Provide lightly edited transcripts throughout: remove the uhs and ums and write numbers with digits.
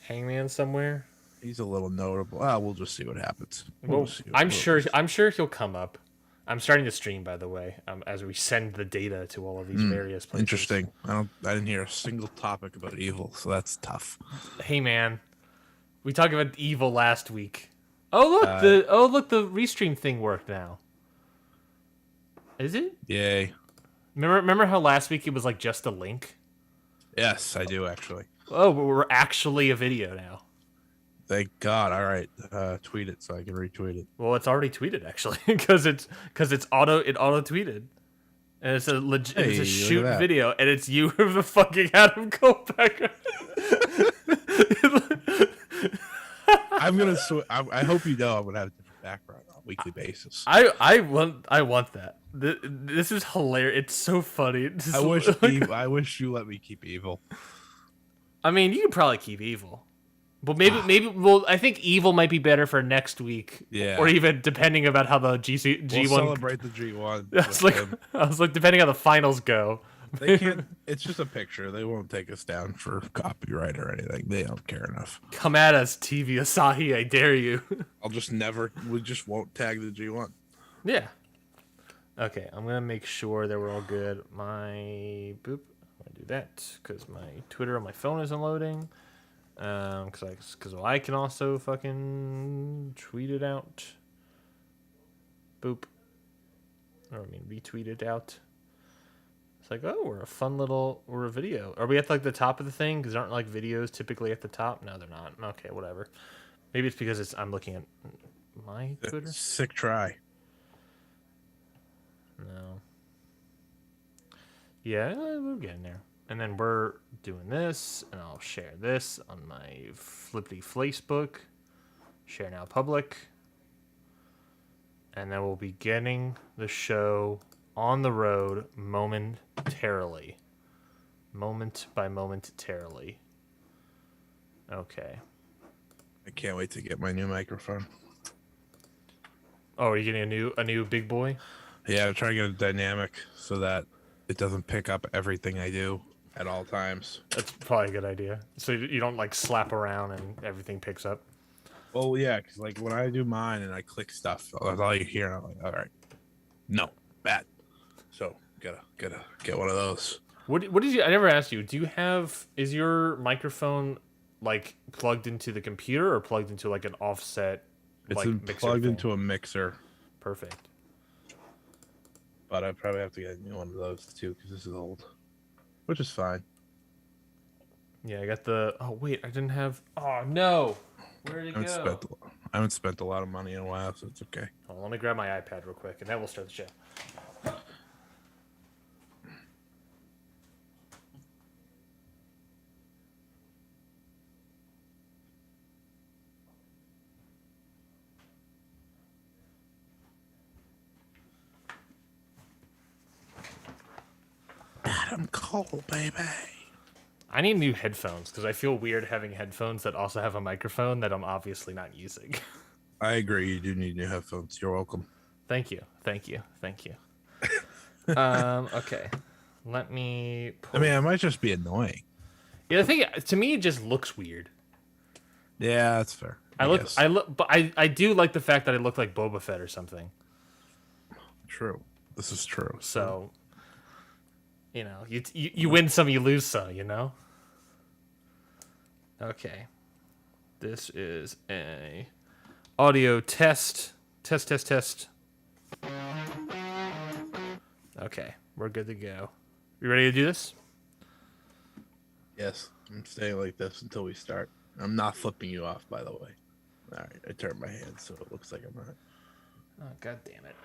Hangman somewhere. He's a little notable. Ah, we'll just see what happens. Well, I'm sure he'll come up. I'm starting to stream, by the way, as we send the data to all of these various places. Interesting. I didn't hear a single topic about Evil, so that's tough. Hey, man, we talked about Evil last week. Oh look, the restream thing worked now. Is it? Yay. Remember how last week it was like just a link? Yes, I do actually. Oh, but we're actually a video now. Thank God. All right, tweet it so I can retweet it. Well, it's already tweeted actually because it auto tweeted, and it's it's a shoot video, and it's you with the fucking Adam Cole background. I'm gonna. I hope you know I'm gonna have a different background on a weekly basis. I want that. This is hilarious. It's so funny. I wish you let me keep Evil. I mean, you could probably keep Evil. But maybe. Well, I think Evil might be better for next week. Yeah. Or even depending about how the G1. We'll celebrate the G1. I was like, depending how the finals go. They can't. It's just a picture. They won't take us down for copyright or anything. They don't care enough. Come at us, TV Asahi. I dare you. We just won't tag the G1. Yeah. Okay, I'm gonna make sure that we're all good. I'm gonna do that because my Twitter on my phone isn't loading. Because I can also fucking tweet it out. Boop. Or I mean, retweet it out. It's like, oh, we're a video. Are we at like the top of the thing? Because aren't like videos typically at the top? No, they're not. Okay, whatever. Maybe it's because I'm looking at my Twitter. Sick try. No. Yeah, we're getting there. And then we're doing this, and I'll share this on my Flippity Facebook. Share now public. And then we'll be getting the show on the road momentarily. Moment by momentarily. Okay. I can't wait to get my new microphone. Oh, are you getting a new big boy? Yeah, I'm trying to get a dynamic so that it doesn't pick up everything I do at all times. That's probably a good idea. So you don't like slap around and everything picks up. Well, yeah, because like when I do mine and I click stuff, that's all you hear. And I'm like, all right, no, bad. So gotta get one of those. What did you? I never asked you. Is your microphone like plugged into the computer or plugged into like an offset? It's plugged into a mixer. Perfect. But I probably have to get a new one of those too because this is old. Which is fine. Yeah, I got the... Oh, wait, I didn't have... Oh, no! Where did it go? I haven't spent a lot of money in a while, so it's okay. Hold on, let me grab my iPad real quick, and then we'll start the show. Adam Cole, baby. I need new headphones because I feel weird having headphones that also have a microphone that I'm obviously not using. I agree. You do need new headphones. You're welcome. Thank you. Okay. Let me. I mean, it might just be annoying. Yeah, the thing to me, it just looks weird. Yeah, that's fair. But I do like the fact that I look like Boba Fett or something. True. This is true. So, you know, you win some, you lose some. You know. Okay. This is a audio test. Test. Okay, we're good to go. You ready to do this? Yes, I'm staying like this until we start. I'm not flipping you off, by the way. All right, I turned my hand so it looks like I'm not. Oh, god damn it.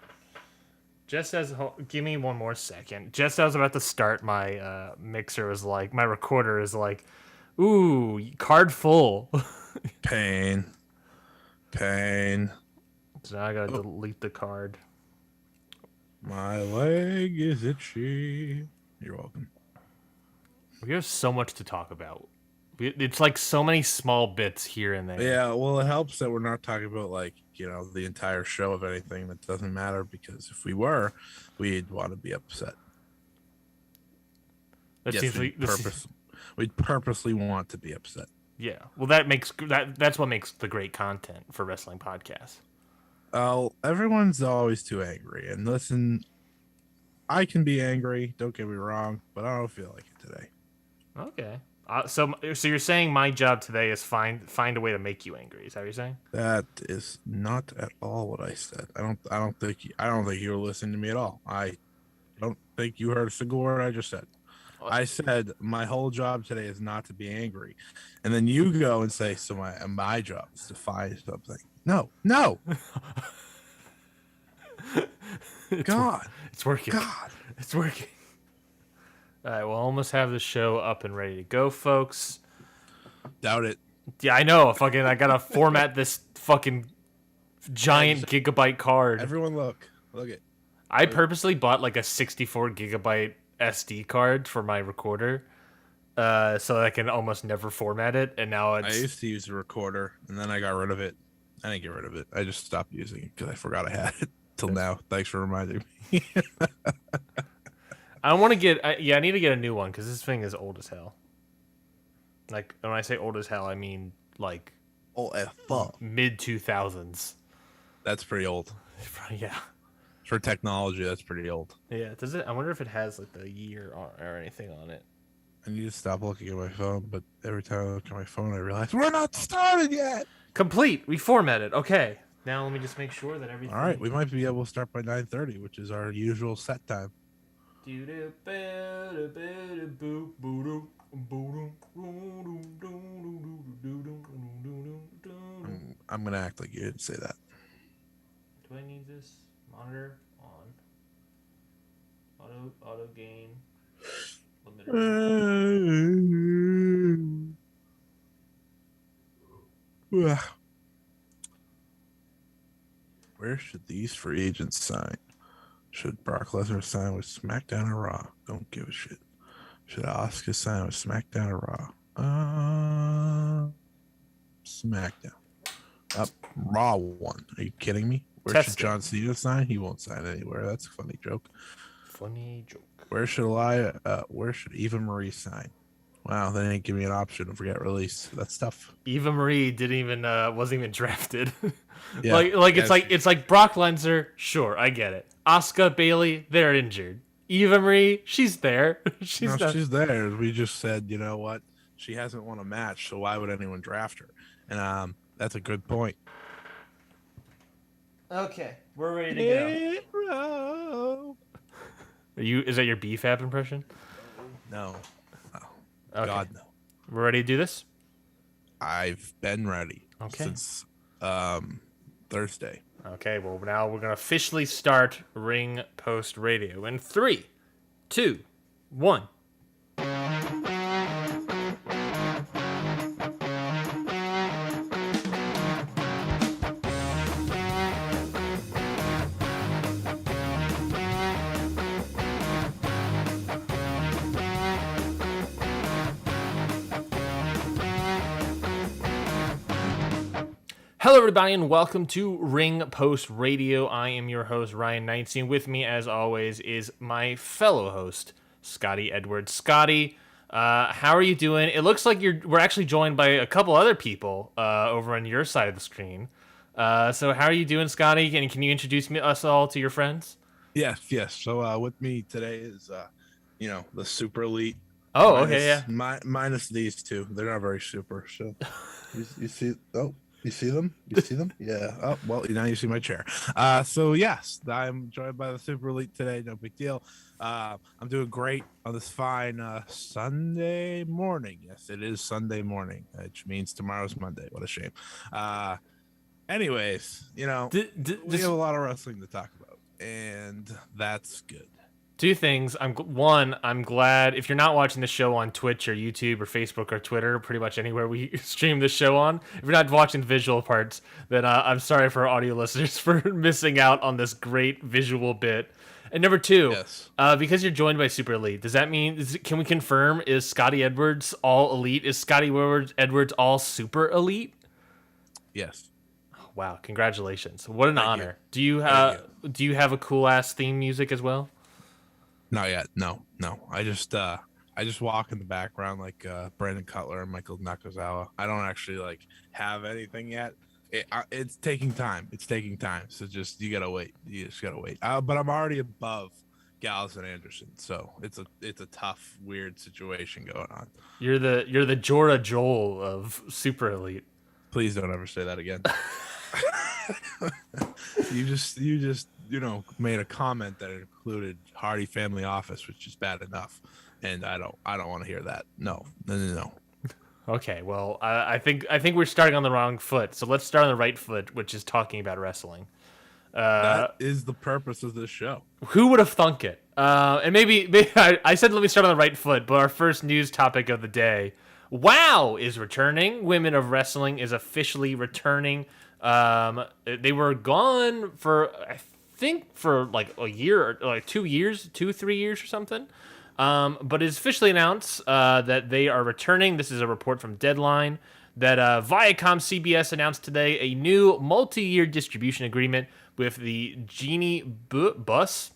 Give me one more second. Just as I was about to start, my mixer was like, my recorder is like, ooh, card full. Pain. So now I gotta delete the card. My leg is itchy. You're welcome. We have so much to talk about. It's like so many small bits here and there. Yeah, well, it helps that we're not talking about, like, you know, the entire show of anything that doesn't matter, because if we were, we'd want to be upset. We'd purposely want to be upset. Yeah. Well, that's what makes the great content for wrestling podcasts. Everyone's always too angry. And listen, I can be angry. Don't get me wrong, but I don't feel like it today. Okay. So you're saying my job today is find a way to make you angry? Is that what you're saying? That is not at all what I said. I don't think you were listening to me at all. I don't think you heard a single word I just said. I said my whole job today is not to be angry, and then you go and say, "So my job is to find something." No. God, it's working. God, it's working. All right, we'll almost have the show up and ready to go, folks. Doubt it. Yeah, I know. I gotta format this fucking giant gigabyte card. Everyone, look it. I purposely bought like a 64 gigabyte SD card for my recorder, so I can almost never format it. And now I used to use a recorder, and then I got rid of it. I didn't get rid of it. I just stopped using it because I forgot I had it till now. Thanks for reminding me. I want to get. I need to get a new one because this thing is old as hell. Like when I say old as hell, I mean like old as fuck. Mid 2000s. That's pretty old. Yeah. For technology, that's pretty old. Yeah. Does it? I wonder if it has like the year or anything on it. I need to stop looking at my phone, but every time I look at my phone, I realize we're not started yet. Complete. We formatted. Okay. Now let me just make sure that everything. All right, we might be able to start by 9:30, which is our usual set time. I'm gonna act like you didn't say that. Do I need this monitor on? Auto gain. Where should these free agents sign? Should Brock Lesnar sign with SmackDown or Raw? Don't give a shit. Should Osaka sign with SmackDown or Raw? SmackDown. Raw one. Are you kidding me? Where should John Cena sign? He won't sign anywhere. That's a funny joke. Funny joke. Where should Eva Marie sign? Wow, they didn't give me an option to forget release. That's tough. Eva Marie wasn't even drafted. Yeah, it's like Brock Lesnar. Sure, I get it. Asuka, Bayley, they're injured. Eva Marie, she's there. She's there. We just said, you know what? She hasn't won a match, so why would anyone draft her? And that's a good point. Okay, we're ready to go. Is that your BFAB impression? No. Okay. God, no. We're ready to do this? I've been ready since Thursday. Okay, well, now we're going to officially start Ring Post Radio in 3, 2, 1. Hello, everybody, and welcome to Ring Post Radio. I am your host, Ryan Neitzey, and with me, as always, is my fellow host, Scotty Edwards. Scotty, how are you doing? It looks like we're actually joined by a couple other people over on your side of the screen. So how are you doing, Scotty? And can you introduce us all to your friends? Yes. So with me today is, the super elite. Oh, okay, yeah. Minus these two. They're not very super. So you see... Oh. You see them? You see them? Yeah. Oh, well, now you see my chair. So, yes, I'm joined by the Super Elite today. No big deal. I'm doing great on this fine Sunday morning. Yes, it is Sunday morning, which means tomorrow's Monday. What a shame. Anyways, we have a lot of wrestling to talk about, and that's good. Two things. I'm glad if you're not watching the show on Twitch or YouTube or Facebook or Twitter, pretty much anywhere we stream the show on. If you're not watching the visual parts, then I'm sorry for our audio listeners for missing out on this great visual bit. And number two, yes. Because you're joined by Super Elite, does that mean, can we confirm, is Scotty Edwards all elite? Is Scotty Edwards all super elite? Yes. Oh, wow. Congratulations. What an honor. Do you have a cool ass theme music as well? Not yet. No. I I just walk in the background like Brandon Cutler and Michael Nakazawa. I don't actually like have anything yet. It's taking time. It's taking time. So just you gotta wait. You just gotta wait. But I'm already above Gallows and Anderson, so it's a tough, weird situation going on. You're the Jorah Joel of Super Elite. Please don't ever say that again. you just made a comment that included Hardy Family Office, which is bad enough, and I don't want to hear that. No. Okay, well, I think we're starting on the wrong foot. So let's start on the right foot, which is talking about wrestling. That is the purpose of this show. Who would have thunk it? And maybe I said let me start on the right foot, but our first news topic of the day: WoW is returning. Women of Wrestling is officially returning. They were gone for I think for like a year or like 2 years, 3 years or something. But it's officially announced that they are returning. This is a report from Deadline that Viacom CBS announced today a new multi-year distribution agreement with the Johnny Bus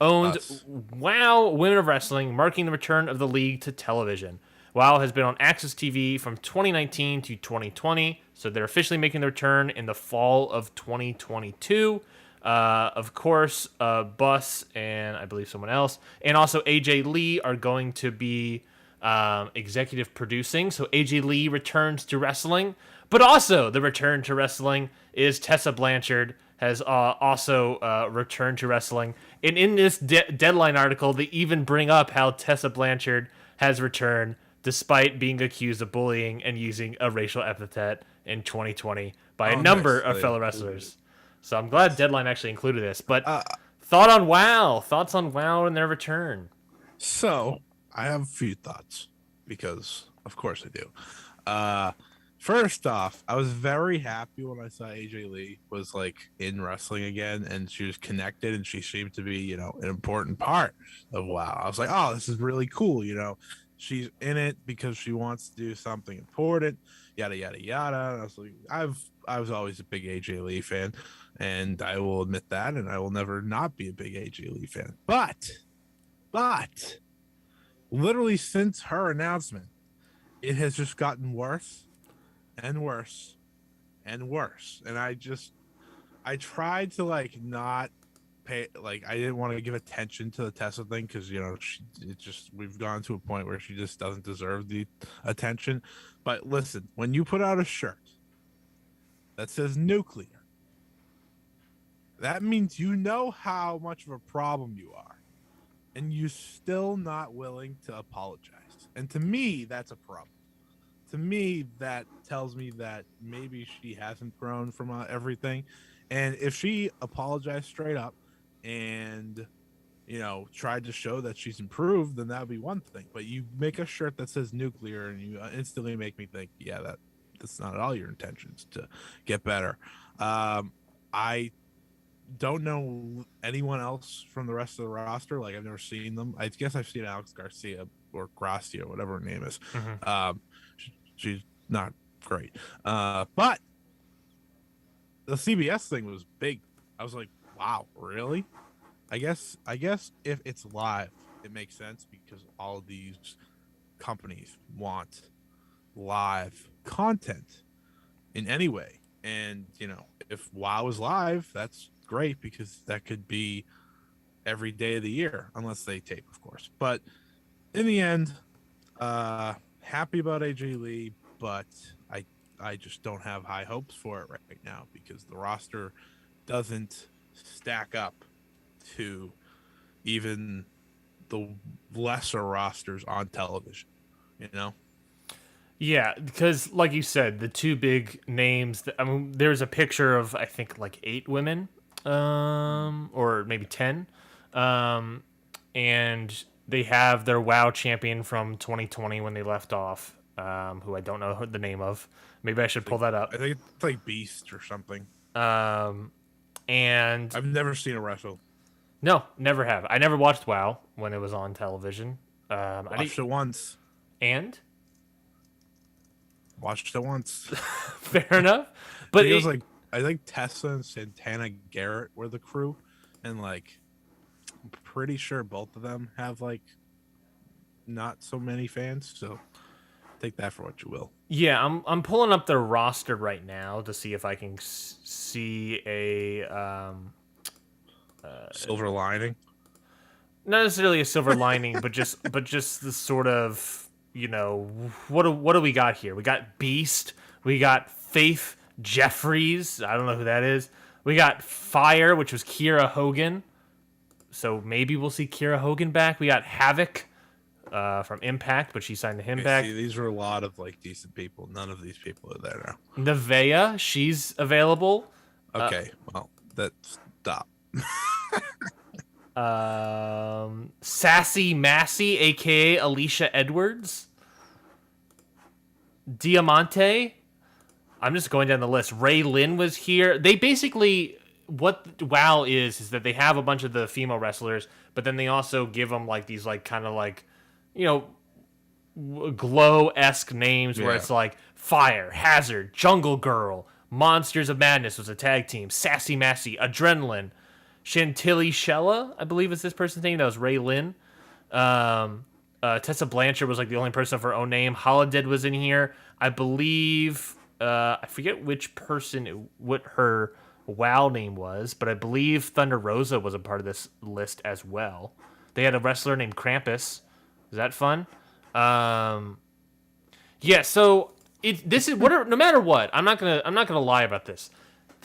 owned WoW Women of Wrestling, marking the return of the league to television. WoW has been on Access TV from 2019 to 2020, so they're officially making the return in the fall of 2022. Of course, Bus and I believe someone else, and also AJ Lee are going to be executive producing. So AJ Lee returns to wrestling, but also the return to wrestling is Tessa Blanchard has also returned to wrestling. And in this Deadline article, they even bring up how Tessa Blanchard has returned despite being accused of bullying and using a racial epithet in 2020 by a number of fellow wrestlers. So I'm glad Deadline actually included this. But thoughts on WoW and their return? So I have a few thoughts because, of course, I do. First off, I was very happy when I saw AJ Lee was like in wrestling again, and she was connected, and she seemed to be, an important part of WoW. I was like, oh, this is really cool. She's in it because she wants to do something important. Yada yada yada. And I was like, I was always a big AJ Lee fan, and I will admit that, and I will never not be a big AJ Lee fan. But literally since her announcement, it has just gotten worse and worse and worse. And I tried to like not pay, like I didn't want to give attention to the Tessa thing because we've gone to a point where she just doesn't deserve the attention. But listen, when you put out a shirt that says nuclear, that means you know how much of a problem you are, and you're still not willing to apologize. And to me, that's a problem. To me, that tells me that maybe she hasn't grown from everything. And if she apologized straight up and, tried to show that she's improved, then that would be one thing. But you make a shirt that says nuclear and you instantly make me think, yeah, that's not at all your intentions to get better. I don't know anyone else from the rest of the roster. Like, I've never seen them. I guess I've seen Alex Garcia or Gracia, whatever her name is. Mm-hmm. She's not great. But the CBS thing was big. I was like, wow, really? I guess if it's live, it makes sense because all of these companies want live content in any way. And, if WoW is live, that's great because that could be every day of the year, unless they tape, of course. But in the end, happy about AJ Lee, but I just don't have high hopes for it right now because the roster doesn't stack up to even the lesser rosters on television, Yeah, because like you said, the two big names. There's a picture of I think like 8 women, or maybe 10, and they have their WoW champion from 2020 when they left off, who I don't know the name of. Maybe I should pull that up. I think it's like Beast or something. And I've never seen a wrestle. No, never have. I never watched WoW when it was on television. I watched it once. And? Watched it once. Fair enough. But it was like, I think Tessa and Santana Garrett were the crew. And like, I'm pretty sure both of them have like not so many fans. So take that for what you will. Yeah, I'm pulling up the roster right now to see if I can see a Silver lining. not necessarily a silver lining, but just the sort of, what do we got here? We got Beast, we got Faith Jeffries. I don't know who that is. We got Fire, which was Kiera Hogan. So maybe we'll see Kiera Hogan back. We got Havoc from Impact, but she signed him back. See, these are a lot of like decent people. None of these people are there now. Nevaeh, she's available. Okay, well, that's stop. Sassy Massey, aka Alicia Edwards. Diamante. I'm just going down the list. Ray Lynn was here. They basically, what WoW is that they have a bunch of the female wrestlers, but then they also give them like these like kind of like, Glow-esque names where it's like Fire, Hazard, Jungle Girl, Monsters of Madness was a tag team, Sassy Massey, Adrenaline, Chantilly Shella, I believe is this person's name. That was Ray Lynn. Tessa Blanchard was like the only person of her own name. Holodead was in here. I believe, I forget what her WoW name was, but I believe Thunder Rosa was a part of this list as well. They had a wrestler named Krampus. Is that fun? Yeah, so this is no matter what, I'm not gonna lie about this.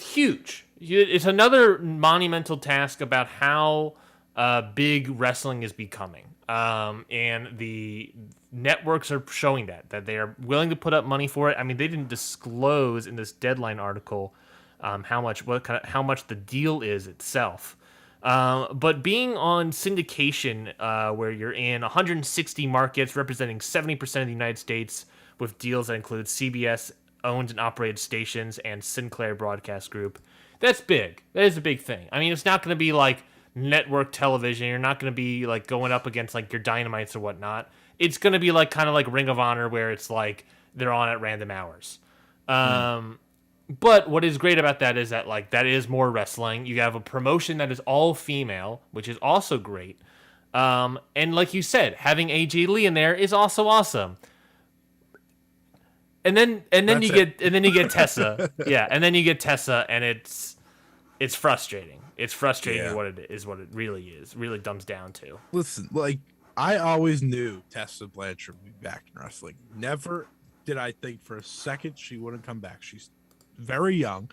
Huge. It's another monumental task about how big wrestling is becoming. And the networks are showing that they are willing to put up money for it. I mean, they didn't disclose in this Deadline article how much the deal is itself. But being on syndication, where you're in 160 markets representing 70% of the United States, with deals that include CBS owned and operated stations and Sinclair Broadcast Group, that's big. That is a big thing. I mean, it's not going to be like network television. You're not going to be like going up against like your Dynamites or whatnot. It's going to be like kind of like Ring of Honor, where it's like they're on at random hours. But what is great about that is that like that is more wrestling. You have a promotion that is all female, which is also great. And like you said, having AJ Lee in there is also awesome. And then you get Tessa. Yeah, and then you get Tessa, and it's frustrating. It's frustrating what it really dumbs down to. Listen, like I always knew Tessa Blanchard would be back in wrestling. Never did I think for a second she wouldn't come back. She's very young.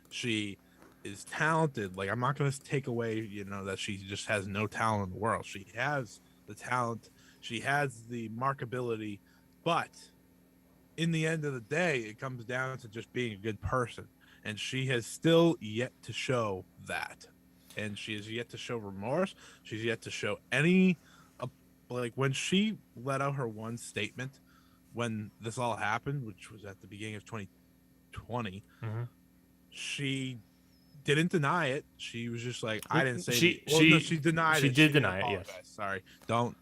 She is talented. Like I'm not going to take away, that she just has no talent in the world. She has the talent. She has the markability, but in the end of the day, it comes down to just being a good person. And she has still yet to show that. And she has yet to show remorse. She's yet to show any, like when she let out her one statement when this all happened, which was at the beginning of 2020, she didn't deny it. She was just like, I didn't say she denied it. She did deny it, yes. Sorry.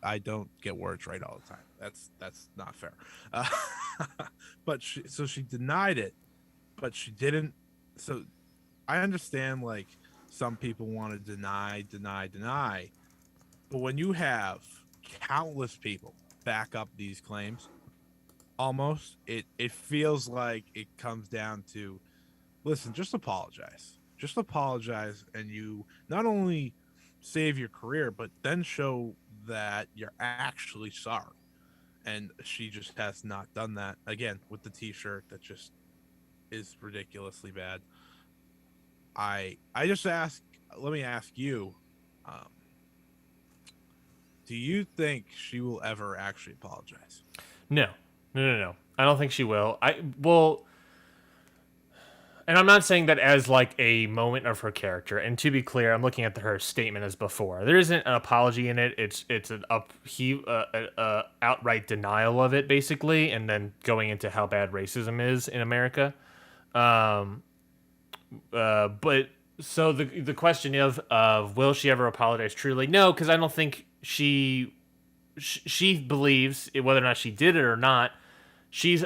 I don't get words right all the time. That's not fair. But she denied it, but she didn't. So I understand like some people want to deny, but when you have countless people back up these claims, almost it feels like it comes down to, listen, just apologize, and you not only save your career, but then show that you're actually sorry. And she just has not done that, again, with the t-shirt that just is ridiculously bad. Let me ask you, do you think she will ever actually apologize? No. I don't think she will. And I'm not saying that as like a moment of her character. And to be clear, I'm looking at her statement as before. There isn't an apology in it. It's an outright denial of it, basically, and then going into how bad racism is in America. But so the question of will she ever apologize truly? No, because I don't think she believes it, whether or not she did it or not.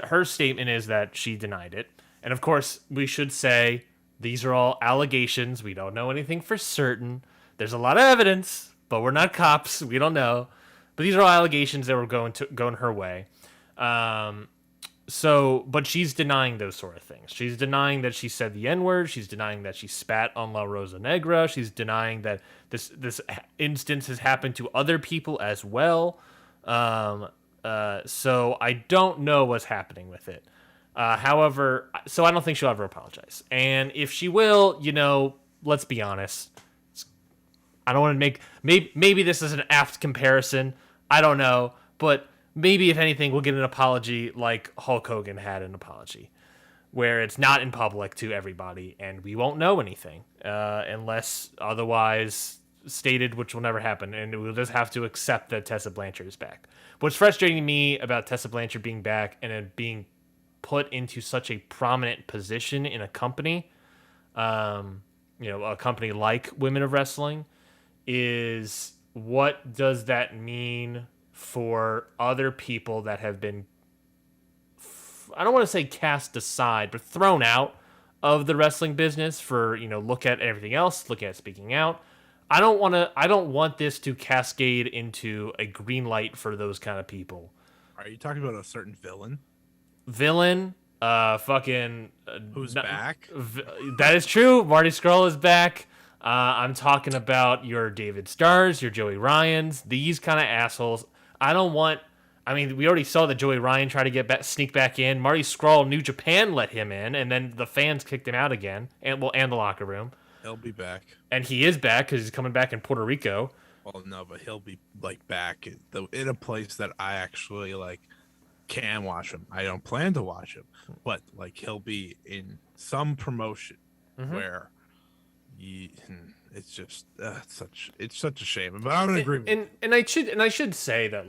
Her statement is that she denied it. And of course, we should say these are all allegations. We don't know anything for certain. There's a lot of evidence, but we're not cops. We don't know. But these are all allegations that were going her way. But she's denying those sort of things. She's denying that she said the N-word. She's denying that she spat on La Rosa Negra. She's denying that this instance has happened to other people as well. So I don't know what's happening with it. However, so I don't think she'll ever apologize. And if she will, let's be honest. I don't want to make... Maybe this is an apt comparison. I don't know. But maybe, if anything, we'll get an apology like Hulk Hogan had an apology, where it's not in public to everybody, and we won't know anything unless otherwise stated, which will never happen, and we'll just have to accept that Tessa Blanchard is back. What's frustrating to me about Tessa Blanchard being back and then being put into such a prominent position in a company, a company like Women of Wrestling, is what does that mean for other people that have been, I don't want to say cast aside, but thrown out of the wrestling business for, look at everything else, look at speaking out. I don't want this to cascade into a green light for those kind of people. Are you talking about a certain villain? Who's back? That is true. Marty Scurll is back. I'm talking about your David Starrs, your Joey Ryans, these kind of assholes. We already saw that Joey Ryan try to sneak back in. Marty Scurll, New Japan let him in, and then the fans kicked him out again, and the locker room. He'll be back. And he is back because he's coming back in Puerto Rico. Well, no, but he'll be back in a place that I actually can watch him. I don't plan to watch him, but he'll be in some promotion where it's just it's such a shame. But I'm in agreement. And I should say that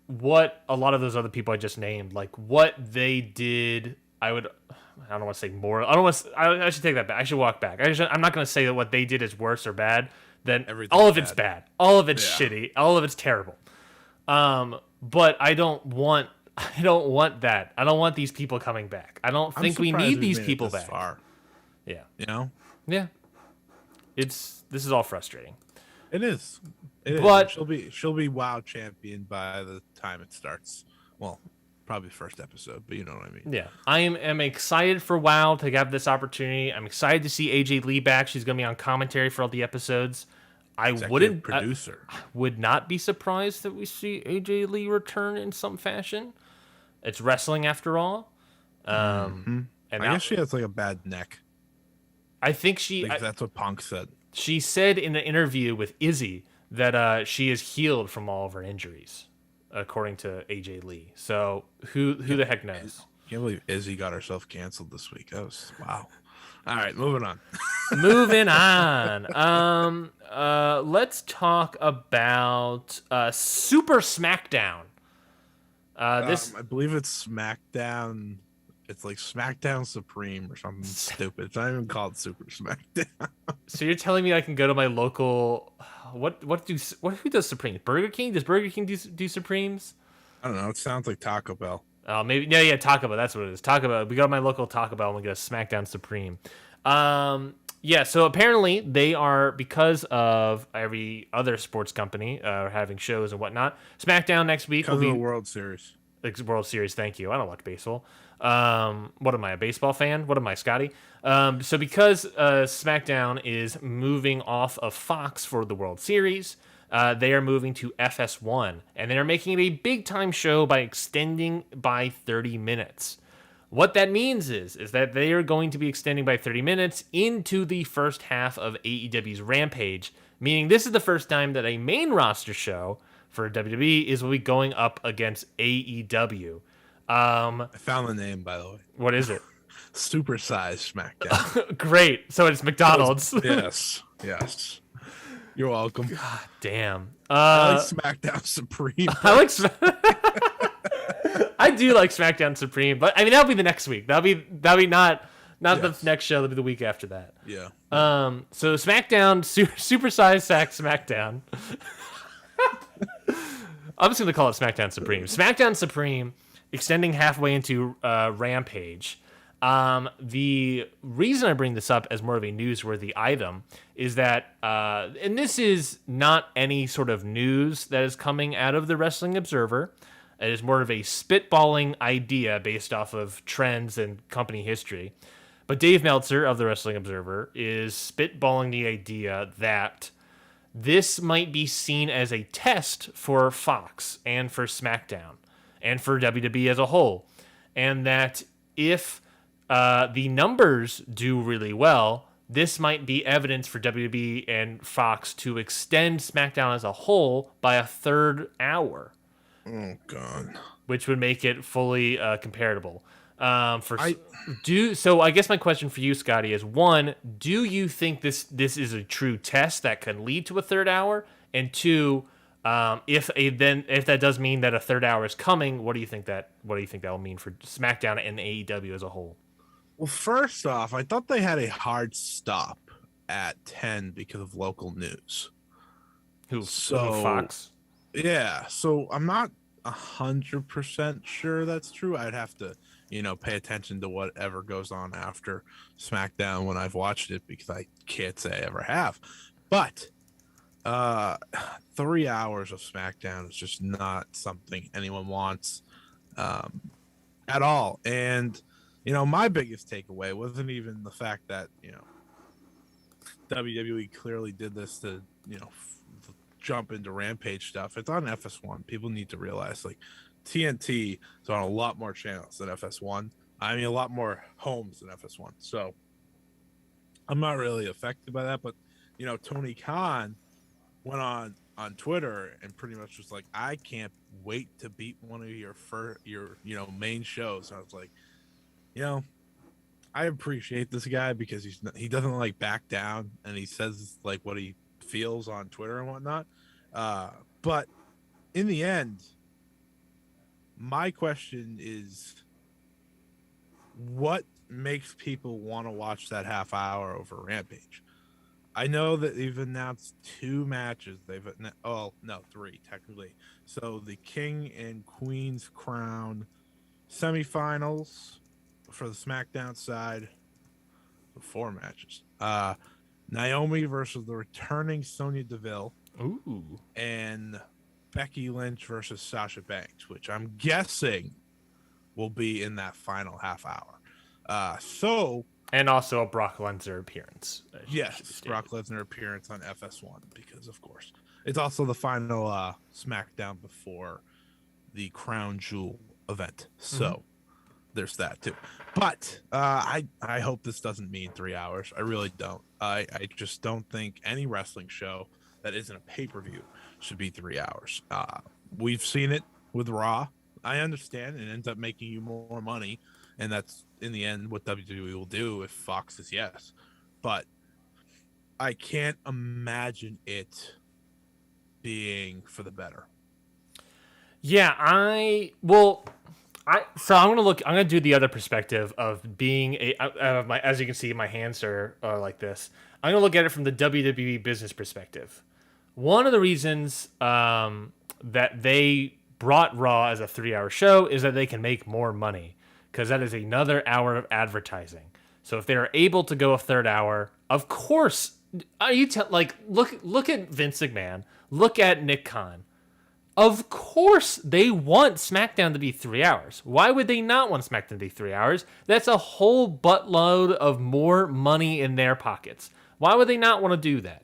what a lot of those other people I just named, what they did, I don't want to say more. I should take that back. I should walk back. I'm not going to say that what they did is worse or bad. Then all of it's bad. All of it's shitty. All of it's terrible. But I don't want that. I don't want these people coming back. I don't think we need these people back. Far. Yeah. Yeah. This is all frustrating. It is. But she'll be WoW champion by the time it starts. Well, probably first episode, but you know what I mean. Yeah. I am excited for WoW to have this opportunity. I'm excited to see AJ Lee back. She's going to be on commentary for all the episodes. I would not be surprised that we see AJ Lee return in some fashion. It's wrestling after all. And I guess she has a bad neck. I think that's what Punk said. She said in an interview with Izzy that she is healed from all of her injuries, according to AJ Lee. So who the heck knows? I can't believe Izzy got herself canceled this week. That was wow. All right, moving on. Let's talk about Super Smackdown. I believe it's Smackdown. It's Smackdown Supreme or something stupid. It's not even called Super Smackdown. So you're telling me I can go to my local? Who does Supreme? Burger King? Does Burger King do Supremes? I don't know. It sounds like Taco Bell. Oh, maybe. Yeah, Taco Bell. That's what it is. Taco Bell. We go to my local Taco Bell and we get a SmackDown Supreme. So apparently they are, because of every other sports company having shows and whatnot. SmackDown next week will be the World Series. World Series. Thank you. I don't watch baseball. What am I, a baseball fan? What am I, Scotty? So because SmackDown is moving off of Fox for the World Series, they are moving to FS1, and they are making it a big-time show by extending by 30 minutes. What that means is that they are going to be extending by 30 minutes into the first half of AEW's Rampage, meaning this is the first time that a main roster show for WWE will be going up against AEW. I found the name, by the way. What is it? Supersized SmackDown. Great. So it's McDonald's. Yes. You're welcome. God damn. I like SmackDown Supreme. I do like SmackDown Supreme, but that'll be the next week. That'll be not the next show. That'll be the week after that. Yeah. So SmackDown, supersized SmackDown. I'm just gonna call it SmackDown Supreme. SmackDown Supreme, extending halfway into Rampage. The reason I bring this up as more of a newsworthy item is that, and this is not any sort of news that is coming out of the Wrestling Observer. It is more of a spitballing idea based off of trends and company history. But Dave Meltzer of the Wrestling Observer is spitballing the idea that this might be seen as a test for Fox and for SmackDown and for WWE as a whole. And that if the numbers do really well, this might be evidence for WWE and Fox to extend SmackDown as a whole by a third hour. Oh God! Which would make it fully comparable. So I guess my question for you, Scotty, is one: do you think this is a true test that can lead to a third hour? And two, if that does mean that a third hour is coming, what do you think that will mean for SmackDown and AEW as a whole? Well, first off, I thought they had a hard stop at 10 because of local news. Who Fox? Yeah, so I'm not 100% sure that's true. I'd have to, pay attention to whatever goes on after SmackDown when I've watched it, because I can't say I ever have. But 3 hours of SmackDown is just not something anyone wants at all. And my biggest takeaway wasn't even the fact that WWE clearly did this to jump into Rampage stuff. It's on FS1. People need to realize, like, TNT is on a lot more channels than FS1. I mean, a lot more homes than FS1. So I'm not really affected by that. But Tony Khan went on Twitter and pretty much was like, I can't wait to beat one of your main shows. And I was like, I appreciate this guy because he doesn't like back down, and he says like what he feels on Twitter and whatnot. But in the end, my question is, what makes people want to watch that half hour over Rampage? I know that they've announced 2 matches. Three technically. So the King and Queen's Crown semifinals for the SmackDown side, 4 matches. Naomi versus the returning Sonya Deville. Ooh. And Becky Lynch versus Sasha Banks, which I'm guessing will be in that final half hour. And also a Brock Lesnar appearance. Yes, Brock Lesnar appearance on FS1, because of course it's also the final SmackDown before the Crown Jewel event. So there's that too. But I hope this doesn't mean 3 hours. I really don't. I just don't think any wrestling show that isn't a pay-per-view should be 3 hours. We've seen it with Raw. I understand it ends up making you more money, and that's in the end what WWE will do if Fox is yes. But I can't imagine it being for the better. Yeah, I'm gonna do the other perspective of being as you can see, my hands are like this. I'm gonna look at it from the WWE business perspective. One of the reasons that they brought Raw as a 3-hour show is that they can make more money, because that is another hour of advertising. So if they are able to go a third hour, of course, look at Vince McMahon, look at Nick Khan. Of course, they want SmackDown to be 3 hours. Why would they not want SmackDown to be 3 hours? That's a whole buttload of more money in their pockets. Why would they not want to do that?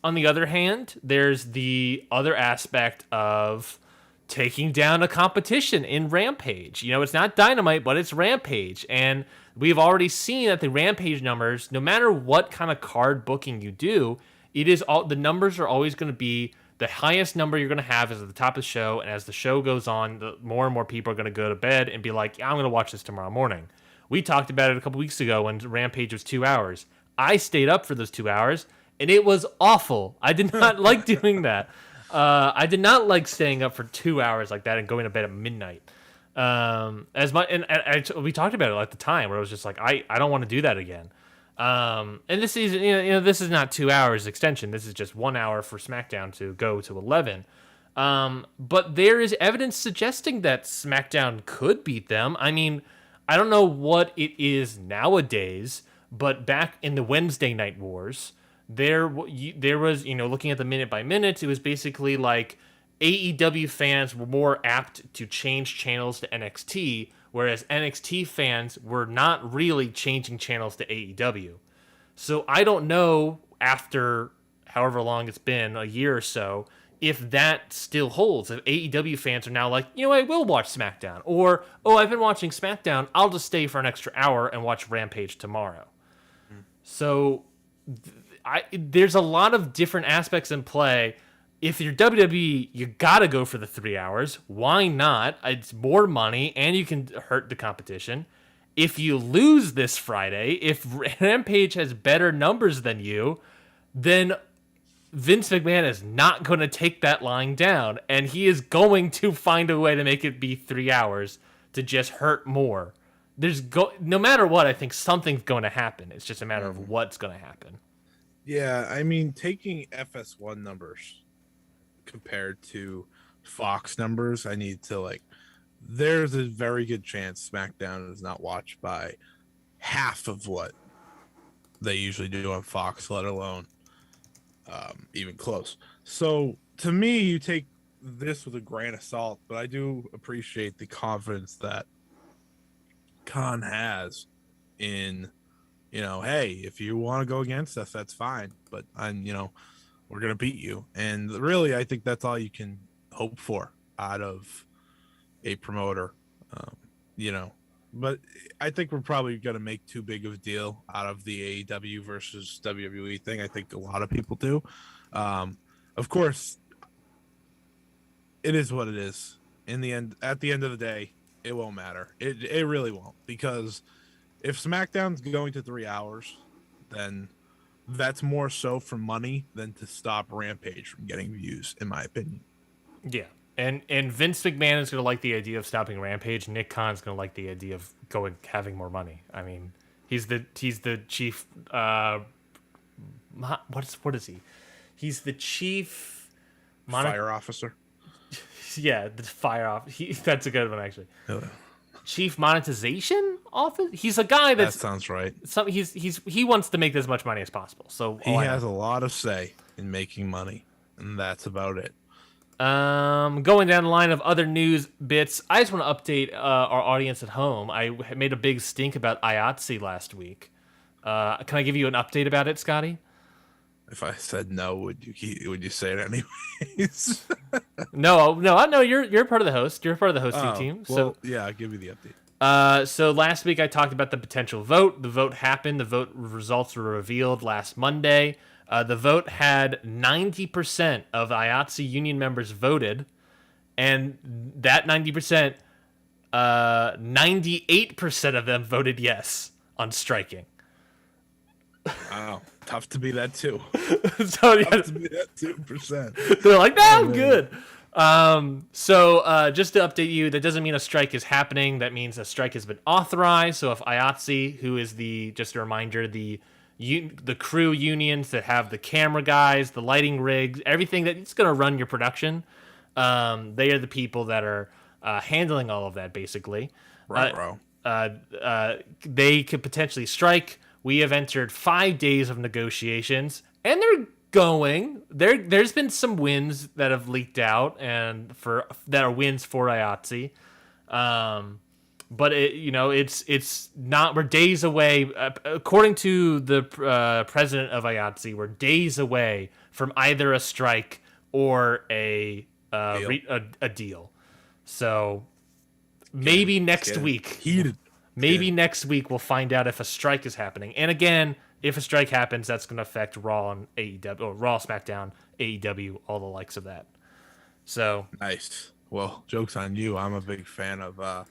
On the other hand, there's the other aspect of taking down a competition in Rampage. It's not Dynamite, but it's Rampage. And we've already seen that the Rampage numbers, no matter what kind of card booking you do, the numbers are always going to be the highest number you're going to have is at the top of the show. And as the show goes on, the more and more people are going to go to bed and be like, yeah, I'm going to watch this tomorrow morning. We talked about it a couple weeks ago when Rampage was 2 hours. I stayed up for those 2 hours, and it was awful. I did not like doing that. I did not like staying up for 2 hours like that and going to bed at midnight. We talked about it at the time, where it was just like, I don't want to do that again. And this is this is not 2 hours extension. This is just 1 hour for SmackDown to go to 11. But there is evidence suggesting that SmackDown could beat them. I mean, I don't know what it is nowadays, but back in the Wednesday Night Wars, there was, looking at the minute by minute, it was basically like AEW fans were more apt to change channels to NXT, whereas NXT fans were not really changing channels to AEW. So I don't know, after however long it's been, a year or so, if that still holds. If AEW fans are now like, I will watch SmackDown. Or, I've been watching SmackDown, I'll just stay for an extra hour and watch Rampage tomorrow. So there's a lot of different aspects in play. If you're WWE, you gotta go for the 3 hours. Why not? It's more money, and you can hurt the competition. If you lose this Friday, if Rampage has better numbers than you, then Vince McMahon is not going to take that lying down, and he is going to find a way to make it be 3 hours to just hurt more. No matter what, I think something's going to happen. It's just a matter of what's going to happen. Yeah, I mean, taking FS1 numbers compared to Fox numbers, I need to there's a very good chance SmackDown is not watched by half of what they usually do on Fox, let alone even close. So to me, you take this with a grain of salt, but I do appreciate the confidence that Khan has in, hey, if you want to go against us, that's fine, but we're going to beat you. And really, I think that's all you can hope for out of a promoter, but I think we're probably going to make too big of a deal out of the AEW versus WWE thing. I think a lot of people do. Of course, it is what it is. In the end, at the end of the day, it won't matter. It really won't, because if SmackDown's going to 3 hours, then that's more so for money than to stop Rampage from getting views, in my opinion. Yeah. And Vince McMahon is going to like the idea of stopping Rampage. Nick Khan's going to like the idea of having more money. I mean, he's the chief. What is he? He's the chief Fire officer. Yeah, the fire off. That's a good one, actually. Yeah. Chief monetization office. He's a guy that sounds right. He wants to make as much money as possible. So he has a lot of say in making money, and that's about it. Going down the line of other news bits, I just want to update our audience at home. I made a big stink about IATSE last week. Can I give you an update about it, Scotty? If I said no, would you say it anyways? No. You're part of the host. You're part of the hosting team. Well, so yeah, I'll give you the update. So last week I talked about the potential vote. The vote happened. The vote results were revealed last Monday. The vote had 90% of IATSE union members voted, and that 90%, 98% of them voted yes on striking. Wow, tough to be that too. So yeah, tough to be that 2%. They're like, no, I'm good. So just to update you, that doesn't mean a strike is happening. That means a strike has been authorized. So if IATSE, who is just a reminder, the crew unions that have the camera guys, the lighting rigs, everything that's going to run your production, they are the people that are handling all of that, basically. Right, bro. They could potentially strike. We have entered 5 days of negotiations, and they're going. There's been some wins that have leaked out, and that are wins for IATSE. But it's not. We're days away. According to the president of IATSE, we're days away from either a strike or a deal. So maybe next week. Heated. Maybe next week we'll find out if a strike is happening. And again, if a strike happens, that's going to affect Raw and AEW, or Raw, SmackDown, AEW, all the likes of that. So nice. Well, joke's on you. I'm a big fan of. I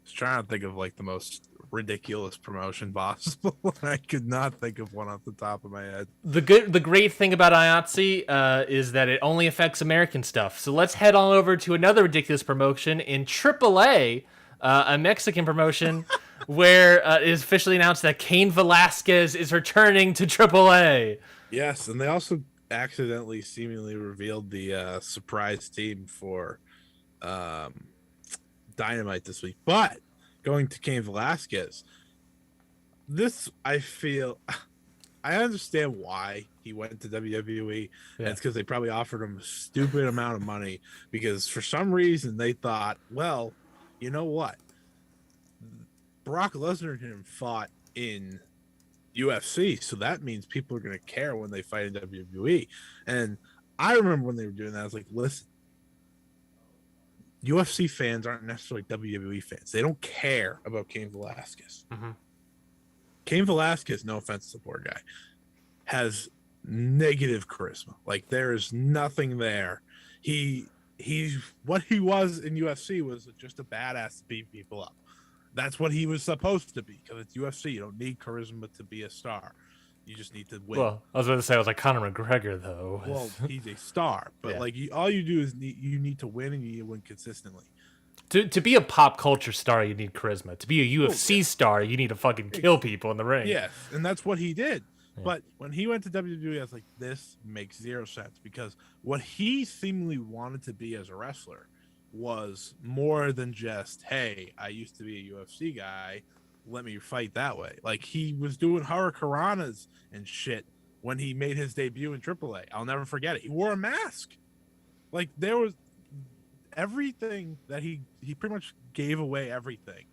was trying to think of the most ridiculous promotion possible. I could not think of one off the top of my head. The great thing about IATSE is that it only affects American stuff. So let's head on over to another ridiculous promotion in AAA, a Mexican promotion, where it is officially announced that Cain Velasquez is returning to AAA. Yes, and they also accidentally, seemingly revealed the surprise team for Dynamite this week. But going to Cain Velasquez, I feel I understand why he went to WWE. And it's because they probably offered him a stupid amount of money because for some reason they thought, well, you know what? Brock Lesnar and him fought in UFC, so that means people are going to care when they fight in WWE. And I remember when they were doing that, I was like, listen, UFC fans aren't necessarily WWE fans. They don't care about Cain Velasquez. Mm-hmm. Cain Velasquez, no offense to the poor guy, has negative charisma. Like there is nothing there. He's what he was in UFC was just a badass to beat people up. That's what he was supposed to be because it's UFC. You don't need charisma to be a star. You just need to win. Well, I was going to say I was like Conor McGregor though. Well, he's a star, but like all you do is you need to win and you need to win consistently. To be a pop culture star, you need charisma. To be a UFC star, you need to fucking kill people in the ring. Yes, and that's what he did. Yeah. But when he went to WWE, I was like, this makes zero sense because what he seemingly wanted to be as a wrestler was more than just, hey, I used to be a UFC guy, let me fight that way. Like he was doing hurricanranas and shit when he made his debut in AAA. I'll never forget it. He wore a mask. Like there was everything that he pretty much gave away everything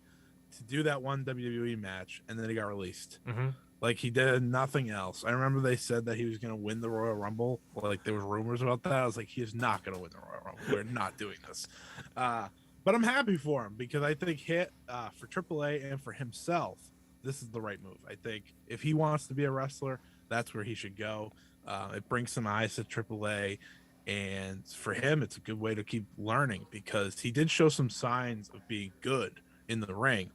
to do that one WWE match, and then he got released. Mm-hmm. Like he did nothing else. I remember they said that he was going to win the Royal Rumble. Like there was rumors about that. I was like, he is not going to win the Royal Rumble. We're not doing this. But I'm happy for him because I think for AAA and for himself, this is the right move. I think if he wants to be a wrestler, that's where he should go. It brings some eyes to AAA. And for him, it's a good way to keep learning because he did show some signs of being good in the ring,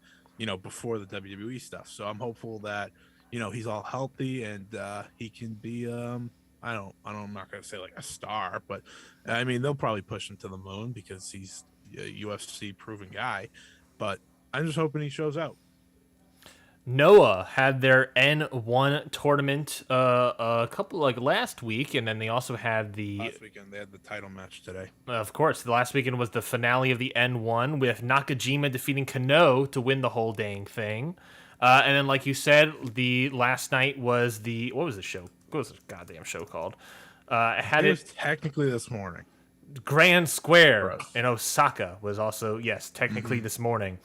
before the WWE stuff. So I'm hopeful that, he's all healthy and he can be, I'm not going to say like a star, but I mean, they'll probably push him to the moon because he's a UFC proven guy, but I'm just hoping he shows out. Noah had their N1 tournament a couple last week, and then they also had last weekend. They had the title match today. Of course, the last weekend was the finale of the N1 with Nakajima defeating Kano to win the whole dang thing. And then, like you said, the last night was what was the show? What was the goddamn show called? It was technically this morning. Grand Square in Osaka was also technically this morning,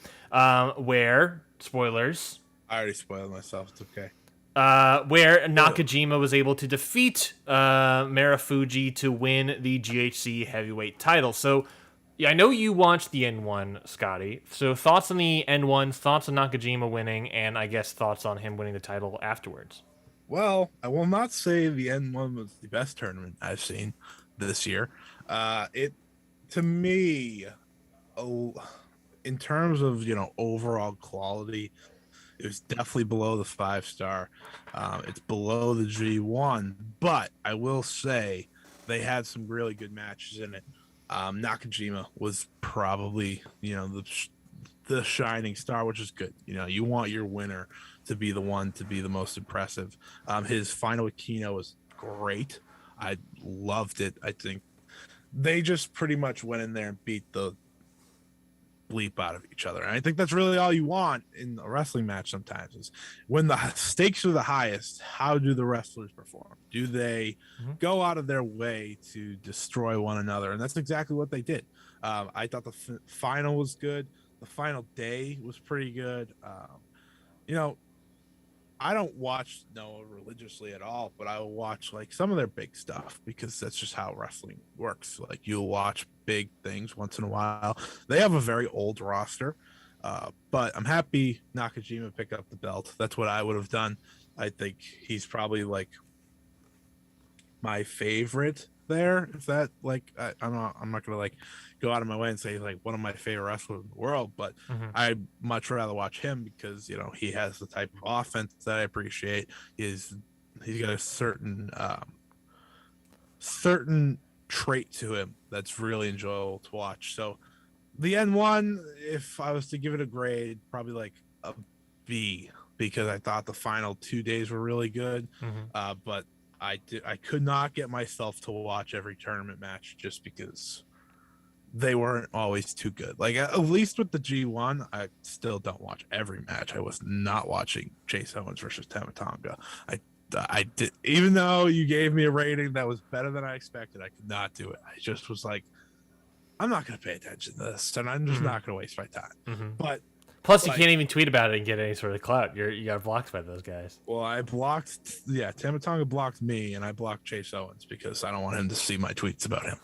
where spoilers. I already spoiled myself. It's okay. Where Nakajima was able to defeat Marufuji to win the GHC heavyweight title. So, I know you watched the N1, Scotty. So, thoughts on the N1, thoughts on Nakajima winning, and I guess thoughts on him winning the title afterwards. Well, I will not say the N1 was the best tournament I've seen this year. To me, in terms of overall quality, it was definitely below the 5-star. It's below the G1, but I will say they had some really good matches in it. Nakajima was probably, the shining star, which is good. You want your winner to be the one to be the most impressive. His final with Kino was great. I loved it. I think they just pretty much went in there and beat the bleep out of each other. And I think that's really all you want in a wrestling match sometimes is when the stakes are the highest, how do the wrestlers perform? Do they go out of their way to destroy one another? And that's exactly what they did. I thought the final was good. The final day was pretty good. I don't watch Noah religiously at all, but I will watch like some of their big stuff because that's just how wrestling works. Like you'll watch big things once in a while. They have a very old roster, but I'm happy Nakajima picked up the belt. That's what I would have done. I think he's probably like my favorite there. If that I'm not gonna like go out of my way and say like one of my favorite wrestlers in the world, but I'd much rather watch him because he has the type of offense that I appreciate. He's got a certain trait to him that's really enjoyable to watch. So the N1, if I was to give it a grade, probably like a B because I thought the final 2 days were really good, but I could not get myself to watch every tournament match just because they weren't always too good. Like at least with the G1, I still don't watch every match. I was not watching Chase Owens versus Tama Tonga. I did, even though you gave me a rating that was better than I expected, I could not do it. I just was like, I'm not going to pay attention to this, and I'm just not going to waste my time. But plus, you can't even tweet about it and get any sort of clout. You got blocked by those guys. Well, I blocked, Tama Tonga blocked me, and I blocked Chase Owens because I don't want him to see my tweets about him.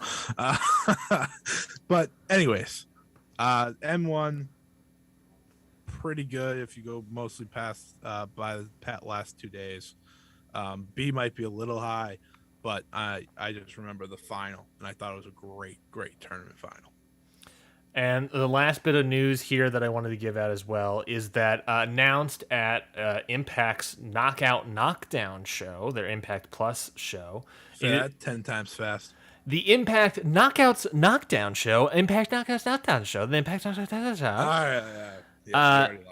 But anyways, M1, pretty good if you go mostly past by the last 2 days. B might be a little high, but I just remember the final, and I thought it was a great tournament final. And the last bit of news here that I wanted to give out as well is that announced at Impact's Knockout Knockdown show, their Impact Plus show. Say that 10 times fast. The Impact Knockouts Knockdown show, Impact Knockouts Knockdown show, the Impact Knockouts Knockdown show. All right.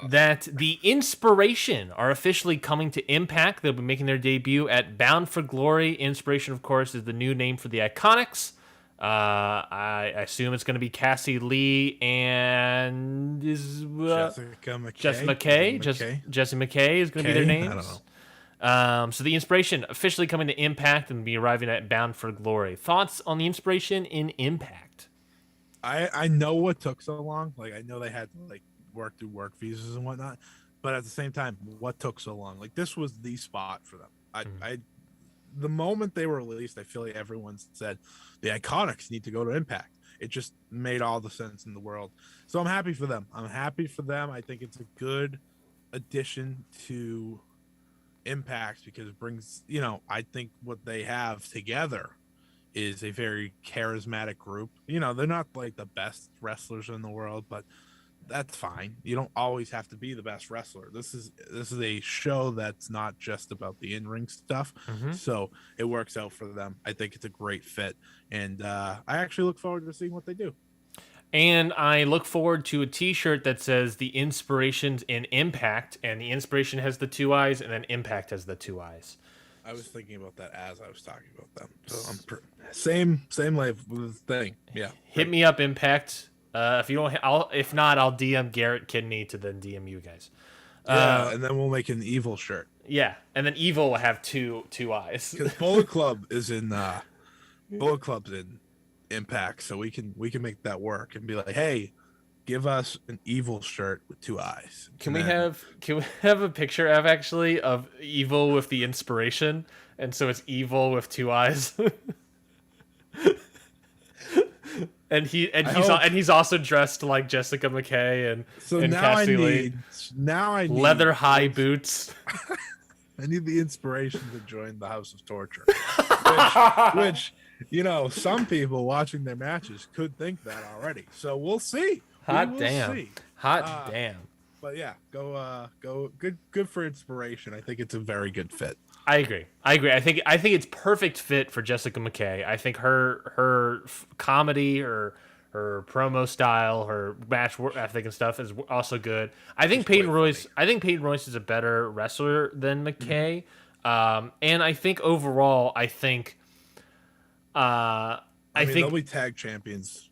That the Inspiration are officially coming to Impact. They'll be making their debut at Bound for Glory. Inspiration, of course, is the new name for the Iconics. I assume it's going to be Cassie Lee and Jessica McKay. Jesse McKay is going to be their names. I don't know. So the Inspiration officially coming to Impact and be arriving at Bound for Glory. Thoughts on the Inspiration in Impact? I know what took so long. Like I know they had to work through work visas and whatnot, but at the same time, what took so long? Like this was the spot for them. The moment they were released, I feel like everyone said the Iconics need to go to Impact. It just made all the sense in the world. So I'm happy for them. I think it's a good addition to Impact because it brings, I think what they have together is a very charismatic group. They're not like the best wrestlers in the world, but that's fine. You don't always have to be the best wrestler. This is a show that's not just about the in-ring stuff. So it works out for them. I think it's a great fit, and I actually look forward to seeing what they do. And I look forward to a t-shirt that says the Inspiration's in Impact, and the Inspiration has the 2 eyes, and then Impact has the 2 eyes. I was thinking about that as I was talking about them. So I'm same level thing. Yeah. Hit me up, Impact. If you don't, if not, I'll DM Garrett Kidney to then DM you guys. And then we'll make an Evil shirt. Yeah, and then Evil will have two eyes. Because Bullet Club is in Bullet Club's in Impact, so we can make that work and be like, hey, give us an Evil shirt with 2 eyes. Can we have a picture of Evil with the Inspiration, and so it's Evil with 2 eyes. And he's also dressed like Jessica McKay and Cassie Lee. Now I need leather high boots. I need the Inspiration to join the House of Torture, which some people watching their matches could think that already. So we'll see. Hot damn. But yeah, go good for Inspiration. I think it's a very good fit. I agree. I think it's perfect fit for Jessica McKay. I think her comedy, her promo style, her match ethic and stuff is also good. I think Peyton Royce is a better wrestler than McKay. And I think overall, I think they'll be tag champions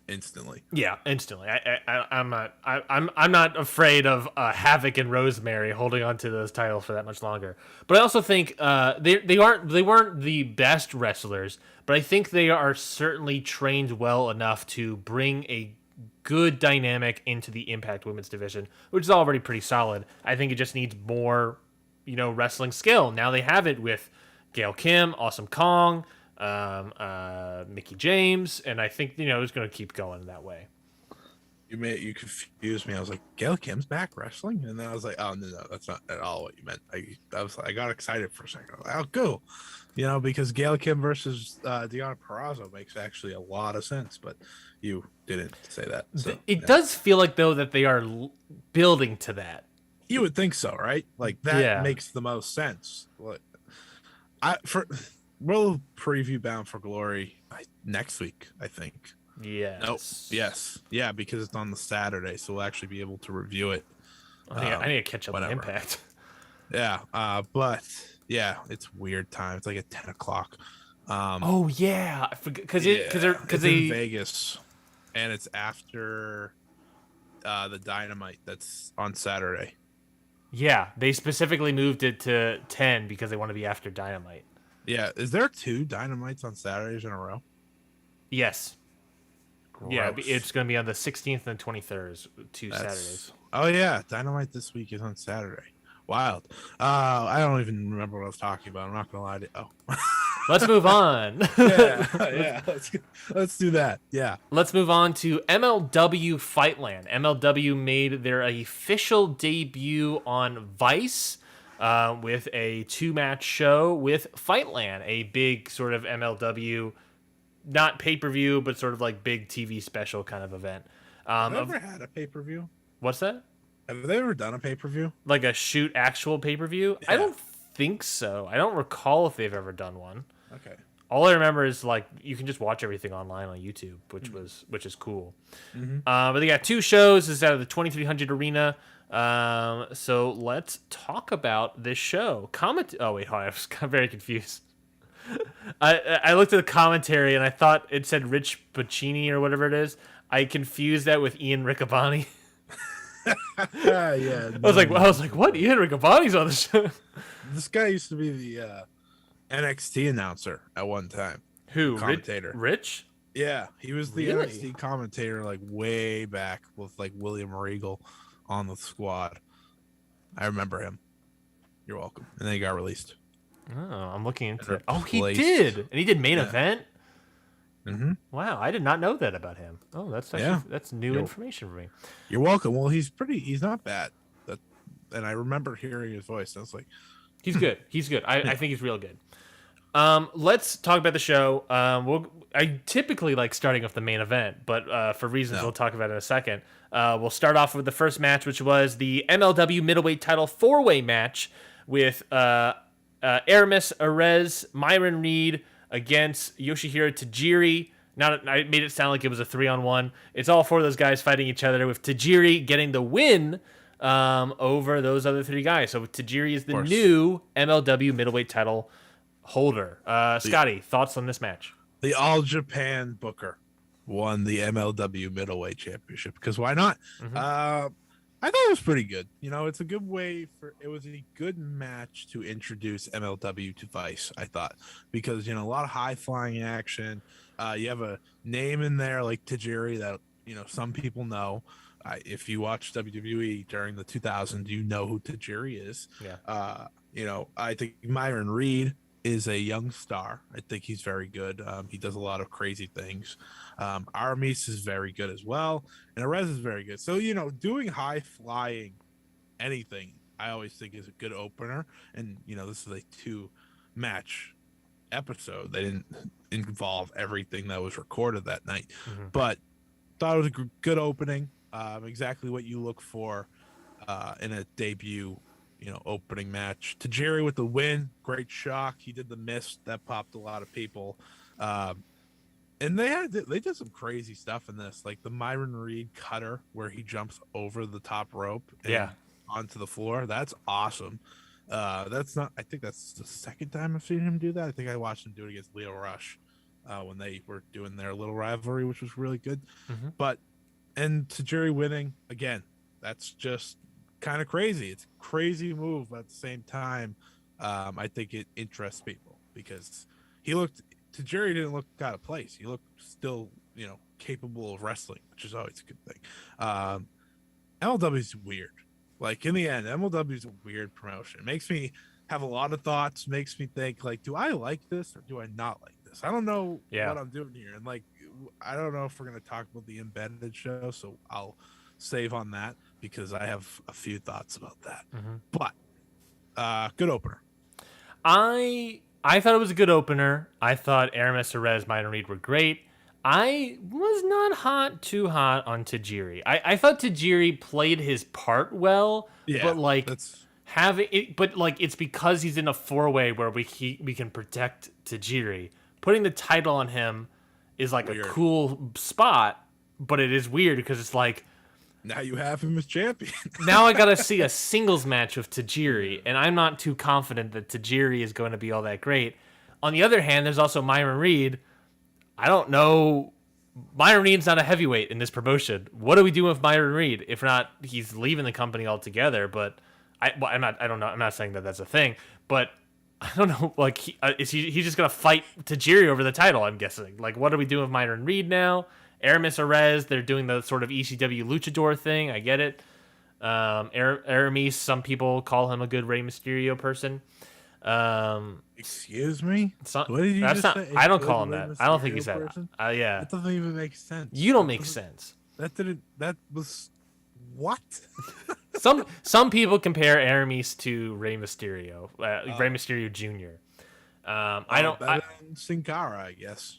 instantly. Yeah, instantly. I'm not afraid of Havoc and Rosemary holding on to those titles for that much longer. But I also think they weren't the best wrestlers, but I think they are certainly trained well enough to bring a good dynamic into the Impact Women's division, which is already pretty solid. I think it just needs more, wrestling skill. Now they have it with Gail Kim, Awesome Kong, Mickey James, and I think it's going to keep going that way. You confused me. I was like, Gail Kim's back wrestling, and then I was like, oh no, that's not at all what you meant. I got excited for a second. I was like, oh, cool, because Gail Kim versus Deonna Purrazzo makes actually a lot of sense, but you didn't say that. So, it does feel like though that they are building to that. You would think so, right? Like that makes the most sense. We'll preview Bound for Glory next week, I think. Yes. Nope. Yes. Yeah, because it's on the Saturday, so we'll actually be able to review it. I need to catch up on Impact. Yeah, but yeah, it's weird time. It's like at 10 o'clock. Oh yeah, because in Vegas. and it's after the Dynamite that's on Saturday. Yeah, they specifically moved it to 10 because they want to be after Dynamite. Yeah, is there 2 Dynamites on Saturdays in a row? Yes. Gross. Yeah, it's going to be on the 16th and 23rd, Saturdays. Oh yeah, Dynamite this week is on Saturday. Wild. I don't even remember what I was talking about. I'm not gonna lie to you. Oh. Let's move on. yeah. Let's do that. Yeah. Let's move on to MLW Fightland. MLW made their official debut on Vice with a 2-match show with Fightland, a big sort of MLW, not pay-per-view, but sort of like big TV special kind of event. Have you ever had a pay-per-view? What's that? Have they ever done a pay-per-view? Like a shoot actual pay-per-view? Yeah. I don't think so. I don't recall if they've ever done one. Okay. All I remember is like you can just watch everything online on YouTube, which is cool. But they got 2 shows. This is out of the 2300 arena. So let's talk about this show. Oh wait, hold on. I was very confused. I looked at the commentary and I thought it said Rich Pacini or whatever it is. I confused that with Ian Riccaboni. Yeah. I was like, what? Ian Riccaboni's on the show. This guy used to be the NXT announcer at one time. Who? Commentator. Rich? Yeah, he was the Really? NXT commentator like way back with like William Regal on the squad. I remember him. You're welcome. And then he got released. Oh, I'm looking into it. Oh, he did, and he did main event. Mm-hmm. Wow, I did not know that about him. Oh, that's actually that's new information for me. You're welcome. Well, he's not bad. And I remember hearing his voice. I was like, he's good. He's good. I think he's real good. Let's talk about the show. I typically like starting off the main event, but for reasons we'll talk about in a second, we'll start off with the first match, which was the MLW middleweight title 4-way match with Aramis Arez, Myron Reed against Yoshihiro Tajiri. I made it sound like it was a 3-on-1. It's all 4 of those guys fighting each other, with Tajiri getting the win over those other 3 guys. So Tajiri is the new MLW middleweight title holder. Scotty, thoughts on this match? The All Japan Booker won the MLW middleweight championship, because why not? I thought it was pretty good. It's a good way it was a good match to introduce MLW to Vice, I thought, because, a lot of high flying action. You have a name in there like Tajiri that, some people know. If you watch WWE during the 2000s, you know who Tajiri is. Yeah. I think Myron Reed is a young star. I think he's very good. He does a lot of crazy things. Aramis is very good as well, and Arez is very good. So, doing high flying anything, I always think is a good opener. And, this is a 2-match episode. They didn't involve everything that was recorded that night, but thought it was a good opening. Exactly what you look for in a debut opening match. Tajiri with the win, great shock. He did the mist that popped a lot of people. And they did some crazy stuff in this, like the Myron Reed cutter where he jumps over the top rope and onto the floor. That's awesome. I think that's the second time I've seen him do that. I think I watched him do it against Leo Rush when they were doing their little rivalry, which was really good. And Tajiri winning again, that's just kind of crazy. It's a crazy move, but at the same time, I think it interests people because Tajiri didn't look out of place. He looked still, capable of wrestling, which is always a good thing. MLW is weird. Like, in the end, MLW is a weird promotion. It makes me have a lot of thoughts, makes me think, like, do I like this or do I not like this? I don't know what I'm doing here. And, like, I don't know if we're going to talk about the Embedded show, so I'll save on that because I have a few thoughts about that. But good opener. I thought it was a good opener. I thought Aramis, Arez, Myron Reed were great. I was not too hot on Tajiri. I thought Tajiri played his part well, but it's because he's in a 4-way where we can protect Tajiri. Putting the title on him is like weird. A cool spot, but it is weird because it's like, now you have him as champion. Now I gotta see a singles match with Tajiri, and I'm not too confident that Tajiri is going to be all that great. On the other hand, there's also Myron Reed. I don't know Myron Reed's not a heavyweight in this promotion. What are we doing with Myron Reed? If not, he's leaving the company altogether. But I'm not. I don't know. I'm not saying that that's a thing. But I don't know. Like, he's just gonna fight Tajiri over the title? I'm guessing. Like, what are we doing with Myron Reed now? Aramis Arez, they're doing the sort of ECW luchador thing. I get it. Aramis, some people call him a good Rey Mysterio person. Excuse me? What did you just say? I don't call him that. I don't think he said person? yeah. That doesn't even make sense. You don't make sense. That was what? Some people compare Aramis to Rey Mysterio, Rey Mysterio Jr. I don't. Sin Cara, I guess.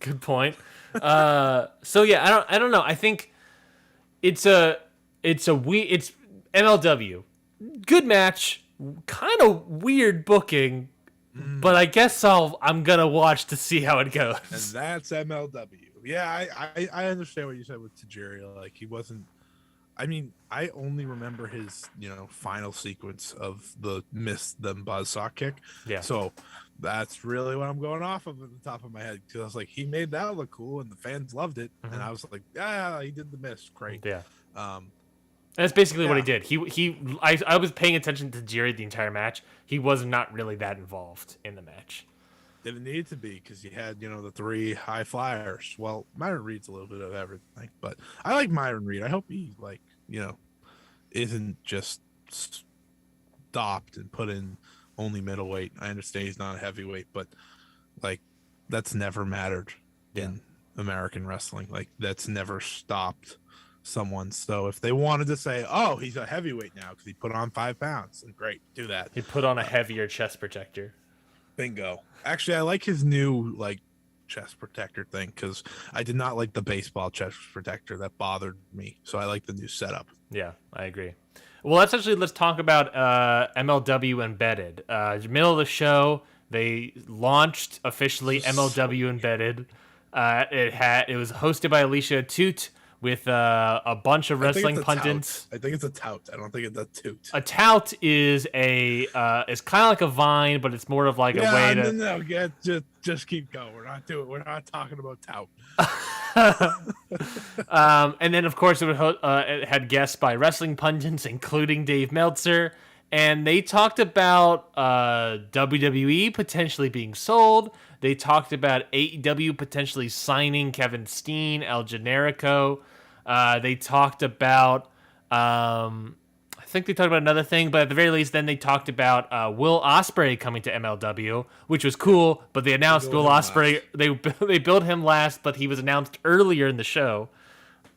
Good point. So yeah, I don't know. I think it's MLW. Good match, kind of weird booking, but I guess I'm gonna watch to see how it goes. And that's MLW. Yeah, I understand what you said with Tajiri. Like, he wasn't. I mean, I only remember his final sequence of the buzzsaw kick. Yeah. So that's really what I'm going off of at the top of my head, because I was like, he made that look cool and the fans loved it, and I was like, yeah, he did the miss, great. Yeah. That's basically what he did. I was paying attention to Jerry the entire match. He was not really that involved in the match. Didn't need to be, because you had the 3 high flyers. Well, Myron Reed's a little bit of everything, but I like Myron Reed. I hope he isn't just stopped and put in only middleweight. I understand he's not a heavyweight, but like, that's never mattered in American wrestling. Like, that's never stopped someone. So if they wanted to say, oh, he's a heavyweight now because he put on 5 pounds, and great, do that. He put on a heavier chest protector. Bingo. Actually, I like his new chest protector thing, because I did not like the baseball chest protector. That bothered me. So I like the new setup. Yeah, I agree. Well, let's talk about MLW Embedded. Middle of the show, they launched officially MLW Embedded. It was hosted by Alicia Toot with a bunch of wrestling pundits. I think it's a tout. I don't think it's a toot. A tout is is kind of like a vine, but it's more of like a way to. No, just keep going. We're not talking about tout. And then, of course, it had guests by wrestling pundits, including Dave Meltzer, and they talked about WWE potentially being sold. They talked about AEW potentially signing Kevin Steen, El Generico. They talked about, I think they talked about another thing, but at the very least, then they talked about Will Ospreay coming to MLW, which was cool. But they announced Will Ospreay. They billed him last, but he was announced earlier in the show.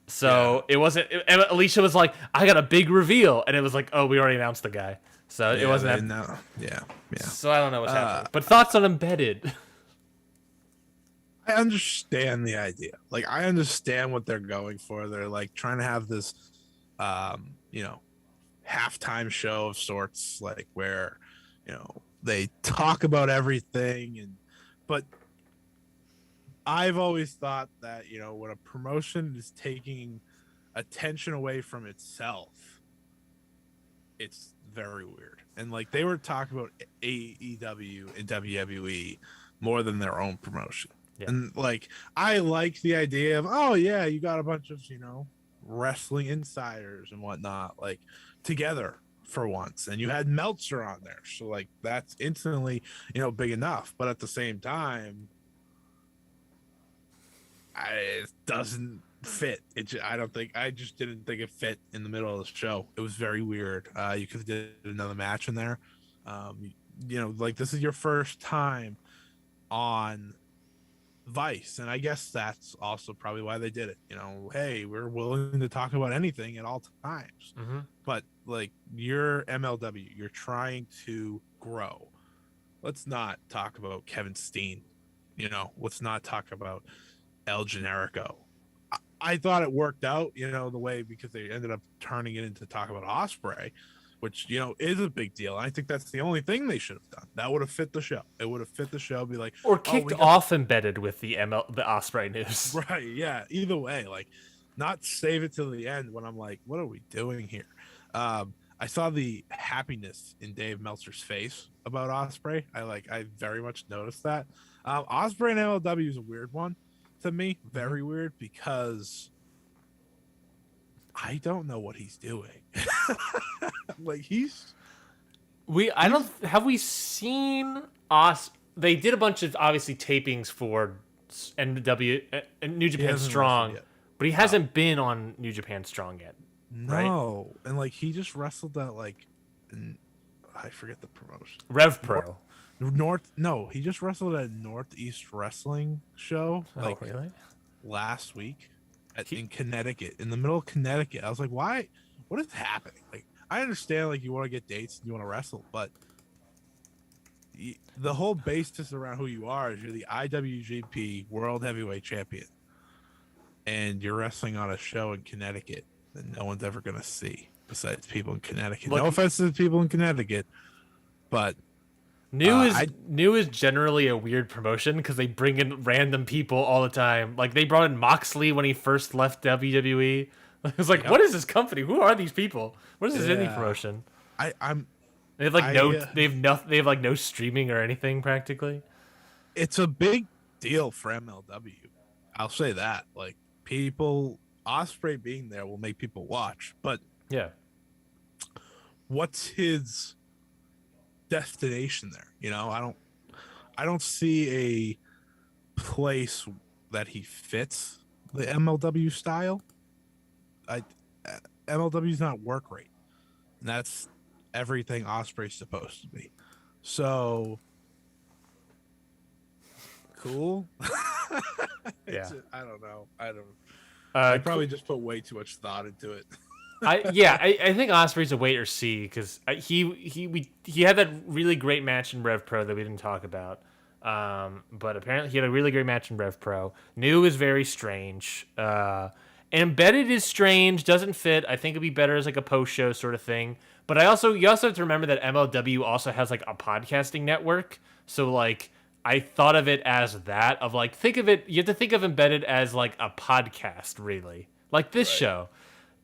So it wasn't. Alicia was like, "I got a big reveal," and it was like, "Oh, we already announced the guy." So it wasn't that. Yeah. So I don't know what's happening. But thoughts on Embedded? I understand the idea. Like, I understand what they're going for. They're like trying to have this, halftime show of sorts, like where, they talk about everything, but I've always thought that, when a promotion is taking attention away from itself, it's very weird. And like, they were talking about AEW and WWE more than their own promotion. Yeah. And like, I like the idea of, oh yeah, you got a bunch of, wrestling insiders and whatnot, like, together for once, and you had Meltzer on there, so like, that's instantly, big enough. But at the same time, it doesn't fit. I just didn't think it fit in the middle of the show. It was very weird. You could have did another match in there. Like, this is your first time on Vice, and I guess that's also probably why they did it. Hey, we're willing to talk about anything at all times. Mm-hmm. But like, you're MLW, you're trying to grow. Let's not talk about Kevin Steen. Let's not talk about El Generico. I thought it worked out, the way, because they ended up turning it into talk about Ospreay, which, is a big deal. I think that's the only thing they should have done. That would have fit the show. It would have fit the show. Be like, or kicked off Embedded with the Ospreay news. Right? Yeah. Either way, like, not save it till the end when I'm like, what are we doing here? I saw the happiness in Dave Meltzer's face about Ospreay. I very much noticed that. Ospreay and MLW is a weird one, to me. Very weird because I don't know what he's doing. Like Have we seen us? They did a bunch of obviously tapings for NW New Japan Strong, but he hasn't been on New Japan Strong yet. No, right? And like he just wrestled at like I forget the promotion. Rev Pro. He just wrestled at a Northeast Wrestling show. Oh, really? Last week in Connecticut, in the middle of Connecticut. I was like, why? What is happening? Like, I understand like you want to get dates and you want to wrestle, but the whole basis around who you are is you're the IWGP World Heavyweight Champion, and you're wrestling on a show in Connecticut that no one's ever gonna see besides people in Connecticut. No offense to the people in Connecticut, but New is generally a weird promotion because they bring in random people all the time. Like they brought in Moxley when he first left WWE. It was like, what is this company? Who are these people? What is this indie promotion? They have like no streaming or anything practically. It's a big deal for MLW. I'll say that. Like Ospreay being there will make people watch, but yeah, what's his destination there? I don't see a place that he fits the MLW style. MLW's not work rate, and that's everything Ospreay's supposed to be. So cool. Yeah, I don't know. I probably just put way too much thought into it. I think Ospreay's a wait or see because he had that really great match in Rev Pro that we didn't talk about. But apparently he had a really great match in Rev Pro. New is very strange. Embedded is strange, doesn't fit. I think it'd be better as like a post show sort of thing. But you also have to remember that MLW also has like a podcasting network. So like I thought of it as that of like you have to think of Embedded as like a podcast really, like this show.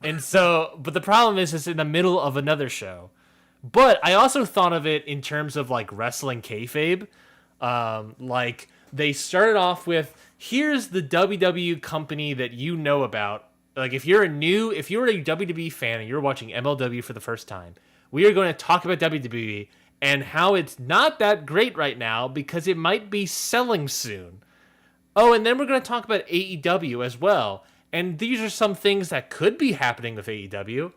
And so, but the problem is it's in the middle of another show. But I also thought of it in terms of like wrestling kayfabe. Like they started off with, here's the WWE company that you know about. Like if you're a WWE fan and you're watching MLW for the first time, we are going to talk about WWE and how it's not that great right now because it might be selling soon. Oh, and then we're going to talk about AEW as well. And these are some things that could be happening with AEW.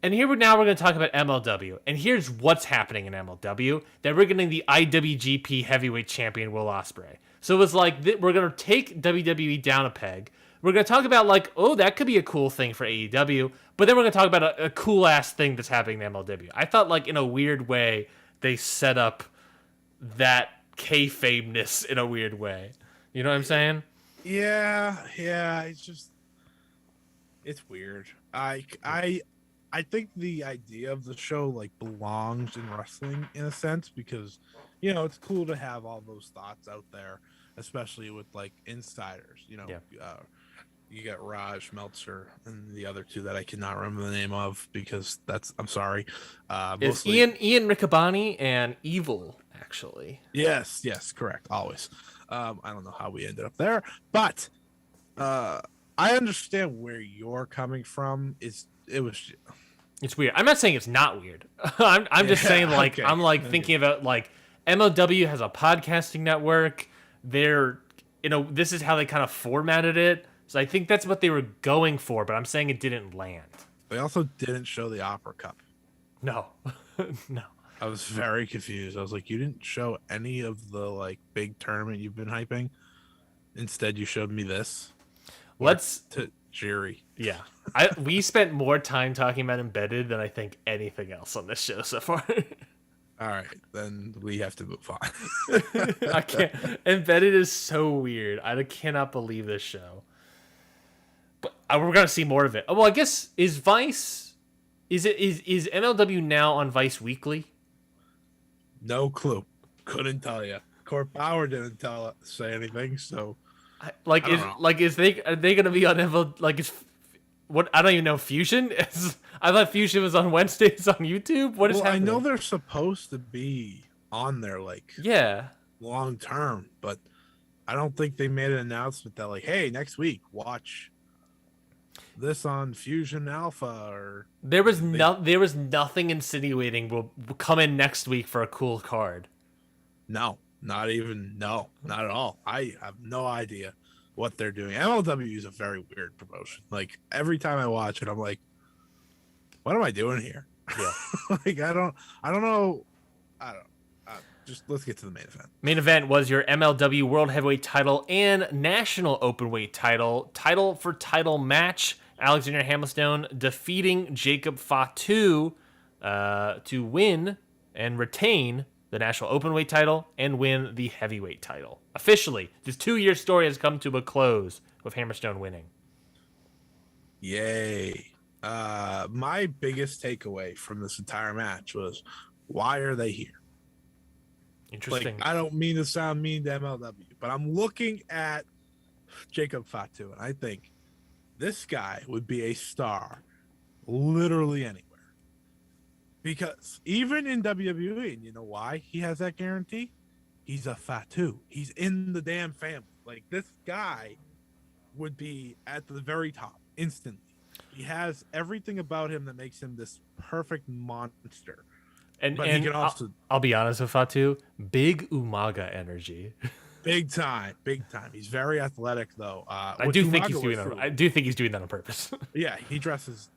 And we're going to talk about MLW. And here's what's happening in MLW. That we're getting the IWGP Heavyweight Champion Will Ospreay. So it was like, we're going to take WWE down a peg. We're going to talk about like, oh, that could be a cool thing for AEW. But then we're going to talk about a cool-ass thing that's happening in MLW. I thought like in a weird way, they set up that kayfabeness in a weird way. You know what I'm saying? Yeah. It's weird. I think the idea of the show like belongs in wrestling in a sense because it's cool to have all those thoughts out there, especially with like insiders. You got Raj Meltzer and the other two that I cannot remember the name of because I'm sorry. It's Ian Riccaboni and Evil actually. Yes, correct. Always. I don't know how we ended up there, but I understand where you're coming from. It's weird. I'm not saying it's not weird. I'm just saying like okay. I'm like thinking about like MLW has a podcasting network. This is how they kind of formatted it. So I think that's what they were going for, but I'm saying it didn't land. They also didn't show the Opera Cup. No. No. I was very confused. I was like, you didn't show any of the like big tournament you've been hyping. Instead, you showed me this. To Jerry. Yeah. We spent more time talking about Embedded than I think anything else on this show so far. All right, then we have to move on. I can't. Embedded is so weird. I cannot believe this show. But we're gonna see more of it. Well, I guess is Vice. Is MLW now on Vice Weekly? No clue. Couldn't tell you. Court Power didn't say anything. So, are they gonna be on MLW? Like, I don't even know. Fusion. I thought Fusion was on Wednesdays on YouTube. What is happening? I know they're supposed to be on there, like yeah, long term, but I don't think they made an announcement that like, hey, next week watch this on Fusion Alpha or There was nothing insinuating we'll come in next week for a cool card. no, not at all. I have no idea what they're doing. MLW is a very weird promotion. Like every time I watch it, I'm like, what am I doing here? Yeah. Like I don't know. I don't. Just let's get to the main event. Main event was your MLW World Heavyweight title and National Openweight title for title match. Alexander Hammerstone defeating Jacob Fatu to win and retain the National Openweight title and win the Heavyweight title. Officially, this 2-year story has come to a close with Hammerstone winning. Yay. My biggest takeaway from this entire match was, why are they here? Interesting. Like, I don't mean to sound mean to MLW, but I'm looking at Jacob Fatu, and I think this guy would be a star literally anywhere. Because even in WWE, and you know why he has that guarantee? He's a Fatu. He's in the damn family. Like, this guy would be at the very top instantly. He has everything about him that makes him this perfect monster. But he can also, I'll be honest with Fatu, big Umaga energy. Big time. He's very athletic, though. I do think he's doing that on purpose. Yeah, he has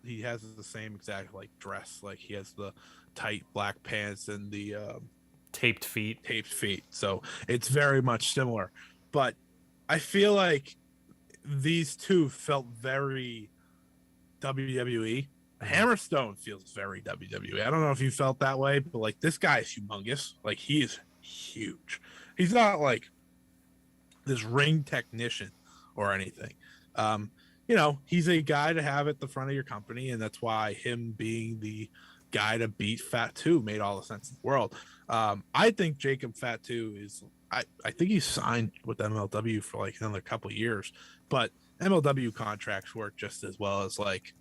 the same exact like dress. Like he has the tight black pants and the taped feet. So it's very much similar. But I feel like these two felt very WWE. Hammerstone feels very WWE. I don't know if you felt that way, but like this guy is humongous. Like he is huge. He's not like this ring technician or anything. You know, he's a guy to have at the front of your company, and that's why him being the guy to beat Fatu made all the sense in the world. I think Jacob Fatu is I think he's signed with MLW for like another couple years, but MLW contracts work just as well as like,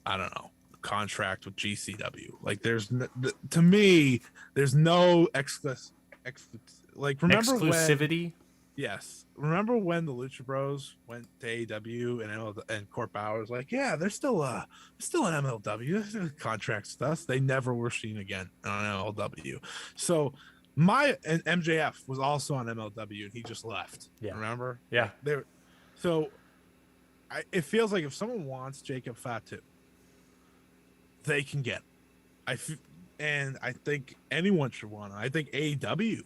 I don't know, contract with GCW. Like to me, there's no exclusivity. Yes. Remember when the Lucha Bros went to AEW and Court Bauer was like, yeah, they're still an MLW. There's contracts with us. They never were seen again on MLW. So and MJF was also on MLW and he just left. Yeah. Remember? Yeah. It feels like if someone wants Jacob Fatu, they can get him. And I think anyone should want him. I think AEW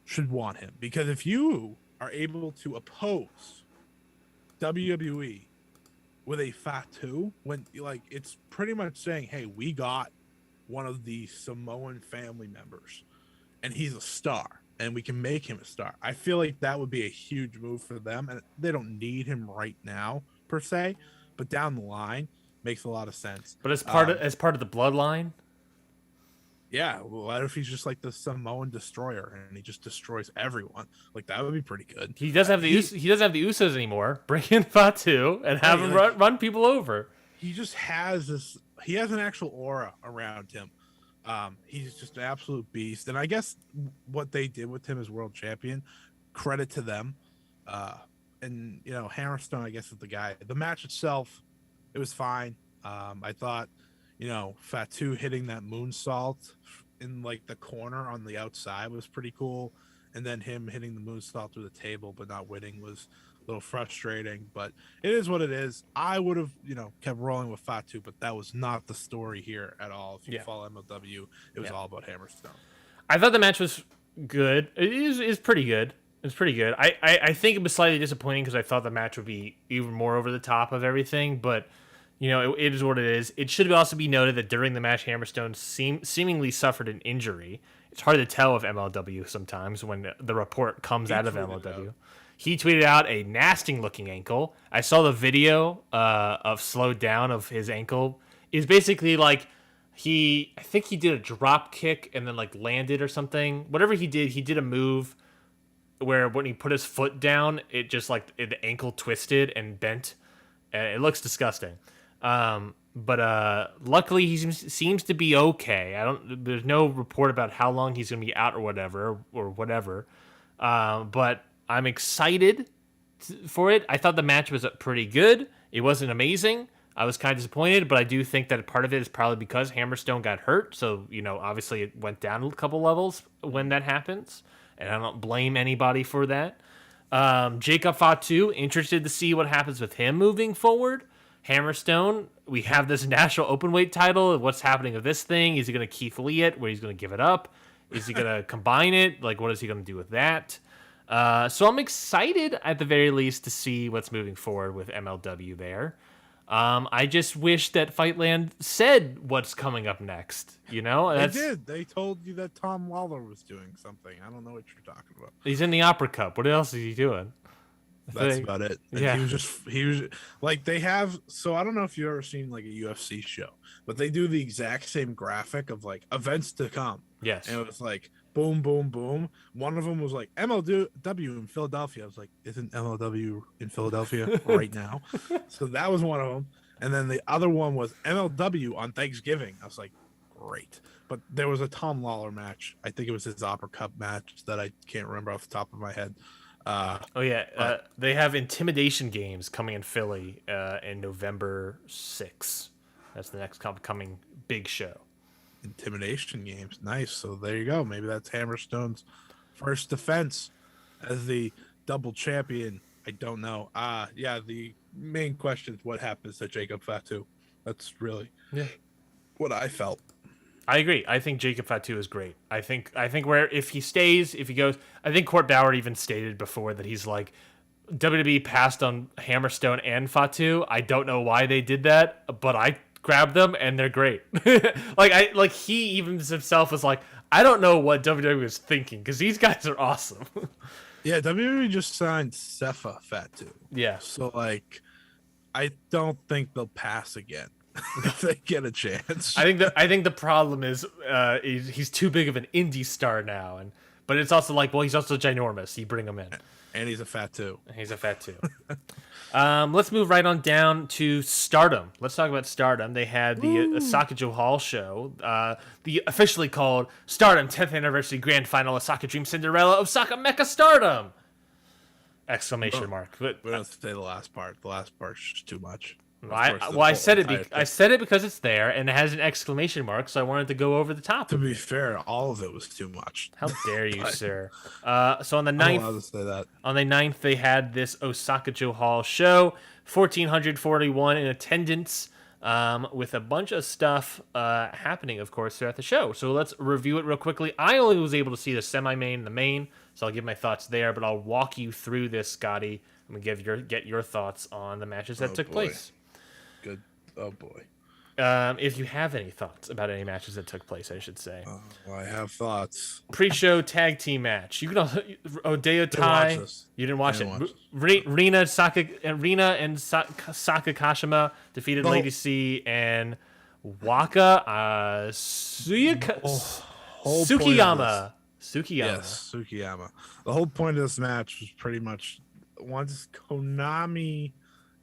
should want him, because if you are able to oppose WWE with a Fatu, when like it's pretty much saying, hey, we got one of the Samoan family members and he's a star and we can make him a star. I feel like that would be a huge move for them, and they don't need him right now per se, but down the line makes a lot of sense. But as part of the bloodline, yeah. Well, what if he's just like the Samoan destroyer and he just destroys everyone? Like that would be pretty good. He doesn't have the Usos anymore. Bring in Fatu and have him run people over. He just has this. He has an actual aura around him. He's just an absolute beast. And I guess what they did with him as world champion, credit to them. And you know, Hammerstone, I guess, is the guy. The match itself, it was fine. I thought, you know, Fatu hitting that moonsault in like the corner on the outside was pretty cool, and then him hitting the moonsault through the table but not winning was a little frustrating. But it is what it is. I would have, you know, kept rolling with Fatu, but that was not the story here at all. If you follow MLW, it was all about Hammerstone. I thought the match was good. It is pretty good. It's pretty good. I think it was slightly disappointing because I thought the match would be even more over the top of everything, but you know, it is what it is. It should also be noted that during the match, Hammerstone seemingly suffered an injury. It's hard to tell with MLW sometimes when the report comes out of MLW. He tweeted out a nasty-looking ankle. I saw the video of slowed down of his ankle. It's basically like I think he did a drop kick and then like landed or something. Whatever he did a move where when he put his foot down, it just like the ankle twisted and bent. It looks disgusting. But luckily he seems to be okay. There's no report about how long he's going to be out or whatever. But I'm excited for it. I thought the match was pretty good. It wasn't amazing. I was kind of disappointed, but I do think that part of it is probably because Hammerstone got hurt. So, obviously it went down a couple levels when that happens. And I don't blame anybody for that. Jacob Fatu, interested to see what happens with him moving forward. Hammerstone, we have this national openweight title. What's happening with this thing? Is he going to Keith Lee it? Where he's going to give it up? Is he going to combine it? Like, what is he going to do with that? So I'm excited, at the very least, to see what's moving forward with MLW there. I just wish that Fightland said what's coming up next. They did. They told you that Tom Lawler was doing something. I don't know what you're talking about. He's in the Opera Cup. What else is he doing? That's about it. And yeah. He was like, they have, so I don't know if you've ever seen like a UFC show, but they do the exact same graphic of like events to come. Yes. And it was like, boom, boom, boom. One of them was like MLW in Philadelphia. I was like, isn't MLW in Philadelphia right now? So that was one of them. And then the other one was MLW on Thanksgiving. I was like, great. But there was a Tom Lawler match. I think it was his Opera Cup match that I can't remember off the top of my head. They have Intimidation Games coming in Philly in November 6th. That's the next coming big show. Intimidation Games, nice. So there you go. Maybe that's Hammerstone's first defense as the double champion. I don't know. The main question is what happens to Jacob Fatu. That's really what I felt. I agree. I think Jacob Fatu is great. I think if he stays, if he goes, I think Court Bauer even stated before that he's like, WWE passed on Hammerstone and Fatu. I don't know why they did that, but I grabbed them and they're great. He even himself was like, I don't know what WWE was thinking because these guys are awesome. Yeah, WWE just signed Sefa Fatu. Yeah. So I don't think they'll pass again. If they get a chance. I think the problem is he's too big of an indie star now, but it's also like, well, he's also ginormous. You bring him in, and he's a fat too. Let's move right on down to Stardom. Let's talk about Stardom. They had the Osaka Johal show, the officially called Stardom 10th Anniversary Grand Final Osaka Dream Cinderella Osaka Mecha Stardom! Exclamation mark. But we don't say the last part. The last part's just too much. I said it. I said it because it's there and it has an exclamation mark, so I wanted to go over the top. To be fair, all of it was too much. How dare you, sir? So on the 9th, I'm allowed to say that. On the 9th, they had this Osaka Johal show, 1,441 in attendance, with a bunch of stuff happening, of course, throughout the show. So let's review it real quickly. I only was able to see the semi-main and the main, so I'll give my thoughts there, but I'll walk you through this, Scotty, and get your thoughts on the matches that took place. Good. Oh boy. If you have any thoughts about any matches that took place, I should say. I have thoughts. Pre-show tag team match. You can Odeyo Tai. You didn't watch it. Rina and Saka Kashima defeated Lady C and Waka Tsukiyama. Yes, Tsukiyama. The whole point of this match was pretty much once Konami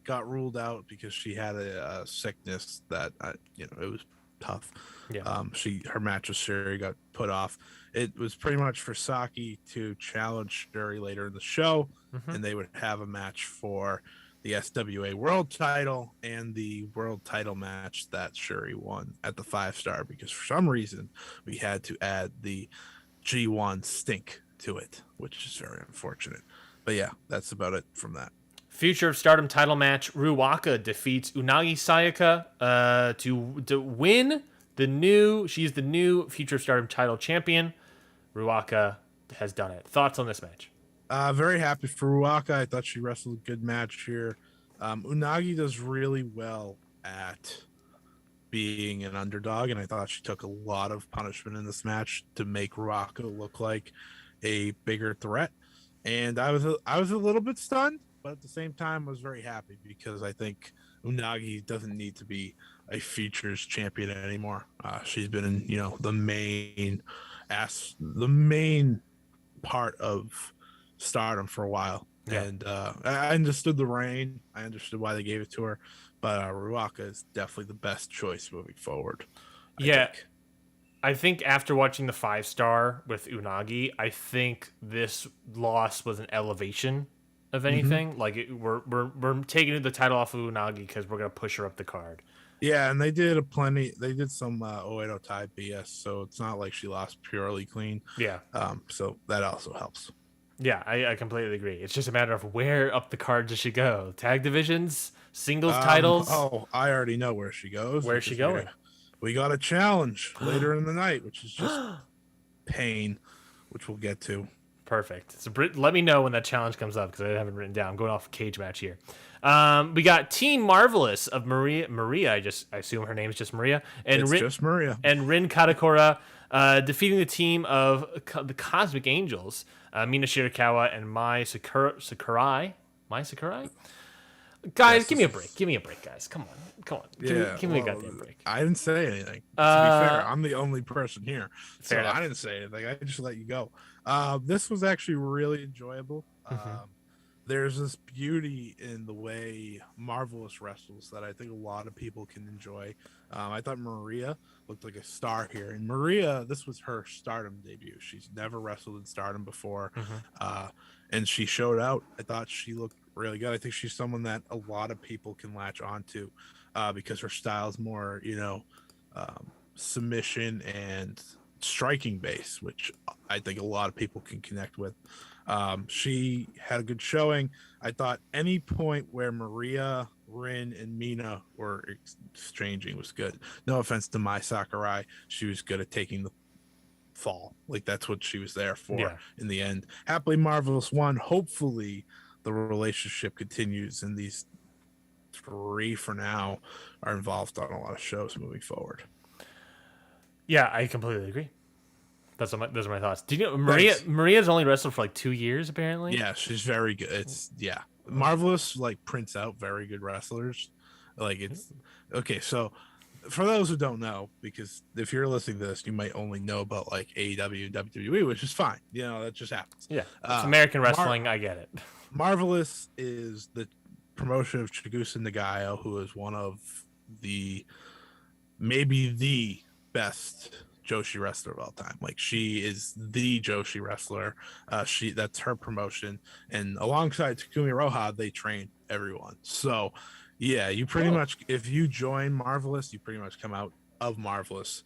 got ruled out because she had a sickness that it was tough. Yeah. Her match with Shuri got put off. It was pretty much for Saki to challenge Shuri later in the show, and they would have a match for the SWA World Title and the World Title match that Shuri won at the 5-star because for some reason we had to add the G1 stink to it, which is very unfortunate. But yeah, that's about it from that. Future of Stardom title match, Ruaka defeats Unagi Sayaka to win she's the new Future of Stardom title champion. Ruaka has done it. Thoughts on this match? Very happy for Ruaka. I thought she wrestled a good match here. Unagi does really well at being an underdog, and I thought she took a lot of punishment in this match to make Ruaka look like a bigger threat. And I was a little bit stunned, but at the same time was very happy because I think Unagi doesn't need to be a Futures champion anymore. She's been in the main part of Stardom for a while. Yeah. And I understood the reign. I understood why they gave it to her, but Ruaka is definitely the best choice moving forward. I think. I think after watching the 5-star with Unagi, I think this loss was an elevation of anything. Like we're taking the title off of Unagi because we're gonna push her up the card. Yeah, and they did They did some Oedo Tai BS, so it's not like she lost purely clean. Yeah. So that also helps. Yeah, I completely agree. It's just a matter of where up the card does she go? Tag divisions, singles titles. Oh, I already know where she goes. Where's she going? We got a challenge later in the night, which is just pain, which we'll get to. Perfect. So let me know when that challenge comes up because I haven't written down. I'm going off a cage match here. We got Team Marvelous of Maria. I assume her name is just Maria. And It's just Maria. And Rin Katakura defeating the team of the Cosmic Angels, Mina Shirakawa and Mai Sakurai. Mai Sakurai? Guys, give me a break. Give me a break, guys. Come on. Give me a goddamn break. I didn't say anything. To be fair, I'm the only person here. So enough. I didn't say anything. I just let you go. This was actually really enjoyable. There's this beauty in the way Marvelous wrestles that I think a lot of people can enjoy. I thought Maria looked like a star here. And Maria, this was her Stardom debut. She's never wrestled in Stardom before. And she showed out. I thought she looked really good. I think she's someone that a lot of people can latch onto because her style is more, submission and striking base, which I think a lot of people can connect with. She had a good showing. I thought any point where Maria, Rin, and Mina were exchanging was good. No offense to Mai Sakurai. She was good at taking the fall. Like, that's what she was there for in the end. Happily Marvelous won. Hopefully the relationship continues, and these three for now are involved on a lot of shows moving forward. Yeah, I completely agree. Those are my thoughts. Do you know Maria's only wrestled for like 2 years apparently? Yeah, she's very good. Marvelous like prints out very good wrestlers. Like, it's okay. So for those who don't know, because if you're listening to this, you might only know about like AEW, WWE, which is fine. That just happens. Yeah, it's American wrestling. I get it. Marvelous is the promotion of Chigusa Nagayo, who is one of maybe the best Joshi wrestler of all time. Like, she is the Joshi wrestler. That's her promotion, and alongside Takumi Iroha, they train everyone. So yeah, you pretty much, if you join Marvelous, you pretty much come out of Marvelous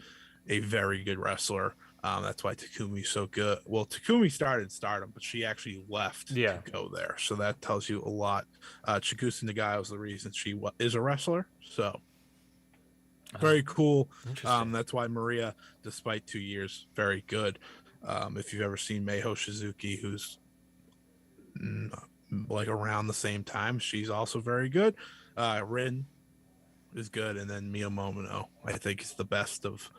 a very good wrestler. That's why Takumi's so good. Well, Takumi started Stardom, but she actually left to go there. So that tells you a lot. Chigusa Nagayo is the reason she is a wrestler. So very cool. That's why Maria, despite 2 years, very good. If you've ever seen Meiho Shizuki, who's like around the same time, she's also very good. Rin is good, and then Mio Momono, I think, is the best of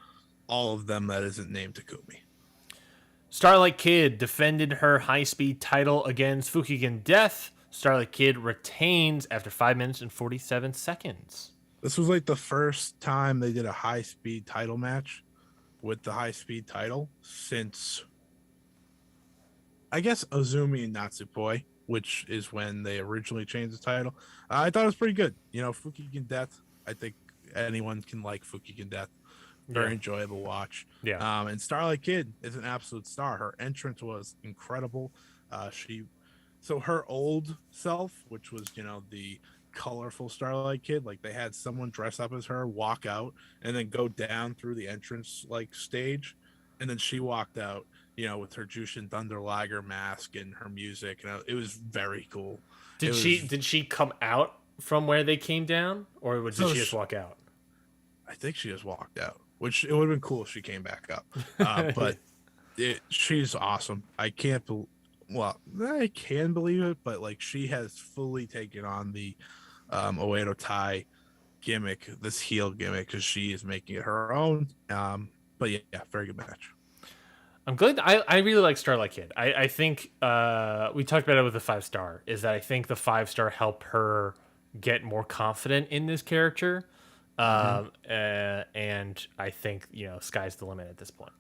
all of them that isn't named Takumi. Starlight Kid defended her high-speed title against Fukigen Death. Starlight Kid retains after 5 minutes and 47 seconds. This was like the first time they did a high-speed title match with the high-speed title since, I guess, Azumi and Natsupoi, which is when they originally changed the title. I thought it was pretty good. Fukigen Death, I think anyone can like Fukigen Death. Very enjoyable watch. Yeah. And Starlight Kid is an absolute star. Her entrance was incredible. So her old self, which was, the colorful Starlight Kid, like, they had someone dress up as her, walk out, and then go down through the entrance like stage, and then she walked out, with her Jushin Thunder Liger mask and her music, and it was very cool. Did she come out from where they came down, or did she just walk out? I think she just walked out, which it would have been cool if she came back up. But she's awesome. I can believe it, but like, she has fully taken on the Oedo Tai gimmick, this heel gimmick, because she is making it her own. But yeah, very good match. I'm glad. I really like Starlight Kid. I think we talked about it with the 5-star. Is that I think the 5-star helped her get more confident in this character, and I think sky's the limit at this point.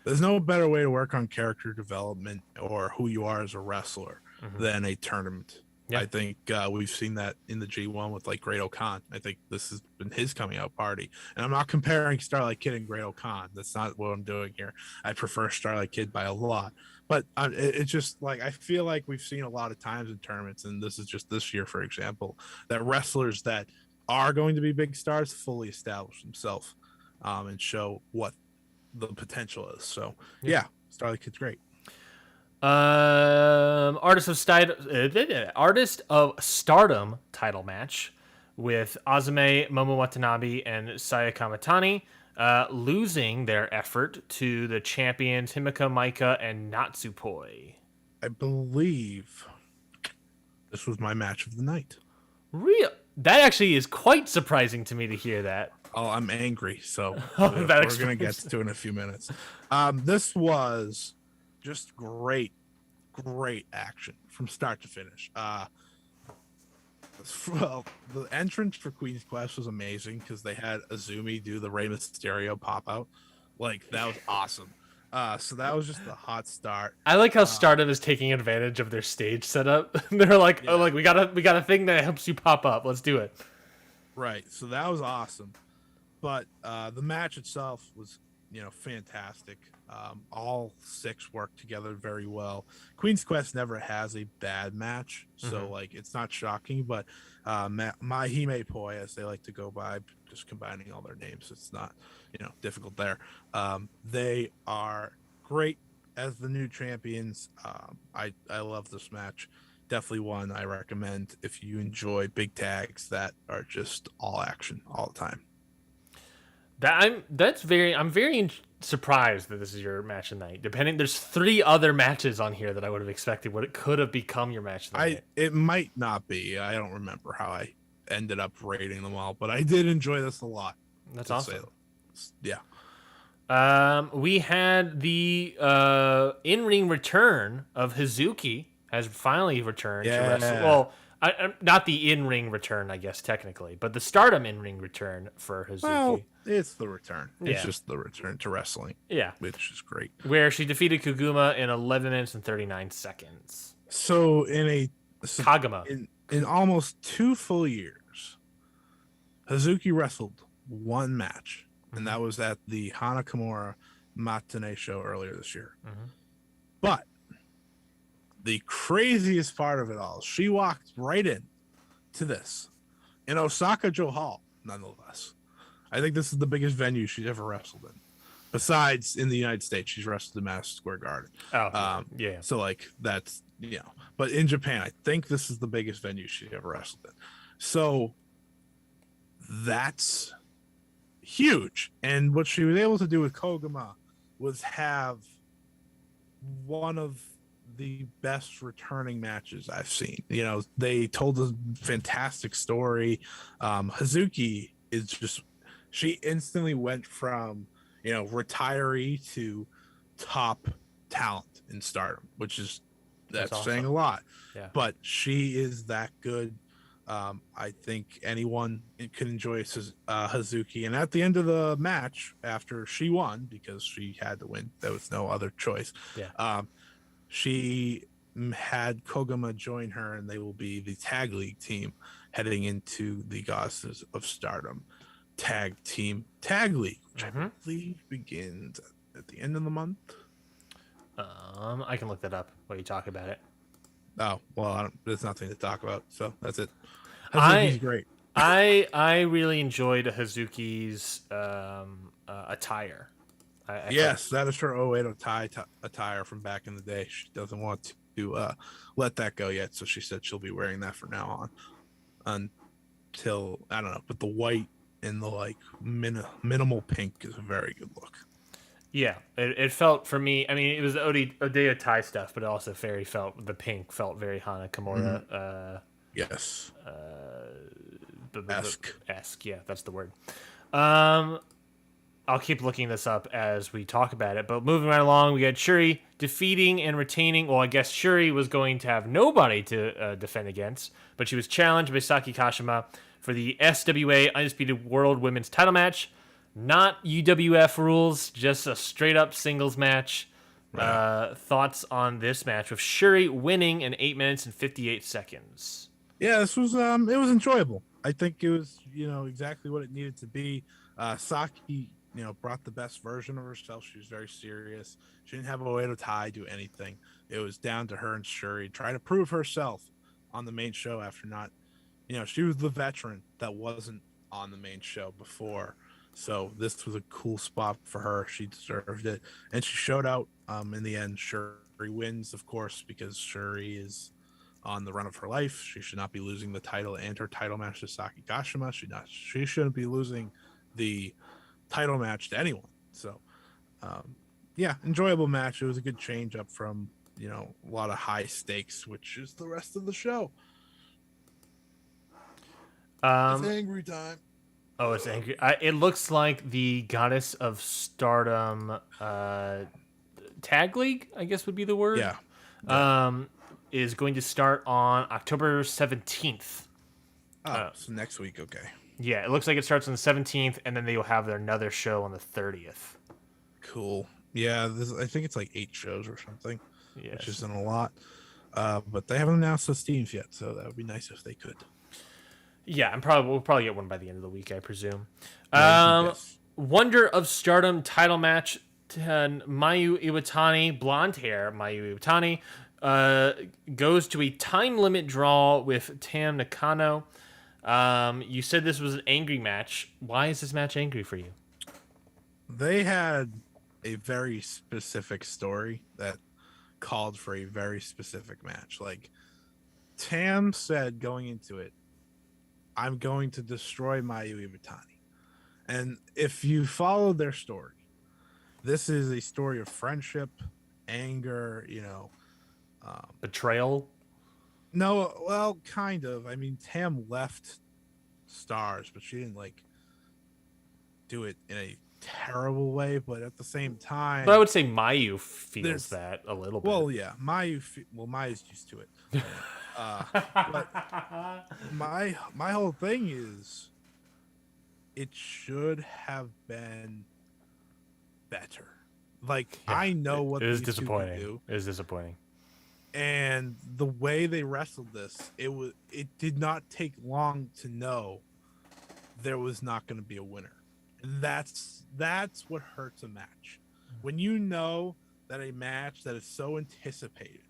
There's no better way to work on character development or who you are as a wrestler than a tournament. Yeah. I think we've seen that in the G1 with like Great O'Khan. I think this has been his coming out party. And I'm not comparing Starlight Kid and Great O'Khan. That's not what I'm doing here. I prefer Starlight Kid by a lot. But it's just like I feel like we've seen a lot of times in tournaments, and this is just this year, for example, that wrestlers that are going to be big stars fully establish themselves and show what the potential is. So, yeah Starlight Kid's great. Artist of Stardom title match with Azumi, Momo Watanabe, and Saya Kamatani losing their effort to the champions Himika Maika and Natsupoi. I believe this was my match of the night. Real? That actually is quite surprising to me to hear that. Oh, I'm angry, so That we're going to get to it in a few minutes. This was just great action from start to finish. Well, the entrance for Queen's Quest was amazing because they had Azumi do the Rey Mysterio pop out. Like, that was awesome. So that was just a hot start. I like how Stardom is taking advantage of their stage setup. They're like, oh, like we got a thing that helps you pop up. Let's do it. Right. So that was awesome. But the match itself was, fantastic. All 6 worked together very well. Queen's Quest never has a bad match, so like it's not shocking. But Mahime Poi, as they like to go by, just combining all their names, it's not difficult there. They are great as the new champions. I love this match. Definitely one I recommend if you enjoy big tags that are just all action all the time. I'm very surprised that this is your match of the night. There's 3 other matches on here that I would have expected what it could have become your match of the night. It might not be. I don't remember how I ended up rating them all, but I did enjoy this a lot. That's awesome. Yeah. We had the in-ring return of Hazuki has finally returned to wrestle. Well, not the in-ring return, I guess, technically, but the Stardom in-ring return for Hazuki. Well, it's the return. It's just the return to wrestling. Yeah. Which is great. Where she defeated Koguma in 11 minutes and 39 seconds. So Kaguma. In almost 2 full years, Hazuki wrestled 1 match, and that was at the Hana Kimura Matinee show earlier this year. But the craziest part of it all, she walked right in to this in Osaka Joe Hall, nonetheless. I think this is the biggest venue she's ever wrestled in. Besides in the United States, she's wrestled in Madison Square Garden. Yeah. So like that's, but in Japan, I think this is the biggest venue she's ever wrestled in. So that's huge. And what she was able to do with Koguma was have one of the best returning matches I've seen. They told a fantastic story. Hazuki is just, she instantly went from, retiree to top talent in Stardom, which is, that's awesome. Saying a lot. Yeah. But she is that good. I think anyone can enjoy Hazuki. And at the end of the match, after she won, because she had to win, there was no other choice. Yeah. She had Koguma join her, and they will be the tag league team heading into the Goddesses of Stardom tag league, which I believe begins at the end of the month. I can look that up while you talk about it. Oh, well, there's nothing to talk about, so that's it. Hazuki's great. I really enjoyed Hazuki's attire. Yes, that is her 08 attire from back in the day. She doesn't want to let that go yet, so she said she'll be wearing that from now on until, I don't know, but the white and the like minimal pink is a very good look. Yeah, it felt for me, I mean, it was Odeya tie stuff, but it also the pink felt very Hana Kimura. Yes. Esque, yeah, that's the word. I'll keep looking this up as we talk about it. But moving right along, we had Shuri defeating and retaining. Well, I guess Shuri was going to have nobody to defend against, but she was challenged by Saki Kashima for the SWA Undisputed World Women's Title match. Not UWF rules, just a straight-up singles match. Right. Thoughts on this match with Shuri winning in 8 minutes and 58 seconds? Yeah, this was it was enjoyable. I think it was, exactly what it needed to be. Saki, brought the best version of herself. She was very serious. She didn't have a way to tie, do anything. It was down to her and Shuri trying to prove herself on the main show after not, she was the veteran that wasn't on the main show before. So this was a cool spot for her. She deserved it, and she showed out. In the end, Shuri wins, of course, because Shuri is on the run of her life. She should not be losing the title and her title match to Saki Kashima. She shouldn't be losing the title match to anyone. So, yeah, enjoyable match. It was a good change up from a lot of high stakes, which is the rest of the show. It's angry time. Oh, it's angry. It looks like the Goddess of Stardom tag league, I guess would be the word. Yeah. Is going to start on October 17th. So next week, okay. Yeah, it looks like it starts on the 17th, and then they will have another show on the 30th. Cool. Yeah, I think it's like 8 shows or something, Yes. which isn't a lot. But they haven't announced those teams yet, so that would be nice if they could. Yeah, we'll probably get one by the end of the week, I presume. Yes. Wonder of Stardom title match. Mayu Iwatani, blonde hair, Mayu Iwatani, goes to a time limit draw with Tam Nakano. You said this was an angry match. Why is this match angry for you? They had a very specific story that called for a very specific match. Like Tam said going into it, I'm going to destroy Mayu Iwatani. And if you follow their story, this is a story of friendship, anger, Betrayal? No, well, kind of. I mean, Tam left Stars, but she didn't do it in a terrible way. But at the same time, But I would say Mayu feels that a little bit. Well, yeah, Mayu's used to it. But my whole thing is, it should have been better. Yeah, I know what it is these disappointing. Two do. It is disappointing. And the way they wrestled this, it did not take long to know there was not going to be a winner. And that's what hurts a match. When you know that a match that is so anticipated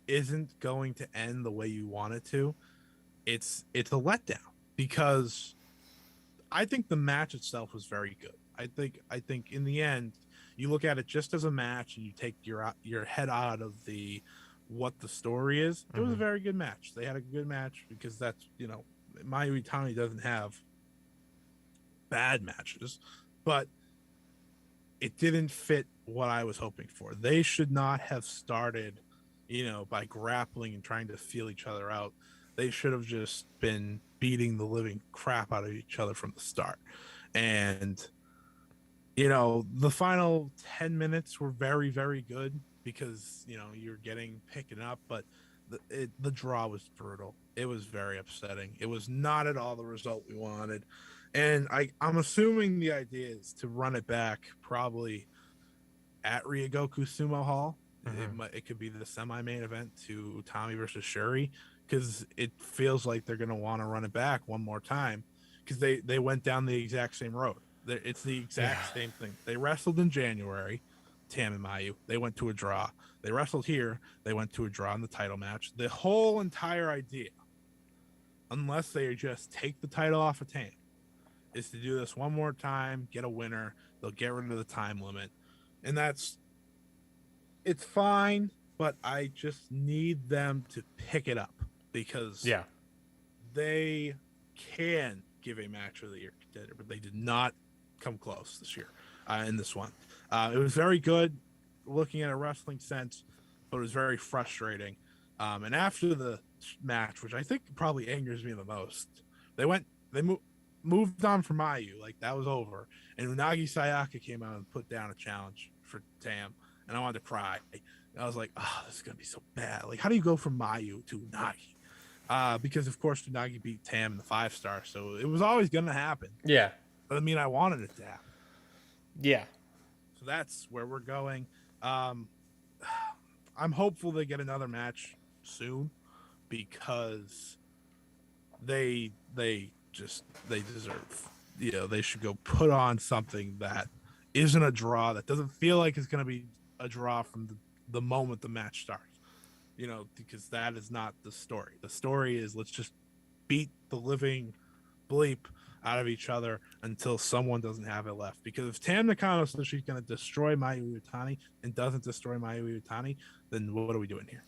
isn't going to end the way you want it to, it's a letdown, because I think the match itself was very good. I think in the end, you look at it just as a match and you take your head out of what the story is. It was a very good match. They had a good match because that's, Mayu Iwatani doesn't have bad matches, but it didn't fit what I was hoping for. They should not have started, by grappling and trying to feel each other out. They should have just been beating the living crap out of each other from the start. And, the final 10 minutes were very, very good because, you're picking up, but the draw was brutal. It was very upsetting. It was not at all the result we wanted. And I'm assuming the idea is to run it back probably at Ryogoku Sumo Hall. It could be the semi-main event to Tommy versus Shuri, because it feels like they're going to want to run it back one more time, because they went down the exact same road. It's the exact same thing. They wrestled in January, Tam and Mayu. They went to a draw. They wrestled here. They went to a draw in the title match. The whole entire idea, unless they just take the title off of Tam, is to do this one more time, get a winner. They'll get rid of the time limit. And it's fine, but I just need them to pick it up, because they can give a match of the year contender, but they did not come close this year in this one. It was very good looking at a wrestling sense, but it was very frustrating. And after the match, which I think probably angers me the most, they moved on from Mayu, that was over, and Unagi Sayaka came out and put down a challenge for Tam, and I wanted to cry. And I was like, oh, this is gonna be so bad. How do you go from Mayu to Unagi? Because of course Unagi beat Tam in the 5-star, so it was always gonna happen. Yeah, but I mean, I wanted it to happen. Yeah. So that's where we're going. I'm hopeful they get another match soon because they deserve. They should go put on something that isn't a draw, that doesn't feel like it's going to be a draw from the moment the match starts. Because that is not the story. The story is let's just beat the living bleep out of each other until someone doesn't have it left. Because if Tam Nakano says she's going to destroy Mayu Iwatani and doesn't destroy Mayu Iwatani, then what are we doing here?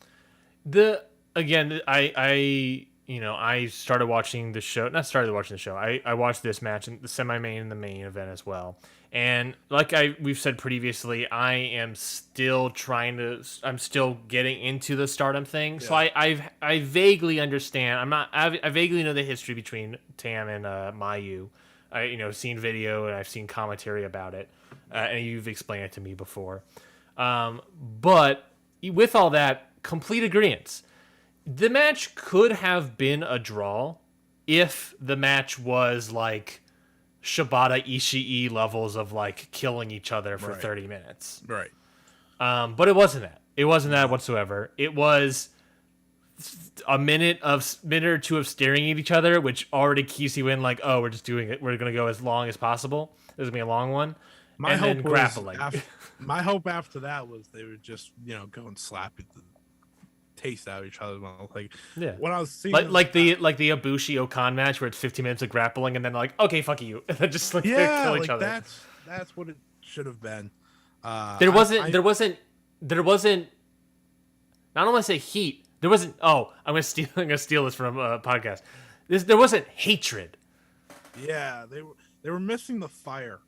I started watching the show. Not started watching the show. I watched this match in the semi-main and the main event as well. And like we've said previously, I am still I'm still getting into the Stardom thing. Yeah. So I vaguely understand. I vaguely know the history between Tam and Mayu. Seen video and I've seen commentary about it, and you've explained it to me before. But with all that, complete agreement. The match could have been a draw if the match was like Shibata Ishii levels of like killing each other for 30 minutes. Right. But it wasn't that. It wasn't that whatsoever. It was a minute or two of staring at each other, which already keeps you in like, oh, we're just doing it. We're going to go as long as possible. This is going to be a long one. My hope grappling. My hope after that was they would just, go and slap the taste out of each other's mouth. Like, yeah. When I was seeing like the Ibushi Okan match where it's 15 minutes of grappling and then like, okay, fuck you, and then just like kill each other. That's what it should have been. There wasn't. I don't want to say heat. There wasn't. Oh, I'm gonna steal this from a podcast. There wasn't hatred. Yeah, they were missing the fire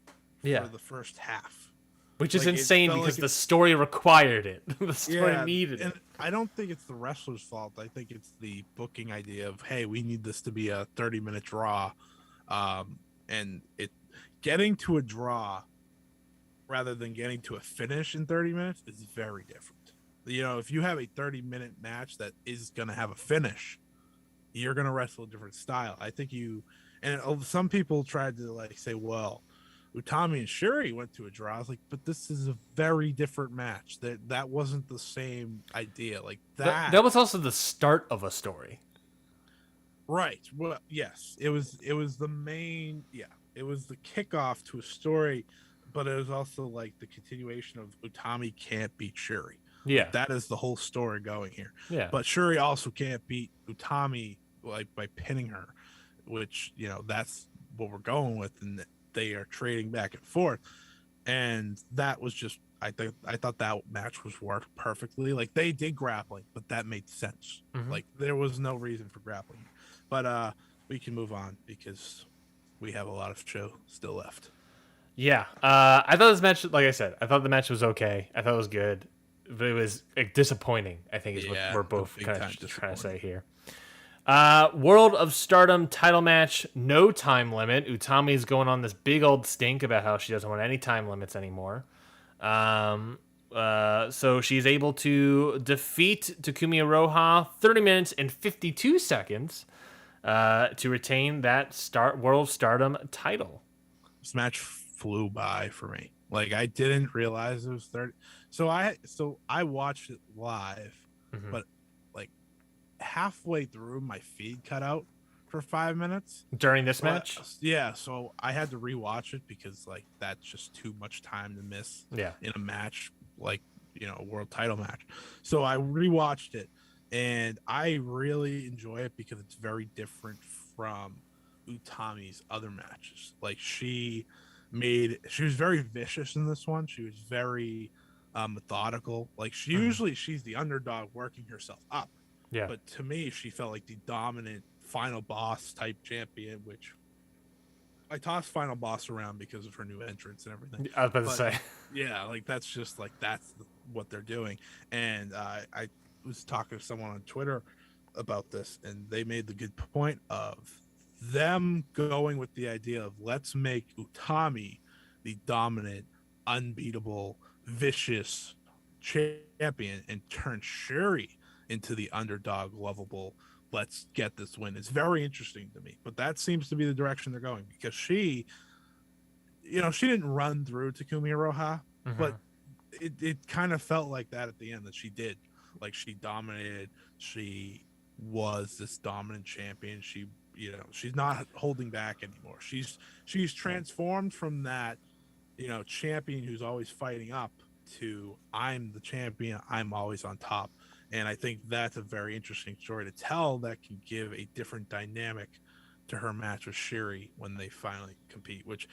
for the first half. Which is insane because the story required it. The story needed it. And I don't think it's the wrestler's fault. I think it's the booking idea of, hey, we need this to be a 30-minute draw. And getting to a draw rather than getting to a finish in 30 minutes is very different. If you have a 30-minute match that is going to have a finish, you're going to wrestle a different style. I think and some people tried to say, well, Utami and Shuri went to a draw. I was like, but this is a very different match. That wasn't the same idea. Like that. That was also the start of a story. Right. Well, yes. It was the main. Yeah. It was the kickoff to a story, but it was also like the continuation of Utami can't beat Shuri. Yeah. That is the whole story going here. Yeah. But Shuri also can't beat Utami by pinning her, which that's what we're going with, and they are trading back and forth, and that was just I thought that match was worked perfectly. Like they did grappling, but that made sense. Mm-hmm. Like there was no reason for grappling, but we can move on because we have a lot of show still left. Yeah, I thought this match, like I said, I thought the match was okay. I thought it was good, but it was disappointing. I think is what we're both kind of trying to say here. World of Stardom title match, no time limit. Utami's going on this big old stink about how she doesn't want any time limits anymore. So she's able to defeat Takumi Iroha 30 minutes and 52 seconds to retain that World of Stardom title. This match flew by for me. Like I didn't realize it was 30. So I watched it live, but halfway through my feed cut out for 5 minutes during this match. Yeah, so I had to rewatch it because that's just too much time to miss in a match a world title match. So I rewatched it and I really enjoy it because it's very different from Utami's other matches. Like she was very vicious in this one. She was very methodical. Like she's the underdog working herself up. Yeah. But to me, she felt like the dominant final boss type champion, which I tossed final boss around because of her new entrance and everything. I was about to say. Yeah, that's just what they're doing. And I was talking to someone on Twitter about this, and they made the good point of them going with the idea of let's make Utami the dominant, unbeatable, vicious champion and turn Shuri into the underdog, lovable, let's get this win. It's very interesting to me, but that seems to be the direction they're going because she didn't run through Takumi Iroha, but it kind of felt like that at the end that she did. Like, she dominated. She was this dominant champion. She, she's not holding back anymore. She's transformed from that, champion who's always fighting up to I'm the champion. I'm always on top. And I think that's a very interesting story to tell that can give a different dynamic to her match with Shuri when they finally compete, which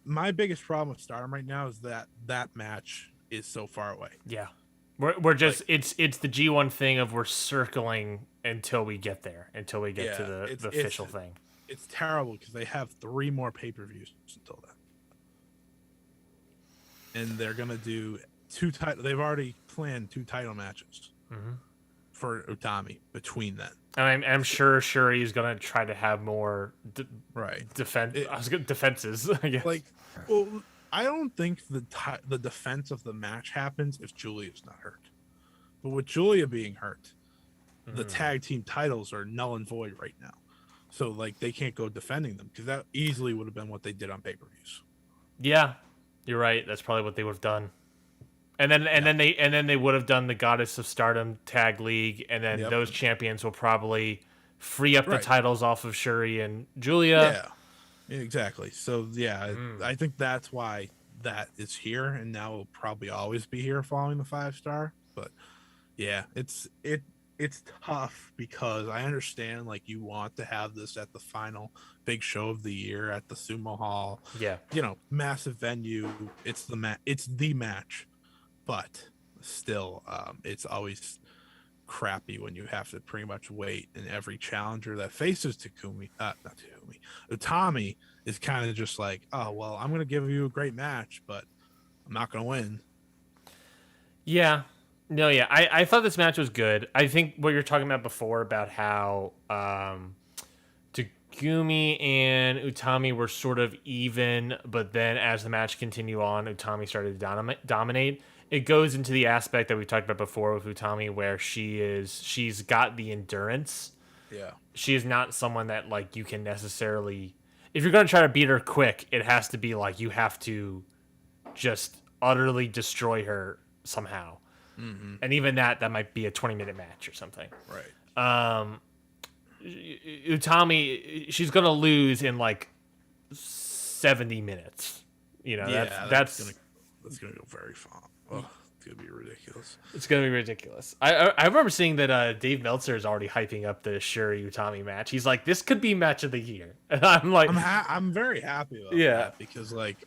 my biggest problem with Stardom right now is that match is so far away. Yeah. We're just it's the G1 thing of we're circling until we get there, until we get to the official thing. It's terrible because they have 3 more pay-per-views until then. And they're going to do 2 they've already planned 2 title matches for Utami between then. And I'm sure Shuri is going to try to have more defenses, I guess. Like, well, I don't think the defense of the match happens if Julia's not hurt. But with Julia being hurt, the tag team titles are null and void right now. So, like, they can't go defending them because that easily would have been what they did on pay-per-views. Yeah, you're right. That's probably what they would have done. And then they would have done the Goddess of Stardom Tag League, and then those champions will probably free up the titles off of Shuri and Julia. Yeah, exactly. So I think that's why that is here, and now will probably always be here following the 5-star. But yeah, it's tough because I understand, like, you want to have this at the final big show of the year at the Sumo Hall. Yeah, massive venue. It's the match. But still, it's always crappy when you have to pretty much wait, and every challenger that faces Utami is kind of just like, oh, well, I'm going to give you a great match, but I'm not going to win. Yeah. No, yeah. I thought this match was good. I think what you're talking about before about how Takumi and Utami were sort of even, but then as the match continued on, Utami started to dominate. It goes into the aspect that we talked about before with Utami, where she's got the endurance. Yeah. She is not someone that, like, you can necessarily, if you're going to try to beat her quick, it has to be like you have to just utterly destroy her somehow. Mm-hmm. And even that might be a 20-minute match or something. Right. Utami, she's going to lose in like 70 minutes. That's going to go very far. Oh, it's going to be ridiculous. It's going to be ridiculous. I remember seeing that Dave Meltzer is already hyping up the Shuri Utami match. He's like, this could be match of the year. And I'm like, I'm very happy about that because, like,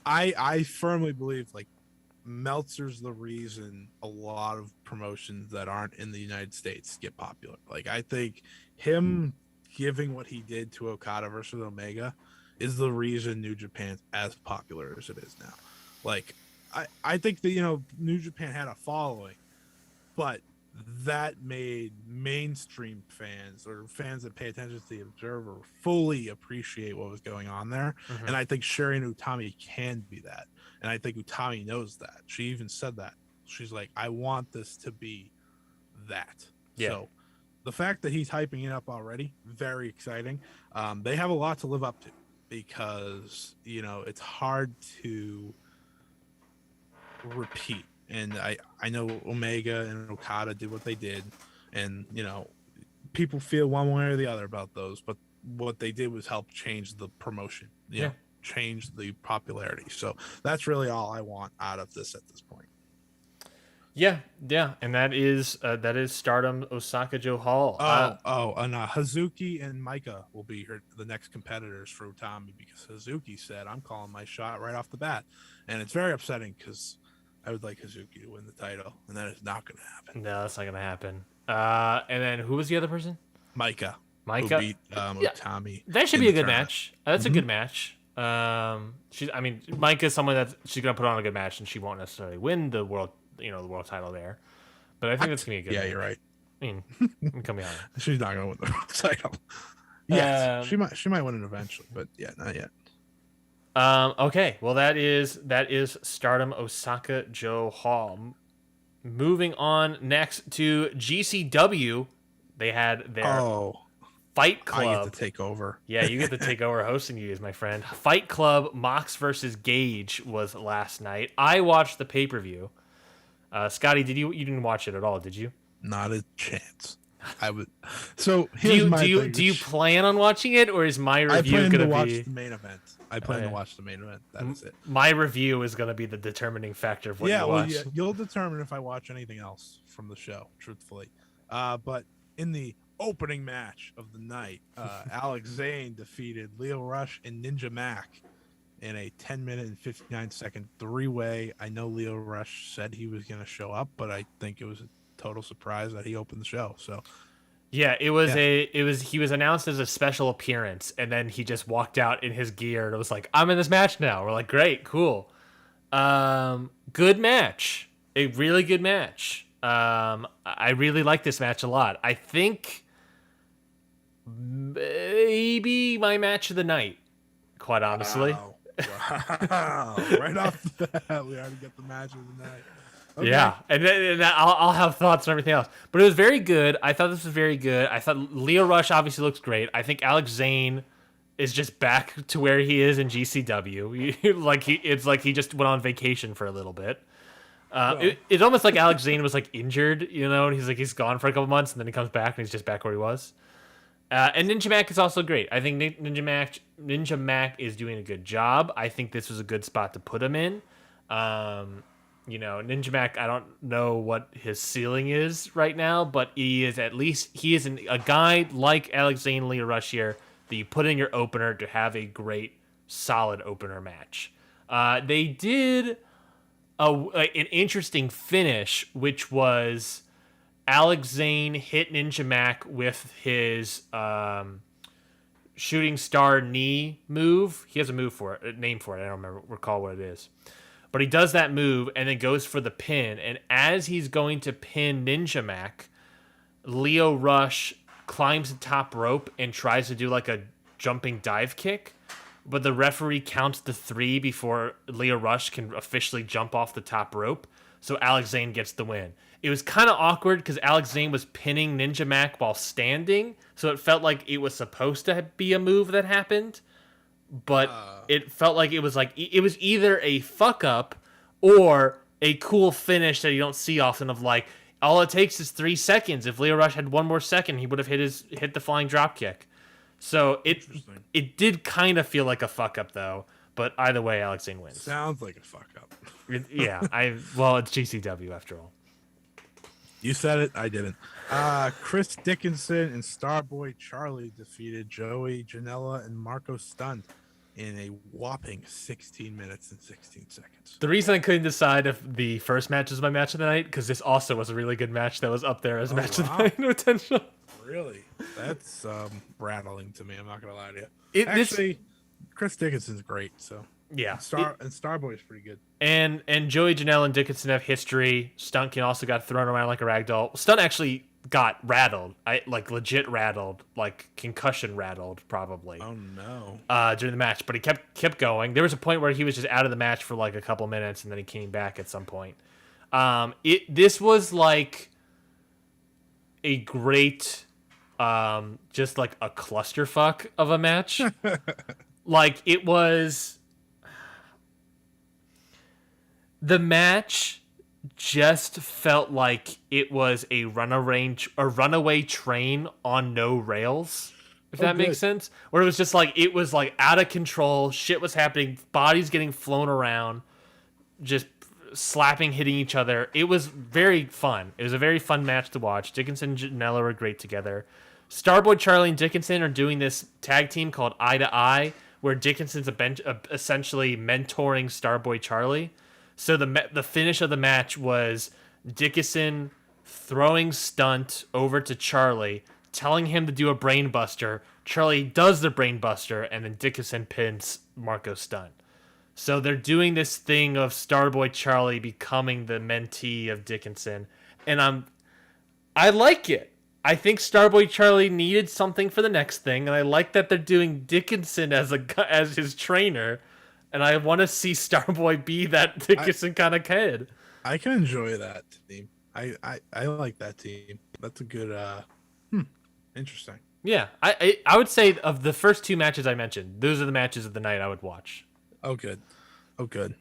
I firmly believe, like, Meltzer's the reason a lot of promotions that aren't in the United States get popular. Like, I think him giving what he did to Okada versus Omega is the reason New Japan's as popular as it is now. Like, I think that, New Japan had a following, but that made mainstream fans or fans that pay attention to the Observer fully appreciate what was going on there. Mm-hmm. And I think Shuri and Utami can be that. And I think Utami knows that. She even said that. She's like, I want this to be that. Yeah. So the fact that he's hyping it up already, very exciting. They have a lot to live up to because, it's hard to repeat. And I know Omega and Okada did what they did. And, people feel one way or the other about those. But what they did was help change the promotion. You know, change the popularity. So that's really all I want out of this at this point. Yeah, and that is Stardom Osaka Joe Hall. And Hazuki and Micah will be the next competitors for Utami because Hazuki said, I'm calling my shot right off the bat. And it's very upsetting because I would like Hazuki to win the title, and that is not going to happen. No, that's not going to happen. And then who was the other person? Micah. Who beat Utami. That should be a good match. That's a good match. Micah's someone that she's going to put on a good match, and she won't necessarily win the world title there. But I think that's going to be a good match. Yeah, you're right. I mean, come be honest. She's not going to win the world title. Yes, she might win it eventually, but yeah, not yet. Okay, well that is Stardom Osaka Joe Hall. Moving on next to GCW, they had their Fight Club. I get to take over. Yeah, you get to take over hosting you, my friend. Fight Club Mox versus Gage was last night. I watched the pay-per-view. Scotty, you didn't watch it at all, did you? Not a chance. I would. So here's my thing. Do you plan on watching it, or is my review I plan gonna to watch be the main event? I plan to watch the main event. That is it. My review is gonna be the determining factor of what you watch. Yeah, you'll determine if I watch anything else from the show, truthfully. But in the opening match of the night, Alex Zane defeated Leo Rush and Ninja Mac in a 10-minute and 59-second three-way. I know Leo Rush said he was going to show up, but I think it was a total surprise that he opened the show. So yeah, he was announced as a special appearance, and then he just walked out in his gear and it was like, I'm in this match now. We're like, great, cool. Good match. A really good match. I really like this match a lot. I think maybe my match of the night, quite honestly. Wow. Right off the bat, we already got the match of the night. Okay. Yeah, and I'll have thoughts and everything else. But it was very good. I thought this was very good. I thought Leo Rush obviously looks great. I think Alex Zane is just back to where he is in GCW. It's like he just went on vacation for a little bit. It's almost like Alex Zane was like injured, and he's gone for a couple months and then he comes back and he's just back where he was. And Ninja Mac is also great. I think Ninja Mac is doing a good job. I think this was a good spot to put him in. Ninja Mac, I don't know what his ceiling is right now, but he is a guy like Alex Zane, Leo Rush here that you put in your opener to have a great, solid opener match. They did an interesting finish, which was Alex Zane hit Ninja Mac with his shooting star knee move. He has a name for it. I don't recall what it is. But he does that move and then goes for the pin. And as he's going to pin Ninja Mac, Leo Rush climbs the top rope and tries to do like a jumping dive kick. But the referee counts to 3 before Leo Rush can officially jump off the top rope. So Alex Zane gets the win. It was kind of awkward because Alex Zane was pinning Ninja Mac while standing. So it felt like it was supposed to be a move that happened. But it felt like it was either a fuck up or a cool finish that you don't see often of like, all it takes is 3 seconds. If Leo Rush had one more second, he would have hit the flying drop kick. So it did kind of feel like a fuck up though, but either way, Alex Zane wins. Sounds like a fuck up. It's GCW after all. You said it, I didn't. Chris Dickinson and Starboy Charlie defeated Joey Janela and Marco Stunt in a whopping 16 minutes and 16 seconds. The reason I couldn't decide if the first match was my match of the night, because this also was a really good match that was up there as match of the night potential. Really? That's rattling to me. I'm not gonna lie to you. Chris Dickinson's great. So yeah, Starboy is pretty good. And Joey Janela and Dickinson have history. Stunt also got thrown around like a ragdoll. Stunt actually got rattled. Legit rattled, like concussion rattled, probably. Oh no! During the match, but he kept going. There was a point where he was just out of the match for like a couple minutes, and then he came back at some point. This was like a great, just like a clusterfuck of a match. Like it was. The match just felt like it was a runaway train on no rails, if that makes sense. Where it was just like, it was like out of control, shit was happening, bodies getting flown around, just slapping, hitting each other. It was very fun. It was a very fun match to watch. Dickinson and Janela were great together. Starboy Charlie and Dickinson are doing this tag team called Eye to Eye, where Dickinson's essentially mentoring Starboy Charlie. So the finish of the match was Dickinson throwing Stunt over to Charlie, telling him to do a brain buster. Charlie does the brain buster, and then Dickinson pins Marco Stunt. So they're doing this thing of Starboy Charlie becoming the mentee of Dickinson, and I like it. I think Starboy Charlie needed something for the next thing, and I like that they're doing Dickinson as his trainer. And I want to see Starboy be that Dickinson kind of kid. I can enjoy that team. I like that team. That's a good. Interesting. Yeah, I would say of the first 2 matches I mentioned, those are the matches of the night I would watch. Oh, good. Oh, good.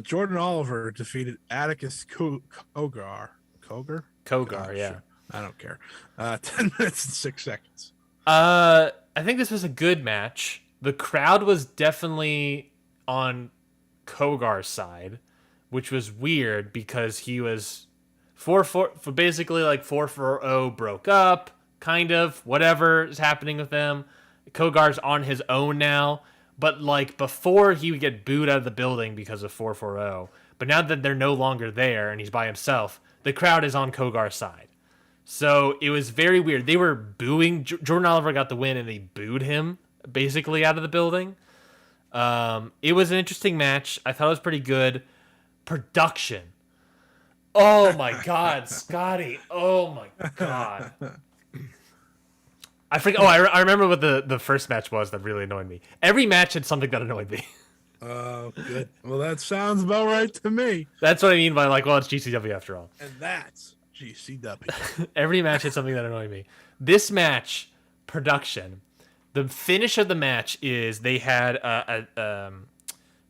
Jordan Oliver defeated Atticus Kogar. Kogar? Kogar, yeah. Sure. I don't care. 10 minutes and 6 seconds. I think this was a good match. The crowd was definitely on Kogar's side, which was weird because he was 4-4, basically like 4-4-0 broke up, kind of, whatever is happening with them. Kogar's on his own now, but like before he would get booed out of the building because of 4-4-0. But now that they're no longer there and he's by himself, the crowd is on Kogar's side. So it was very weird. They were booing. Jordan Oliver got the win, and they booed him basically out of the building. It was an interesting match. I thought it was pretty good. Production. Oh, my God, Scotty. Oh, my God. I forget. Oh, I remember what the first match was that really annoyed me. Every match had something that annoyed me. Oh, good. Well, that sounds about right to me. That's what I mean by like, well, it's GCW after all. And that's GCW. Every match had something that annoyed me. This match, production. The finish of the match is they had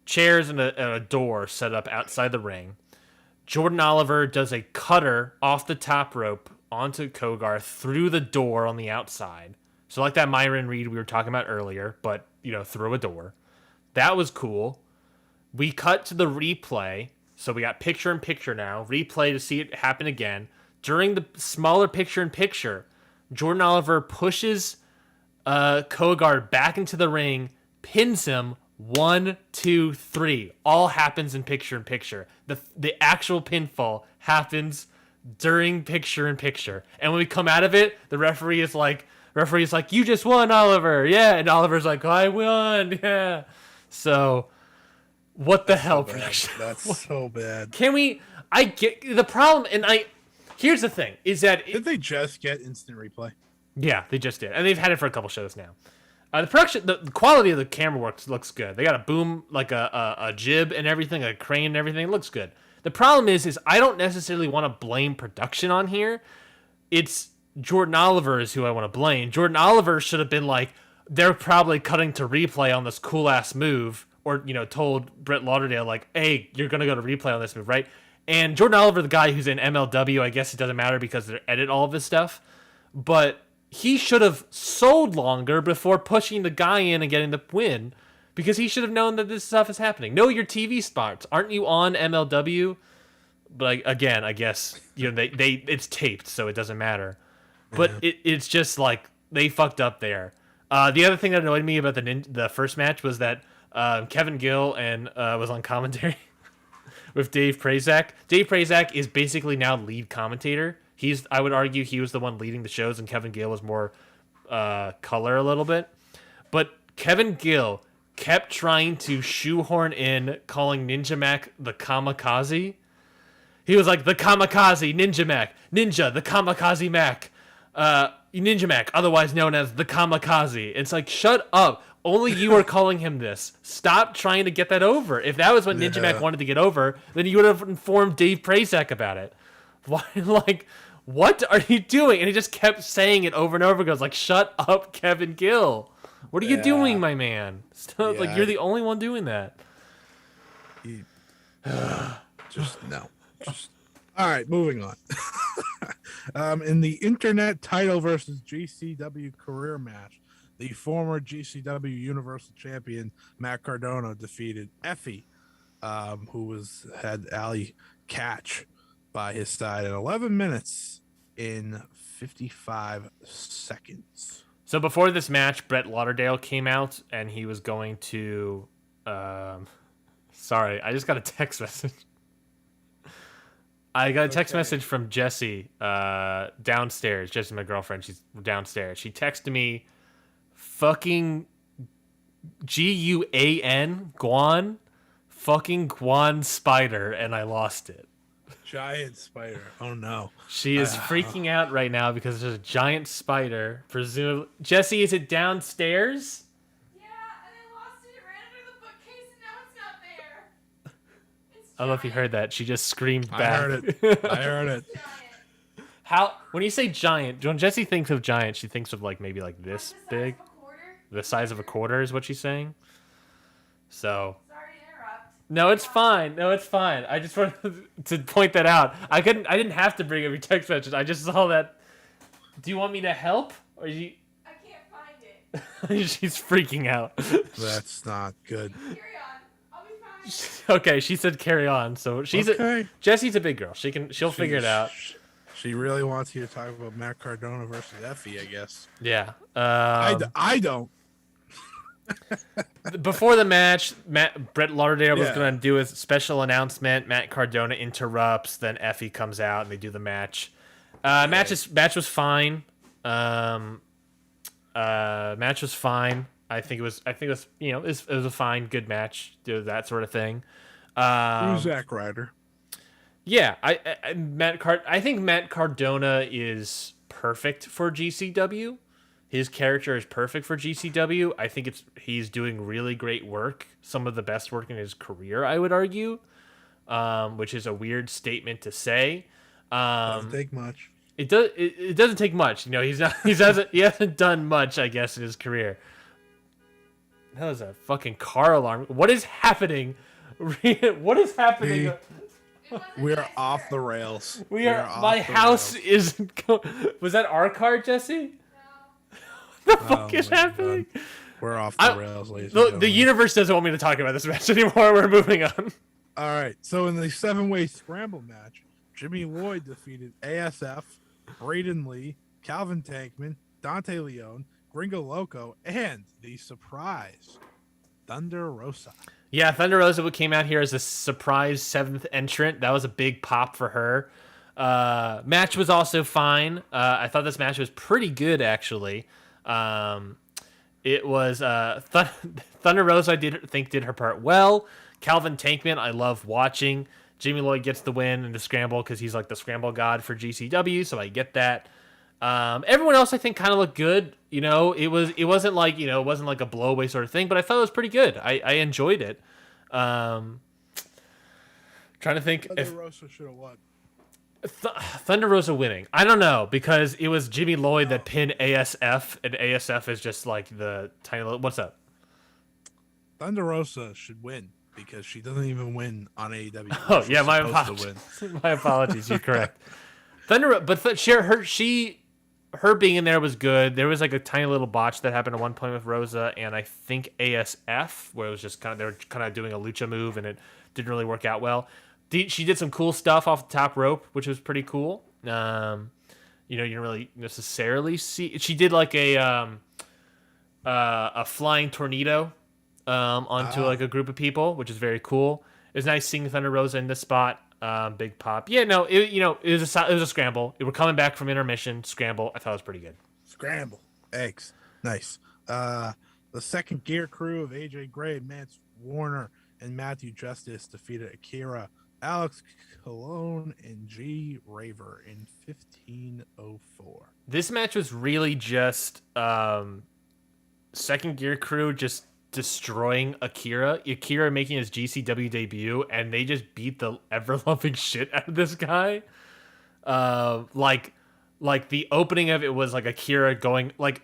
chairs and a door set up outside the ring. Jordan Oliver does a cutter off the top rope onto Kogar through the door on the outside. So like that Myron Reed we were talking about earlier, but, through a door. That was cool. We cut to the replay. So we got picture-in-picture now. Replay to see it happen again. During the smaller picture-in-picture, Jordan Oliver pushes Kogar back into the ring, pins him, 1, 2, 3. All happens in picture-in-picture. The actual pinfall happens during picture-in-picture. And when we come out of it, the referee is like, you just won, Oliver. Yeah. And Oliver's like, I won. Yeah. So, what the hell, production? That's so bad. I get the problem, and here's the thing, is that... Did they just get instant replay? Yeah, they just did. And they've had it for a couple shows now. The production, the quality of the camera work looks good. They got a boom, like a jib and everything, a crane and everything. It looks good. The problem is I don't necessarily want to blame production on here. It's Jordan Oliver is who I want to blame. Jordan Oliver should have been like, they're probably cutting to replay on this cool-ass move, or, told Brett Lauderdale, like, hey, you're going to go to replay on this move, right? And Jordan Oliver, the guy who's in MLW, I guess it doesn't matter because they edit all of this stuff, but he should have sold longer before pushing the guy in and getting the win, because he should have known that this stuff is happening. Know your TV spots. Aren't you on MLW? But again, I guess, they it's taped, so it doesn't matter. But it's just like, they fucked up there. The other thing that annoyed me about the first match was that Kevin Gill was on commentary with Dave Prazak. Dave Prazak is basically now lead commentator. I would argue he was the one leading the shows, and Kevin Gill was more color a little bit. But Kevin Gill kept trying to shoehorn in calling Ninja Mac the Kamikaze. He was like, the Kamikaze, Ninja Mac, Ninja, the Kamikaze Mac. Ninja Mac, otherwise known as the Kamikaze. It's like, shut up. Only you are calling him this. Stop trying to get that over. If that was what Ninja Mac wanted to get over, then you would have informed Dave Prazak about it. Why, like, what are you doing? And he just kept saying it over and over. Goes like, shut up, Kevin Gill. What are you doing, my man? Like, you're the only one doing that. All right, moving on. In the Internet title versus GCW career match, the former GCW Universal Champion Matt Cardona defeated Ep8, who had Ali Catch by his side in 11 minutes in 55 seconds. So before this match, Brett Lauderdale came out, and he was going to... sorry, I just got a text message. I got a text message from Jessie downstairs. Jessie, my girlfriend, she's downstairs. She texted me fucking Guan, Guan, fucking Guan Spider, and I lost it. Giant spider. Oh, no. She is freaking out right now because there's a giant spider. Presumably. Jessie, is it downstairs? Yeah, and I lost it. It ran under the bookcase, and now it's not there. I don't know if you heard that. She just screamed back. I heard it. How? When you say giant, when Jessie thinks of giant, she thinks of like maybe like this big. The size of a quarter is what she's saying. So. Sorry to interrupt. No, it's fine. No, it's fine. I just wanted to point that out. I didn't have to bring up your text message. I just saw that. Do you want me to help? Or you? I can't find it. She's freaking out. That's not good. Carry on. I'll be fine. Okay, she said carry on. So Okay. Jesse's a big girl. She'll figure it out. She really wants you to talk about Matt Cardona versus Effie, I guess. Yeah. I don't. Before the match, Brett Lauderdale was Yeah. going to do a special announcement. Matt Cardona interrupts. Then Effie comes out and they do the match. Match was fine. Match was fine. I think it was it was a fine, good match. Do that sort of thing. Who's Zack Ryder? Yeah, I think Matt Cardona is perfect for GCW. His character is perfect for GCW. I think he's doing really great work, some of the best work in his career, I would argue, which is a weird statement to say. Doesn't take much. It doesn't take much. You know, he hasn't done much, I guess, in his career. That was a fucking car alarm. What is happening? What is happening? We're off the rails. My house isn't. Was that our car, Jesse? What the fuck is happening? God. We're off the rails, ladies. and The gentlemen. universe doesn't want me to talk about this match anymore. We're moving on. All right. So in the 7-way scramble match, Jimmy Lloyd defeated ASF, Braden Lee, Calvin Tankman, Dante Leone, Gringo Loco, and the surprise Thunder Rosa. Yeah, Thunder Rosa came out here as a surprise 7th entrant. That was a big pop for her. Match was also fine. I thought this match was pretty good, actually. It was Thunder Rosa, I did her part well. Calvin Tankman, I love watching. Jimmy Lloyd gets the win in the scramble because he's like the scramble god for GCW, so I get that. Everyone else I think kind of looked good. You know, it wasn't like a blowaway sort of thing, but I thought it was pretty good. I enjoyed it. Trying to think Thunder Rosa should have won. Thunder Rosa winning. I don't know because it was Jimmy Lloyd that pinned ASF, and ASF is just like the tiny little. What's up? Thunder Rosa should win because she doesn't even win on AEW. Oh She's yeah, my supposed to apologies. win. My apologies. You're correct. Thunder, but her being in there was good. There was like a tiny little botch that happened at one point with Rosa and I think ASF, where it was just they were kind of doing a lucha move and it didn't really work out well. She did some cool stuff off the top rope, which was pretty cool. You didn't really necessarily see. She did like a flying tornado onto like a group of people, which is very cool. It was nice seeing Thunder Rosa in this spot. Big pop. Yeah, no, it was a scramble. We're coming back from intermission. Scramble. I thought it was pretty good. Scramble. Eggs. Nice. The second gear crew of AJ Gray, Mance Warner, and Matthew Justice defeated Akira, Alex Colon, and G Raver in 15:04. This match was really just second gear crew just destroying Akira making his GCW debut, and they just beat the ever-loving shit out of this guy. Like the opening of it was like Akira going like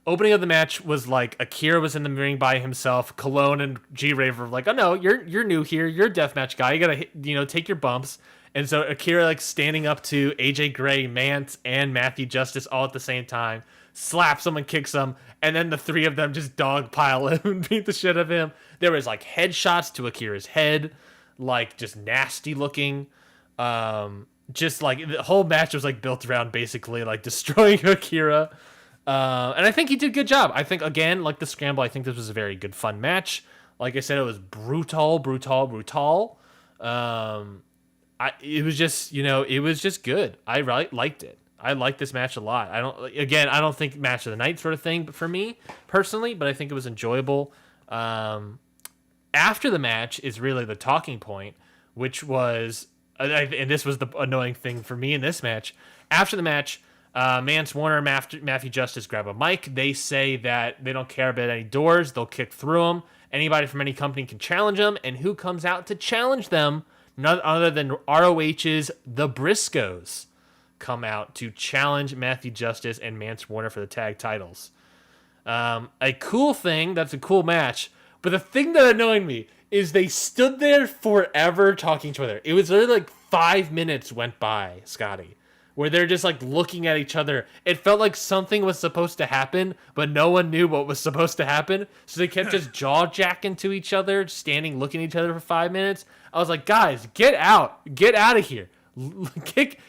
opening of the match was like Akira was in the ring by himself. Cologne and G Raver were like, oh no, you're new here, you're a deathmatch guy, you gotta take your bumps. And so Akira like standing up to AJ Gray, Mance, and Matthew Justice all at the same time, slaps him and kicks him, and then the three of them just dogpile him and beat the shit out of him. There was like headshots to Akira's head, like just nasty looking. Just like the whole match was like built around basically like destroying Akira. And I think he did a good job. I think again, like the scramble, I think this was a very good fun match. Like I said, it was brutal. It was just good. I really liked it. I like this match a lot. I don't think match of the night sort of thing for me personally, but I think it was enjoyable. After the match is really the talking point, which was, and this was the annoying thing for me in this match. After the match, Mance Warner and Matthew Justice grab a mic. They say that they don't care about any doors. They'll kick through them. Anybody from any company can challenge them. And who comes out to challenge them? None other than ROH's The Briscoes come out to challenge Matthew Justice and Mance Warner for the tag titles. A cool thing, that's a cool match. But the thing that annoyed me is they stood there forever talking to each other. It was literally like 5 minutes went by, Scotty, where they're just like looking at each other. It felt like something was supposed to happen, but no one knew what was supposed to happen. So they kept just jaw jacking to each other, standing, looking at each other for 5 minutes. I was like, guys, get out of here.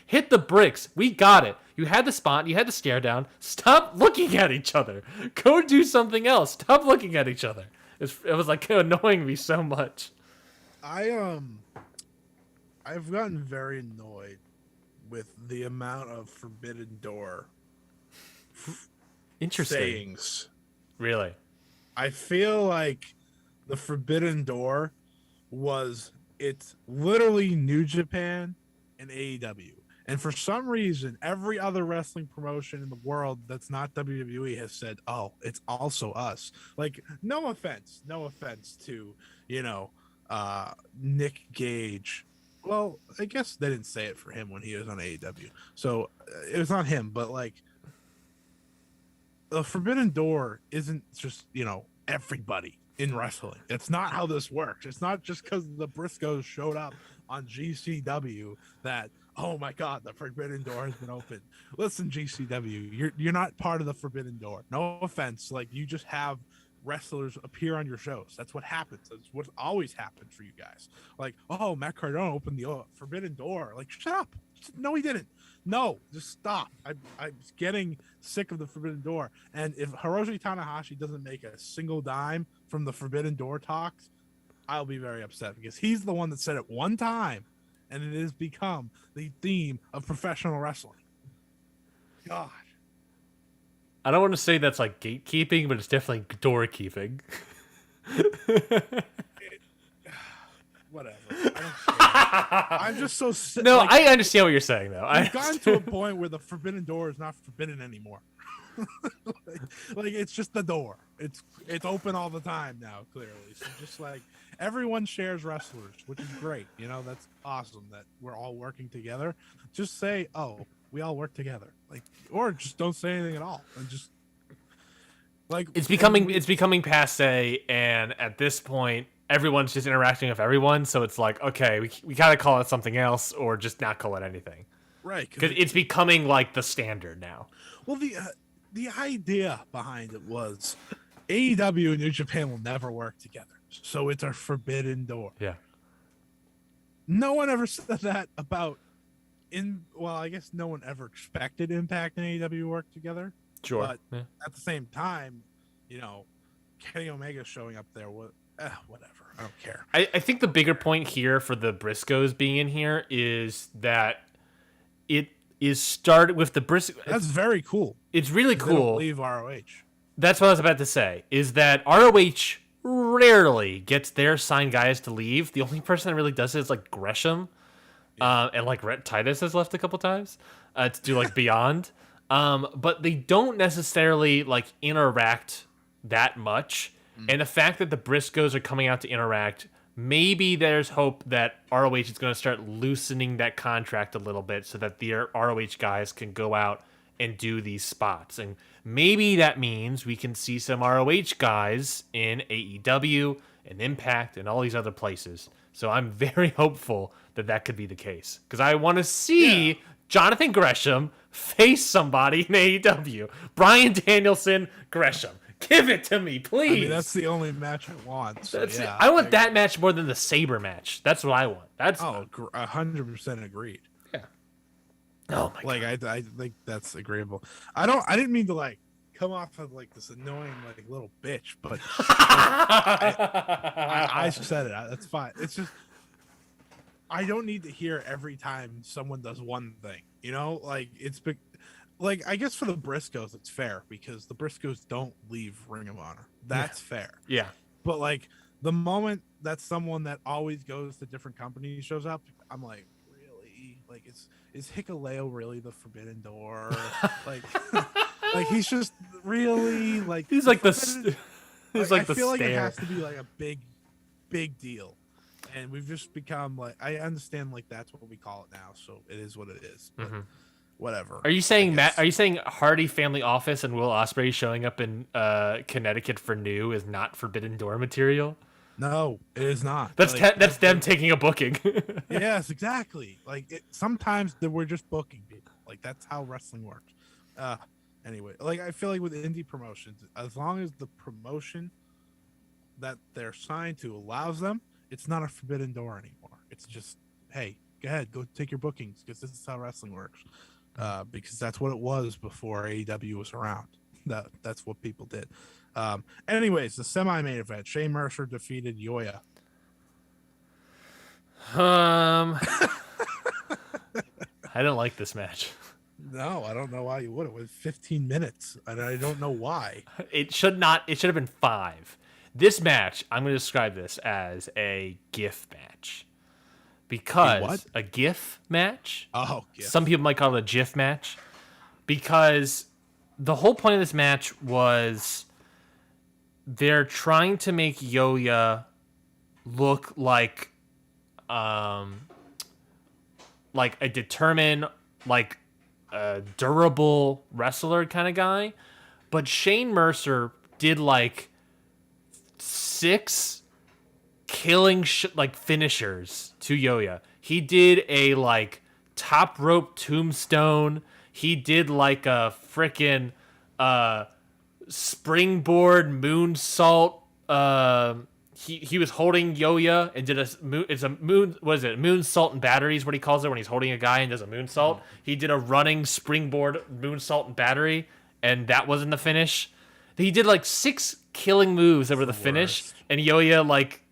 Hit the bricks. We got it. You had the spot. You had the stare down. Stop looking at each other. Go do something else. Stop looking at each other. It was like annoying me so much. I've gotten very annoyed with the amount of Forbidden Door Interesting. sayings. Really? I feel like the Forbidden Door it's literally New Japan and AEW. And for some reason, every other wrestling promotion in the world that's not WWE has said, oh, it's also us. Like, no offense to, Nick Gage. Well, I guess they didn't say it for him when he was on AEW. So it was not him, but like, the Forbidden Door isn't just, everybody in wrestling. It's not how this works. It's not just because the Briscoes showed up on GCW that, oh my God, the Forbidden Door has been opened. Listen, GCW, you're not part of the Forbidden Door. No offense. Like, you just have wrestlers appear on your shows. That's what happens. That's what always happened for you guys. Like, oh, Matt Cardona opened the Forbidden Door. Like, shut up. No, he didn't. No, just stop. I'm getting sick of the Forbidden Door. And if Hiroshi Tanahashi doesn't make a single dime from the Forbidden Door talks, I'll be very upset, because he's the one that said it one time, and it has become the theme of professional wrestling. God. I don't want to say that's like gatekeeping, but it's definitely doorkeeping. Whatever. I don't care. I'm just so sick. No, I understand what you're saying, though. I've gotten to a point where the Forbidden Door is not forbidden anymore. like it's just the door. It's open all the time now, clearly. So just like, everyone shares wrestlers, which is great. That's awesome that we're all working together. Just say, oh, we all work together. Like, or just don't say anything at all. And just like, it's becoming passe, and at this point, everyone's just interacting with everyone. So it's like, okay, we gotta call it something else, or just not call it anything. Right. Because it's becoming like the standard now. Well, the idea behind it was AEW and New Japan will never work together. So it's our Forbidden Door. Yeah. No one ever said that about I guess no one ever expected Impact and AEW to work together. Sure. But yeah. At the same time, Kenny Omega showing up there, whatever. I don't care. I think the bigger point here for the Briscoes being in here is that it is started with the Briscoes. That's very cool. It's really cool. They don't leave ROH. That's what I was about to say, is that ROH rarely gets their signed guys to leave. The only person that really does it is like Gresham, and like Rhett Titus has left a couple times to do like Beyond. But they don't necessarily like interact that much. And the fact that the Briscoes are coming out to interact, maybe there's hope that ROH is going to start loosening that contract a little bit so that the ROH guys can go out and do these spots. And maybe that means we can see some ROH guys in AEW and Impact and all these other places. So I'm very hopeful that that could be the case, because I want to see Jonathan Gresham face somebody in AEW. Bryan Danielson, Gresham. Give it to me, please. I mean, that's the only match I want. So I want that match more than the Sabre match. That's what I want. That's 100% agreed. Yeah. Oh my god. I think that's agreeable. I didn't mean to like come off of like this annoying like little bitch, but I said it. That's fine. It's just, I don't need to hear every time someone does one thing. Like it's big. Like, I guess for the Briscoes, it's fair, because the Briscoes don't leave Ring of Honor. That's fair. Yeah. But, like, the moment that someone that always goes to different companies shows up, I'm like, really? Like, is Hikuleo really the Forbidden Door? like, he's just really, like... He's like the... He's like the stare. I feel like it has to be, like, a big deal. And we've just become, like... I understand, like, that's what we call it now, so it is what it is. But, whatever. Are you saying Hardy Family Office and Will Ospreay showing up in Connecticut for New is not Forbidden Door material? No, it is not. That's Like, that's them taking a booking. yes, exactly. Like sometimes we're just booking people. Like that's how wrestling works. Anyway, like I feel like with indie promotions, as long as the promotion that they're signed to allows them, it's not a forbidden door anymore. It's just, hey, go ahead, go take your bookings because this is how wrestling works. Because that's what it was before AEW was around. That's what people did. Anyways, the semi-main event: Shane Mercer defeated Yoya. I don't like this match. No, I don't know why you would. It was 15 minutes, and I don't know why. It should have been 5. This match, I'm going to describe this as a GIF match. Because what? a GIF match? Oh, GIF. Some people might call it a GIF match. Because the whole point of this match was they're trying to make Yoya look like a determined, like a durable wrestler kind of guy. But Shane Mercer did like 6 killing finishers to Yoya. He did a like top rope tombstone. He did like a freaking springboard moonsault. He was holding Yoya and did moonsault and batteries, what he calls it when he's holding a guy and does a moonsault. He did a running springboard moonsault and battery, and that wasn't the finish. He did like 6 killing moves over the finish, and Yoya like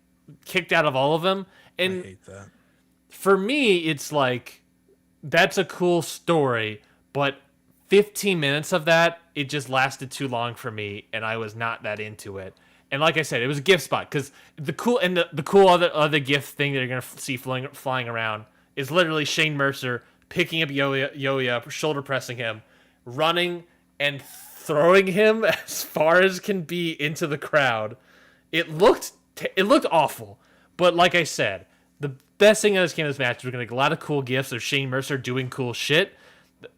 kicked out of all of them. And I hate that. For me, it's like that's a cool story, but 15 minutes of that, it just lasted too long for me, and I was not that into it. And like I said, it was a gift spot because the cool other gift thing that you're gonna see flying around is literally Shane Mercer picking up Yoya, shoulder pressing him, running and throwing him as far as can be into the crowd. It looked awful, but like I said, the best thing that came in this match was gonna get a lot of cool gifts of Shane Mercer doing cool shit.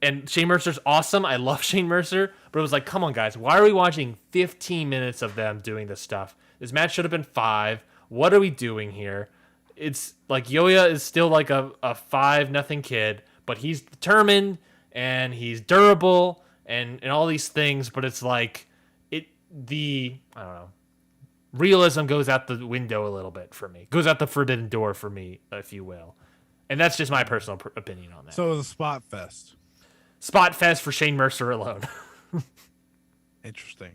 And Shane Mercer's awesome. I love Shane Mercer. But it was like, come on, guys. Why are we watching 15 minutes of them doing this stuff? This match should have been 5. What are we doing here? It's like Yoya is still like a 5-0 kid. But he's determined. And he's durable. And all these things. But it's like, I don't know. Realism goes out the window a little bit for me. Goes out the forbidden door for me, if you will. And that's just my personal opinion on that. So it was a spot fest. Spot fest for Shane Mercer alone. Interesting.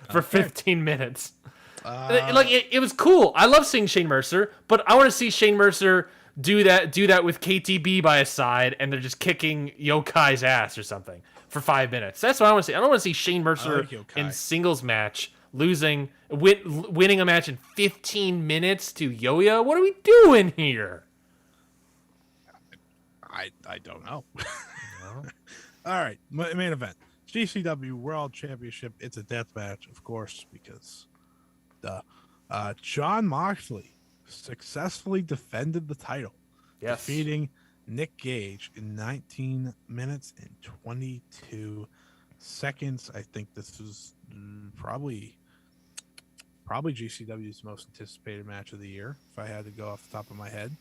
For 15 minutes. It was cool. I love seeing Shane Mercer, but I want to see Shane Mercer do that with KTB by his side, and they're just kicking Yokai's ass or something for 5 minutes. That's what I want to see. I don't want to see Shane Mercer in singles match winning a match in 15 minutes to Yoya. What are we doing here? I don't know. All right, main event. GCW World Championship. It's a death match, of course, because Jon Moxley successfully defended the title, defeating Nick Gage in 19 minutes and 22 seconds. I think this was probably GCW's most anticipated match of the year, if I had to go off the top of my head.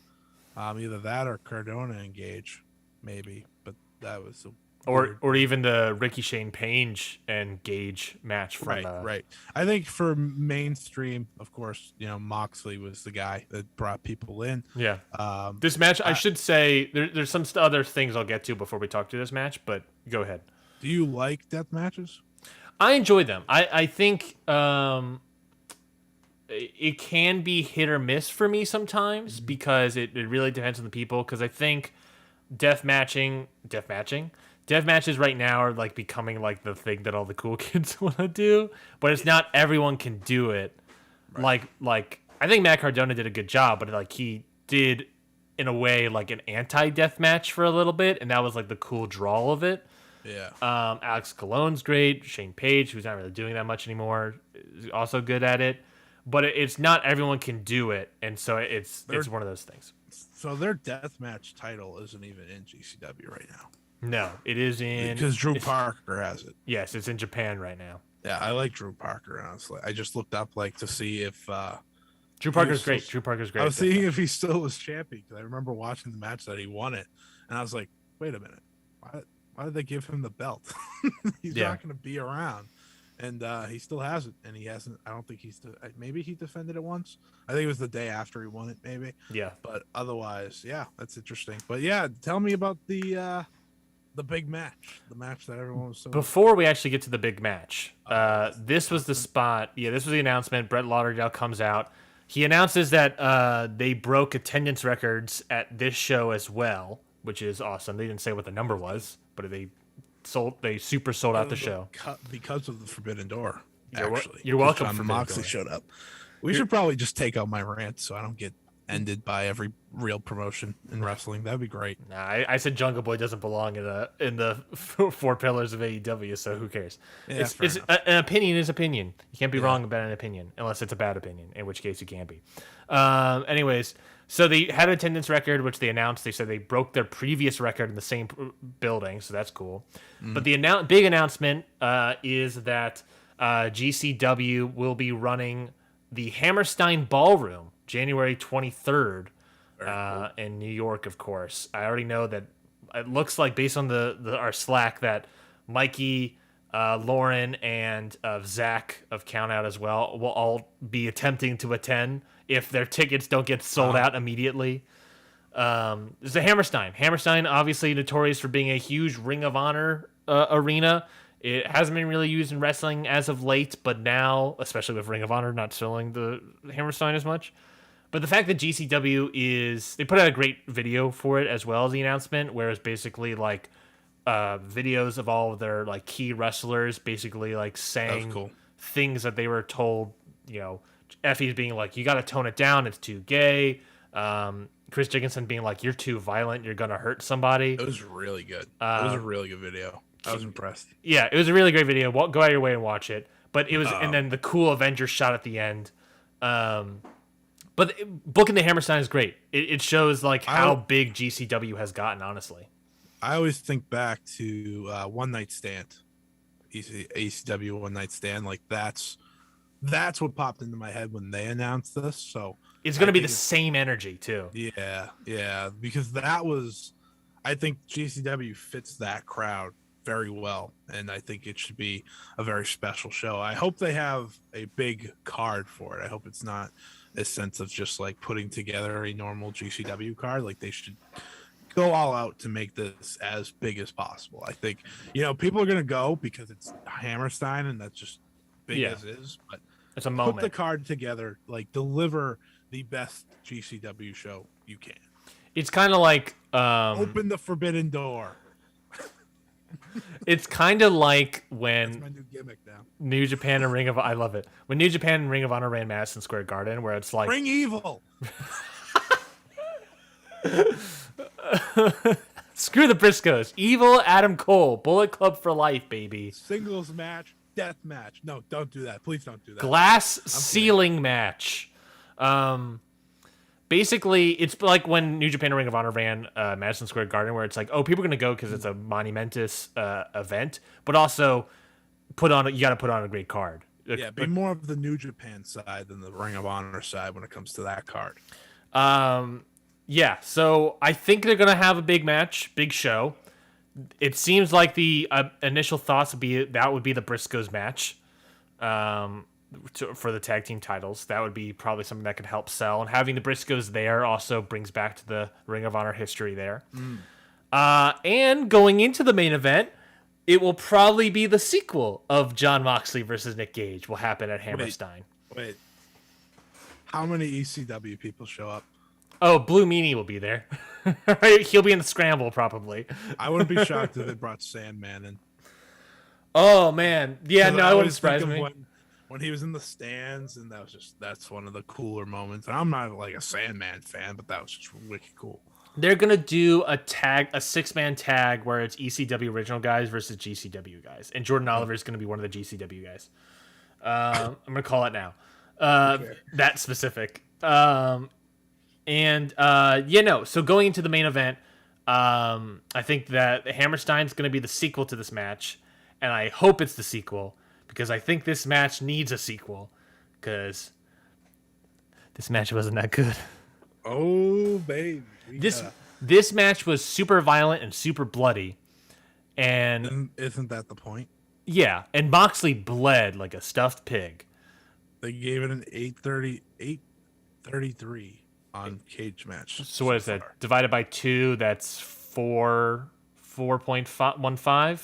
Either that or Cardona and Gage, maybe, but that was or even the Ricky Shane Page and Gage match from right. I think for mainstream, of course, Moxley was the guy that brought people in. Yeah. This match, I should say, there's some other things I'll get to before we talk to this match, but go ahead. Do you like death matches? I enjoy them. I think it can be hit or miss for me sometimes because it really depends on the people. Because I think death matches right now are like becoming like the thing that all the cool kids want to do, but it's not everyone can do it. Right. Like I think Matt Cardona did a good job, but like he did in a way like an anti-death match for a little bit, and that was like the cool draw of it. Yeah. Alex Cologne's great. Shane Page, who's not really doing that much anymore, is also good at it. But it's not everyone can do it, and so it's one of those things. So their deathmatch title isn't even in GCW right now. No, it is because Drew Parker has it. Yes, it's in Japan right now. Yeah, I like Drew Parker, honestly. I just looked up to see if Drew Parker's still- great. Drew Parker's great. I was at this seeing match. if he still was champion because I remember watching the match that he won it, and I was like, wait a minute, why did they give him the belt? He's Yeah. not going to be around, and he still hasn't, and he hasn't. I don't think maybe he defended it once. I think it was the day after he won it, maybe. Yeah. But otherwise, yeah, that's interesting. But yeah, tell me about the big match, the match that everyone was so. Before we actually get to the big match, this was the spot. Yeah, this was the announcement. Brett Lauderdale comes out. He announces that they broke attendance records at this show as well, which is awesome. They didn't say what the number was, but they super sold out the show because of the Forbidden Door. You're welcome. John Moxley showed up. We should probably just take out my rant so I don't get ended by every real promotion in wrestling. That'd be great. Nah, I said Jungle Boy doesn't belong in the four pillars of AEW, so who cares? Yeah, An opinion is opinion. You can't be wrong about an opinion unless it's a bad opinion, in which case you can be. Anyways, so they had an attendance record, which they announced. They said they broke their previous record in the same building, so that's cool. But the big announcement is that GCW will be running the Hammerstein Ballroom January 23rd in New York, of course. I already know that it looks like, based on our Slack, that Mikey, Lauren, and Zach of Countout as well will all be attempting to attend if their tickets don't get sold out immediately. There's a Hammerstein. Hammerstein, obviously notorious for being a huge Ring of Honor arena. It hasn't been really used in wrestling as of late, but now, especially with Ring of Honor not selling the Hammerstein as much. But the fact that GCW they put out a great video for it as well as the announcement, where it's basically like videos of all of their like key wrestlers basically like saying things that they were told, Effie's being like, you got to tone it down, it's too gay. Chris Dickinson being like, you're too violent, you're going to hurt somebody. It was really good. It was a really good video. I was impressed. Yeah, it was a really great video. Go out of your way and watch it. But it was, and then the cool Avengers shot at the end. But booking the Hammerstein is great. It shows like how big GCW has gotten, honestly. I always think back to One Night Stand, ACW One Night Stand. Like that's what popped into my head when they announced this. So it's going to be the same energy too. Yeah, because I think GCW fits that crowd very well, and I think it should be a very special show. I hope they have a big card for it. I hope it's not a sense of just like putting together a normal GCW card. Like they should go all out to make this as big as possible. I think people are gonna go because it's Hammerstein and that's just big as is, but it's a moment. Put the card together, like deliver the best GCW show you can. It's kind of like open the Forbidden Door. It's kind of like when that's my new gimmick now. New Japan and Ring of I love it. When New Japan and Ring of Honor ran Madison Square Garden, where it's like Bring Evil. Screw the Briscoes. Evil, Adam Cole, Bullet Club for life, baby. Singles match, death match. No, don't do that. Please don't do that. Glass ceiling match. Basically, it's like when New Japan and Ring of Honor ran Madison Square Garden, where it's like, oh, people are gonna go because it's a monumentous event, but also you got to put on a great card. Yeah, be more of the New Japan side than the Ring of Honor side when it comes to that card. Yeah, so I think they're gonna have a big match, big show. It seems like the initial thoughts would be the Briscoes match. For the tag team titles, that would be probably something that could help sell, and having the Briscoes there also brings back to the Ring of Honor history there. And going into the main event, it will probably be the sequel of Jon Moxley versus Nick Gage will happen at Hammerstein. Wait. How many ECW people show up? Oh, Blue Meanie will be there. He'll be in the scramble probably. I wouldn't be shocked if they brought Sandman in. Oh man, yeah, no, it wouldn't surprise me. When he was in the stands, and that's one of the cooler moments. And I'm not like a Sandman fan, but that was just wicked cool. They're gonna do a 6-man tag where it's ECW original guys versus GCW guys, and Jordan Oliver is gonna be one of the GCW guys. I'm gonna call it now. That specific. So going into the main event, I think that Hammerstein's gonna be the sequel to this match, and I hope it's the sequel. Because I think this match needs a sequel. Because This match wasn't that good. Oh, baby. This match was super violent and super bloody. And Isn't that the point? yeah, and Moxley bled like a stuffed pig. They gave it an 833 on Cage Match. So what is that? Divided by 2, that's 4.15.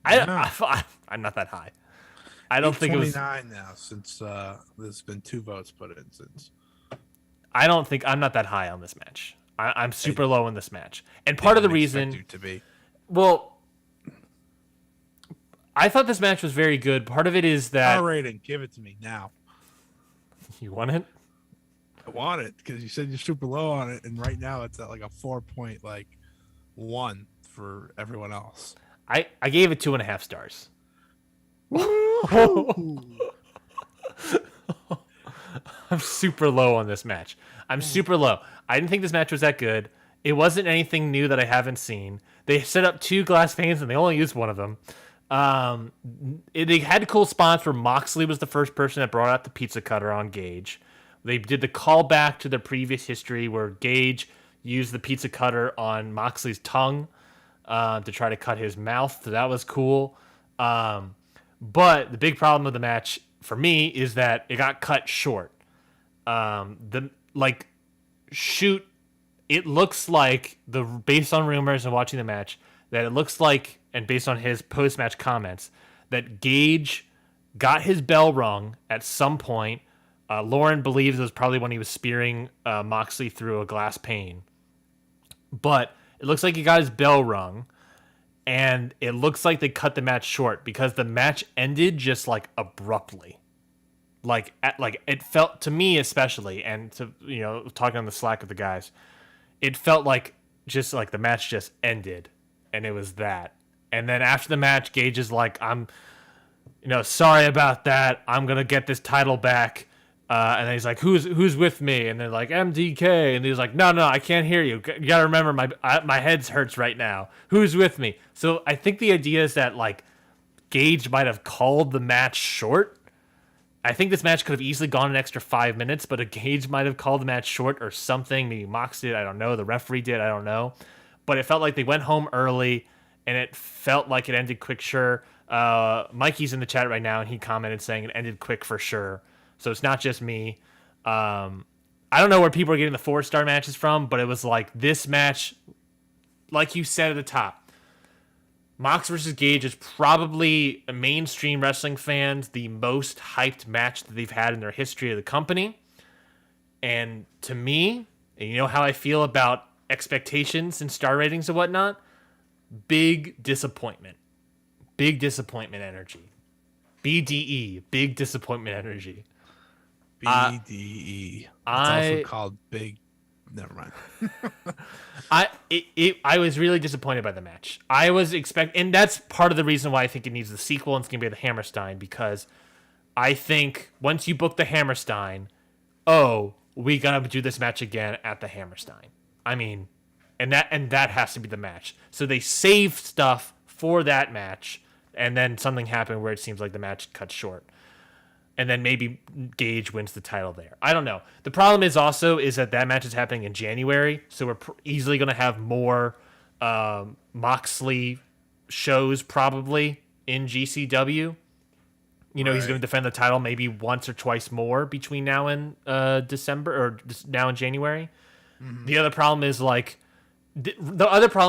I'm not that high. I don't think it was 29 now since there's been 2 votes put in since. I'm not that high on this match. I'm super low in this match. And part of the reason you to be. Well, I thought this match was very good. Part of it is that Star rating, give it to me now. You want it? I want it because you said you're super low on it, and right now it's at like a 4.1 for everyone else. I gave it 2.5 stars. I'm super low on this match. I'm super low. I didn't think this match was that good. It wasn't anything new that I haven't seen. They set up 2 glass panes and they only used one of them. They had cool spots where Moxley was the first person that brought out the pizza cutter on Gage. They did the callback to their previous history where Gage used the pizza cutter on Moxley's tongue to try to cut his mouth. So that was cool. But the big problem of the match for me is that it got cut short. It looks like based on rumors and watching the match that it looks like, and based on his post-match comments, that Gage got his bell rung at some point. Lauren believes it was probably when he was spearing Moxley through a glass pane. But it looks like he got his bell rung, and it looks like they cut the match short because the match ended just like abruptly. Like it felt to me especially, and to talking on the Slack with the guys, it felt like just like the match just ended, and it was that. And then after the match, Gage is like, I'm, sorry about that. I'm going to get this title back. And then he's like, who's with me? And they're like, MDK. And he's like, no, I can't hear you. You got to remember, my head hurts right now. Who's with me? So I think the idea is that, like, Gage might have called the match short. I think this match could have easily gone an extra 5 minutes, but a Gage might have called the match short or something. Maybe Mox did. I don't know. The referee did. I don't know. But it felt like they went home early, and it felt like it ended quick, sure. Mikey's in the chat right now, and he commented saying it ended quick for sure. So it's not just me. I don't know where people are getting the 4-star matches from, but it was like this match, like you said at the top, Mox versus Gage is probably a mainstream wrestling fans the most hyped match that they've had in their history of the company. And to me, and you know how I feel about expectations and star ratings and whatnot, big disappointment. Big disappointment energy. BDE, big disappointment energy. BDE. It's also called Big. Never mind. I was really disappointed by the match. I was and that's part of the reason why I think it needs the sequel and it's gonna be the Hammerstein, because I think once you book the Hammerstein, we gotta do this match again at the Hammerstein. I mean, and that has to be the match. So they save stuff for that match, and then something happened where it seems like the match cut short. And then maybe Gage wins the title there. I don't know. The problem is that match is happening in January, so we're easily going to have more Moxley shows probably in GCW. He's going to defend the title maybe once or twice more between now and December, or now in January. Mm-hmm. The other problem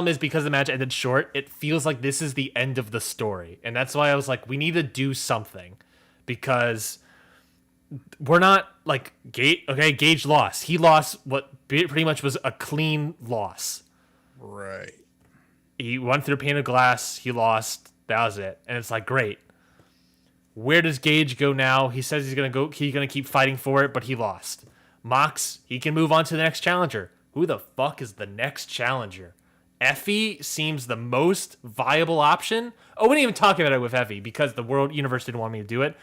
is because the match ended short, it feels like this is the end of the story. And that's why I was like, we need to do something. Because we're not like Gage. Okay, Gage lost. He lost what pretty much was a clean loss. Right. He went through a pane of glass. He lost. That was it. And it's like, great. Where does Gage go now? He says he's gonna go. He's gonna keep fighting for it, but he lost. Mox, he can move on to the next challenger. Who the fuck is the next challenger? Effie seems the most viable option. Oh, we didn't even talk about it with Effie because the World Universe didn't want me to do it.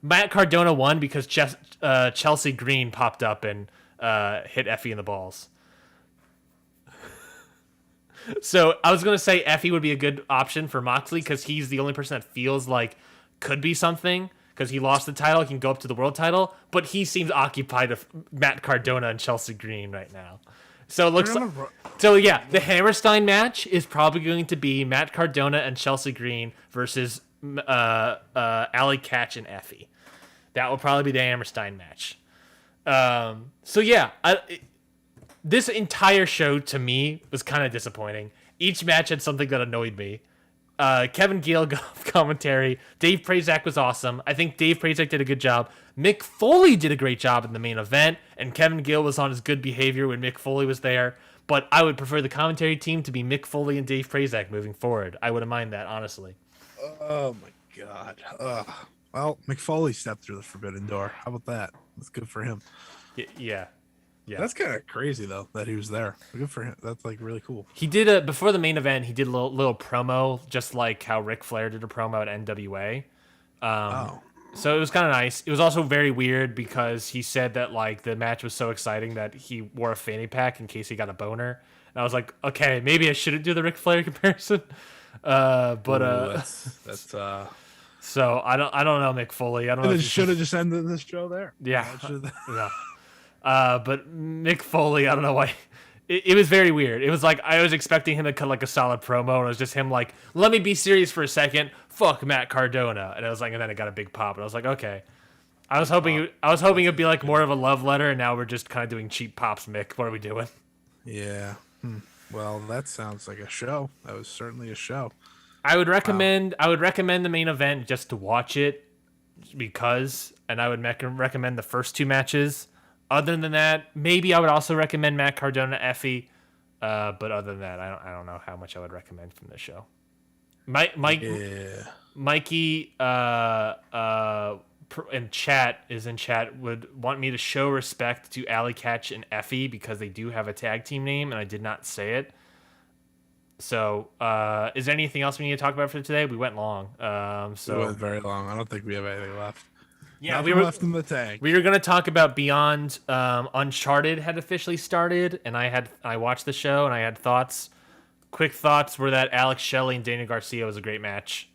Matt Cardona won because Chelsea Green popped up and hit Effie in the balls. So I was going to say Effie would be a good option for Moxley because he's the only person that feels like could be something. because he lost the title. He can go up to the world title, but he seems occupied with Matt Cardona and Chelsea Green right now. So it looks like, the Hammerstein match is probably going to be Matt Cardona and Chelsea Green versus Alley Catch and Effie. That will probably be the Hammerstein match. This entire show to me was kind of disappointing. Each match had something that annoyed me. Kevin Gill got off commentary. Dave Prazak was awesome. I think Dave Prazak did a good job. Mick Foley did a great job in the main event, and Kevin Gill was on his good behavior when Mick Foley was there. But I would prefer the commentary team to be Mick Foley and Dave Prazak moving forward. I wouldn't mind that, honestly. Oh my God. Well, Mick Foley stepped through the forbidden door. How about that? That's good for him. Yeah. That's kind of crazy though that he was there. Good for him. That's like really cool. He did before the main event. He did a little promo, just like how Ric Flair did a promo at NWA. So it was kind of nice. It was also very weird because he said that like the match was so exciting that he wore a fanny pack in case he got a boner. And I was like, okay, maybe I shouldn't do the Ric Flair comparison. So I don't know Mick Foley. I don't know. It should have just ended this show there. Yeah. No. But Mick Foley, I don't know why. It was very weird. It was like I was expecting him to cut like a solid promo, and it was just him like, "Let me be serious for a second. Fuck Matt Cardona," and I was like, and then it got a big pop, and I was like, okay. I was hoping it'd be like more of a love letter, and now we're just kind of doing cheap pops. Mick, what are we doing? Yeah. Well, that sounds like a show. That was certainly a show. I would recommend the main event just to watch it because, and I would recommend the first two matches. Other than that, maybe I would also recommend Matt Cardona, Effie. But other than that, I don't know how much I would recommend from this show. Mikey in chat would want me to show respect to Alley Catch and Effie because they do have a tag team name, and I did not say it. So, is there anything else we need to talk about for today? We went long. We went very long. I don't think we have anything left. Yeah, we were left in the tank. We were going to talk about Beyond. Uncharted had officially started, and I watched the show and I had thoughts. Quick thoughts were that Alex Shelley and Daniel Garcia was a great match.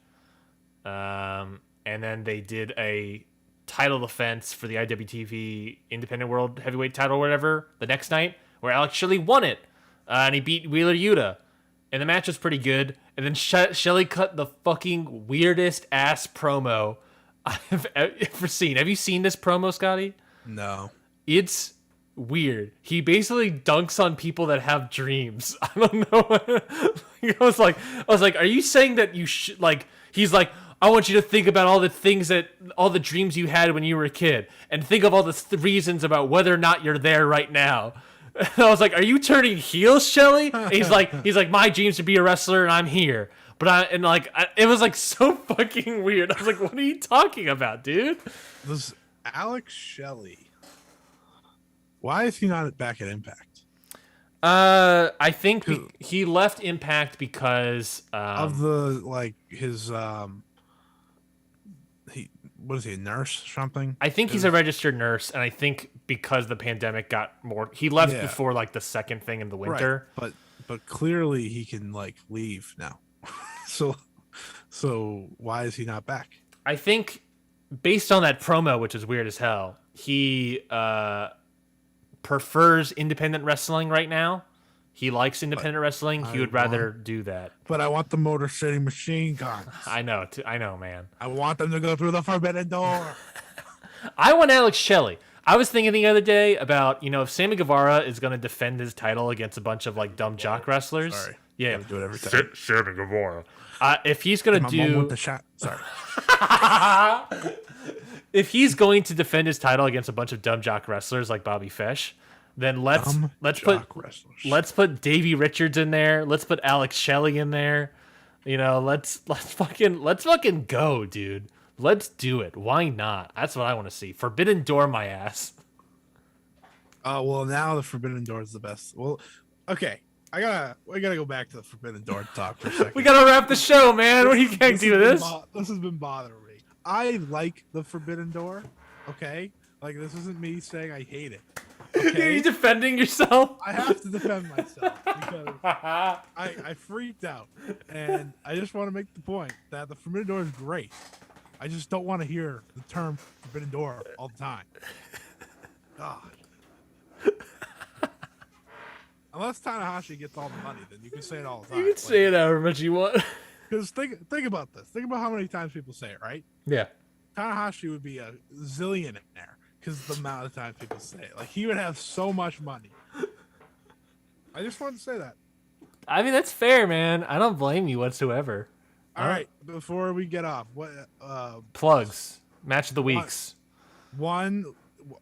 And then they did a title defense for the IWTV Independent World Heavyweight title or whatever the next night, where Alex Shelley won it, and he beat Wheeler Yuta. And the match was pretty good. And then Shelley cut the fucking weirdest ass promo I've ever seen. Have you seen this promo, Scotty? No. It's weird. He basically dunks on people that have dreams. I don't know. I was like, are you saying that you should like? He's like, I want you to think about all the dreams you had when you were a kid, and think of all the reasons about whether or not you're there right now. And I was like, are you turning heel, Shelley? And he's like, my dreams to be a wrestler, and I'm here. But it was like so fucking weird. I was like, what are you talking about, dude? This Alex Shelley. Why is he not back at Impact? I think he left Impact because of the his what is he, a nurse or something? I think he's a registered nurse, and I think because the pandemic got more, he left before like the second thing in the winter. Right. But clearly he can like leave now. So why is he not back? I think based on that promo, which is weird as hell, he prefers independent wrestling right now. He likes independent wrestling. He would rather do that. But I want the Motor City Machine Guns. I know, man. I want them to go through the forbidden door. I want Alex Shelley. I was thinking the other day about, if Sammy Guevara is going to defend his title against a bunch of like dumb jock wrestlers. Sorry. Yeah. Do it every time. Sammy Guevara. If he's going to do with the shot. Sorry. If he's going to defend his title against a bunch of dumb jock wrestlers like Bobby Fish, then let's put Davey Richards in there. Let's put Alex Shelley in there. Let's fucking go, dude. Let's do it. Why not? That's what I want to see. Forbidden Door my ass. Well, now the Forbidden Door is the best. Well, okay. We gotta go back to the Forbidden Door talk for a second. We gotta wrap the show, man. What do you can't do this? This has been bothering me. I like the Forbidden Door. Okay, like this isn't me saying I hate it. Okay? Are you defending yourself? I have to defend myself because I freaked out, and I just want to make the point that the Forbidden Door is great. I just don't want to hear the term Forbidden Door all the time. God. Unless Tanahashi gets all the money, then you can say it all the time. You can say it however much you want. Because think about this. Think about how many times people say it, right? Yeah. Tanahashi would be a zillionaire because the amount of times people say it. Like, he would have so much money. I just wanted to say that. I mean, that's fair, man. I don't blame you whatsoever. All right, before we get off, what Plugs. Match of the weeks. one?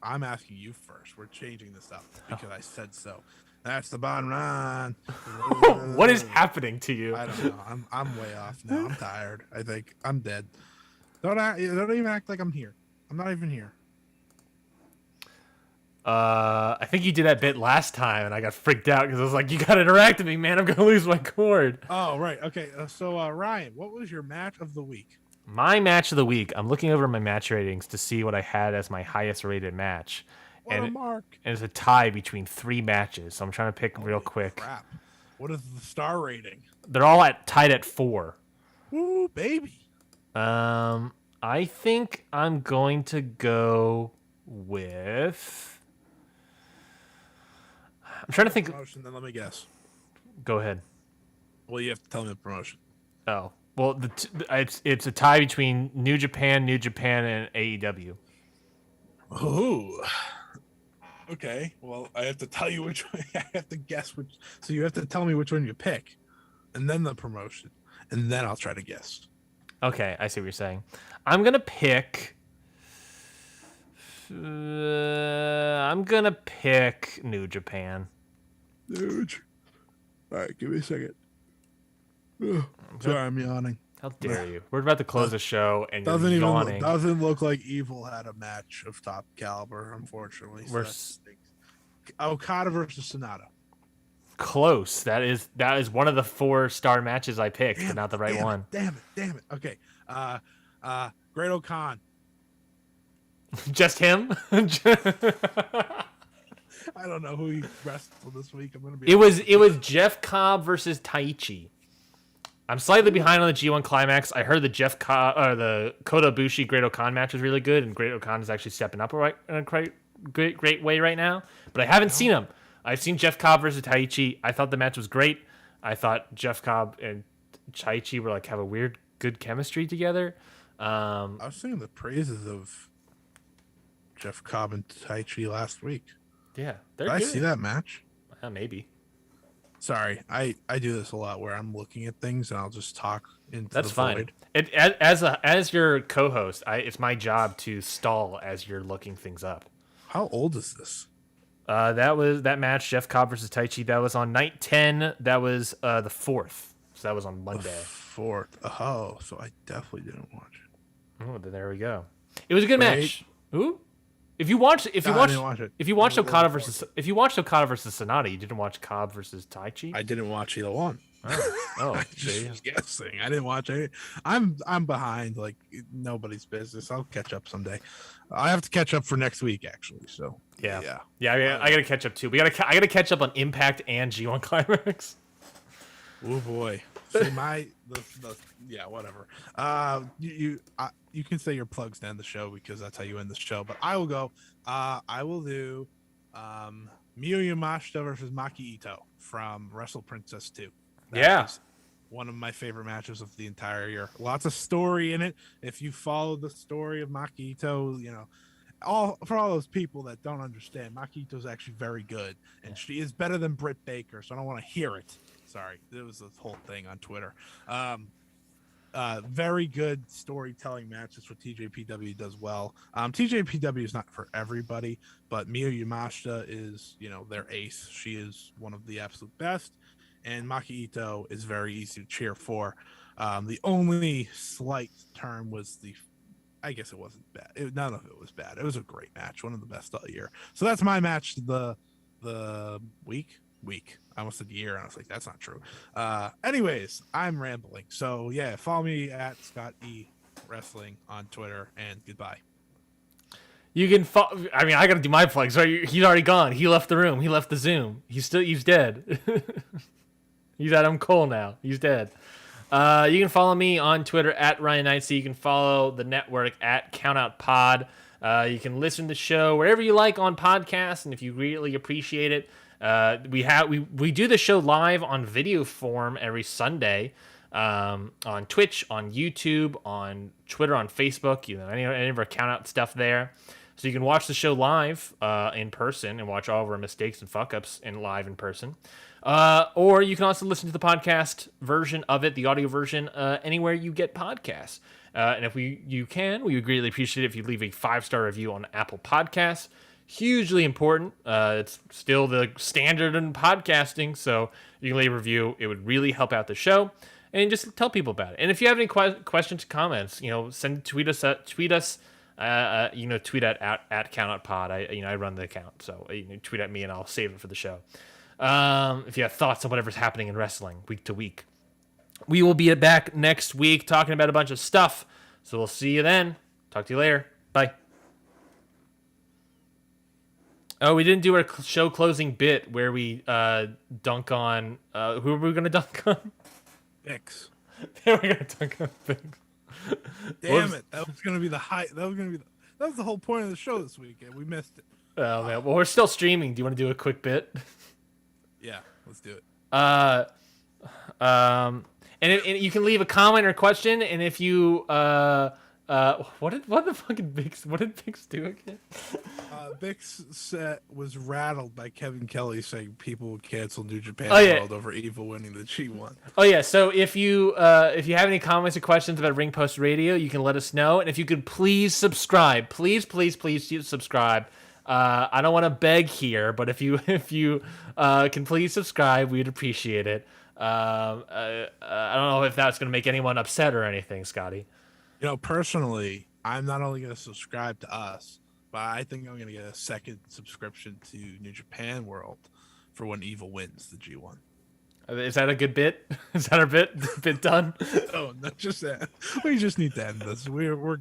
I'm asking you first. We're changing this up because I said so. That's the bottom line. What is happening to you? I don't know. I'm way off now. I'm tired. I think I'm dead. Don't even act like I'm here. I'm not even here. I think you did that bit last time, and I got freaked out because I was like, "You got to interact with me, man. I'm gonna lose my cord." Oh, right. Okay. So Ryan, what was your match of the week? My match of the week. I'm looking over my match ratings to see what I had as my highest rated match. What a mark. And it's a tie between 3 matches, so I'm trying to pick real quick. Crap. What is the star rating? They're all tied at 4. Woo, baby. I think I'm going to go with. I'm trying to think. Promotion, then let me guess. Go ahead. Well, you have to tell me the promotion. Oh, well, it's a tie between New Japan, and AEW. Oh. Okay. Well, I have to tell you which one. I have to guess which. So you have to tell me which one you pick, and then the promotion, and then I'll try to guess. Okay, I see what you're saying. I'm gonna pick. I'm gonna pick New Japan. Huge. All right, give me a second. Ugh. Sorry, I'm yawning. How dare you? We're about to close the show, and you're yawning. Doesn't look like Evil had a match of top caliber, unfortunately. So Okada versus Sonata. Close. That is one of the 4-star matches I picked, but not the right one. Damn it. Okay. Great O'Khan. Just him? I don't know who he wrestled this week. I'm gonna be. It was Jeff Cobb versus Taichi. I'm slightly behind on the G1 Climax. I heard the the Kota Ibushi Great O'Khan match was really good, and Great O'Khan is actually stepping up in a great way right now. But I haven't seen him. I've seen Jeff Cobb versus Taichi. I thought the match was great. I thought Jeff Cobb and Taichi were have a weird good chemistry together. I was singing the praises of Jeff Cobb and Taichi last week. Yeah, they're Did good. I see that match? Maybe. Sorry, I do this a lot where I'm looking at things and I'll just talk into That's the fine. void. As your co-host, it's my job to stall as you're looking things up. How old is this? That match, Jeff Cobb versus Taichi. That was on night 10. That was the 4th. So that was on Monday. 4th. Oh, so I definitely didn't watch it. Oh, then there we go. It was a good match. Ooh. If you watched I didn't watch it. If you watched Okada versus Sonata, you didn't watch Cobb versus Taichi? I didn't watch either one. Oh, I just was guessing. I didn't watch it. I'm behind like nobody's business. I'll catch up someday. I have to catch up for next week actually. So yeah. I gotta catch up too. I gotta catch up on Impact and G1 Climax. Oh boy. See yeah, whatever. You can say your plugs to end the show because that's how you end the show. But I will go. I will do Miyu Yamashita versus Maki Ito from Wrestle Princess 2. That was one of my favorite matches of the entire year. Lots of story in it. If you follow the story of Maki Ito, for all those people that don't understand, Maki Ito is actually very good, and she is better than Britt Baker. So I don't want to hear it. Sorry, there was this whole thing on Twitter. Very good storytelling match. That's what TJPW does well. TJPW is not for everybody, but Miyu Yamashita is, their ace. She is one of the absolute best, and Maki Ito is very easy to cheer for. The only slight term was I guess it wasn't bad. None of it was bad. It was a great match, one of the best all year. So that's my match the week. I almost said year, and I was like, that's not true. Anyways, I'm rambling. So yeah, follow me at Scott E Wrestling on Twitter, and goodbye. You can I mean, I gotta do my plugs. Right? He's already gone. He left the room. He left the Zoom. He's dead. He's Adam Cole now. He's dead. You can follow me on Twitter at Ryan Neitzey. You can follow the network at CountOutPod. You can listen to the show wherever you like on podcasts, and if you really appreciate it, we do the show live on video form every Sunday on Twitch, on YouTube, on Twitter, on Facebook. Any of our Countout stuff there. So you can watch the show live in person and watch all of our mistakes and fuck-ups live in person. Or you can also listen to the podcast version of it, the audio version, anywhere you get podcasts. And if we would greatly appreciate it if you leave a 5-star review on Apple Podcasts. Hugely important. It's still the standard in podcasting, so you can leave a review. It would really help out the show. And just tell people about it. And if you have any questions, comments, tweet us. Tweet at CountOutPod. I run the account, so tweet at me and I'll save it for the show. If you have thoughts on whatever's happening in wrestling week to week, we will be back next week talking about a bunch of stuff. So we'll see you then. Talk to you later. Bye. Oh, we didn't do our show closing bit where we dunk on who were we gonna dunk on? Bix. We're gonna dunk on Bix. Damn it! That was gonna be the high. That was the whole point of the show this week, and we missed it. Oh man! Well, we're still streaming. Do you want to do a quick bit? Yeah, let's do it. And you can leave a comment or question, and if you what did Bix do again? Bix was rattled by Kevin Kelly saying people would cancel New Japan World over Evil winning the G1. Oh yeah, so if you have any comments or questions about Ring Post Radio, you can let us know, and if you could please subscribe, please subscribe. I don't want to beg here, but if you can please subscribe, we'd appreciate it. I don't know if that's going to make anyone upset or anything, Scotty. Personally, I'm not only going to subscribe to us, but I think I'm going to get a second subscription to New Japan World for when Evil wins the G1. Is that a good bit? Is that our bit done? Oh, not just that. We just need to end this. We're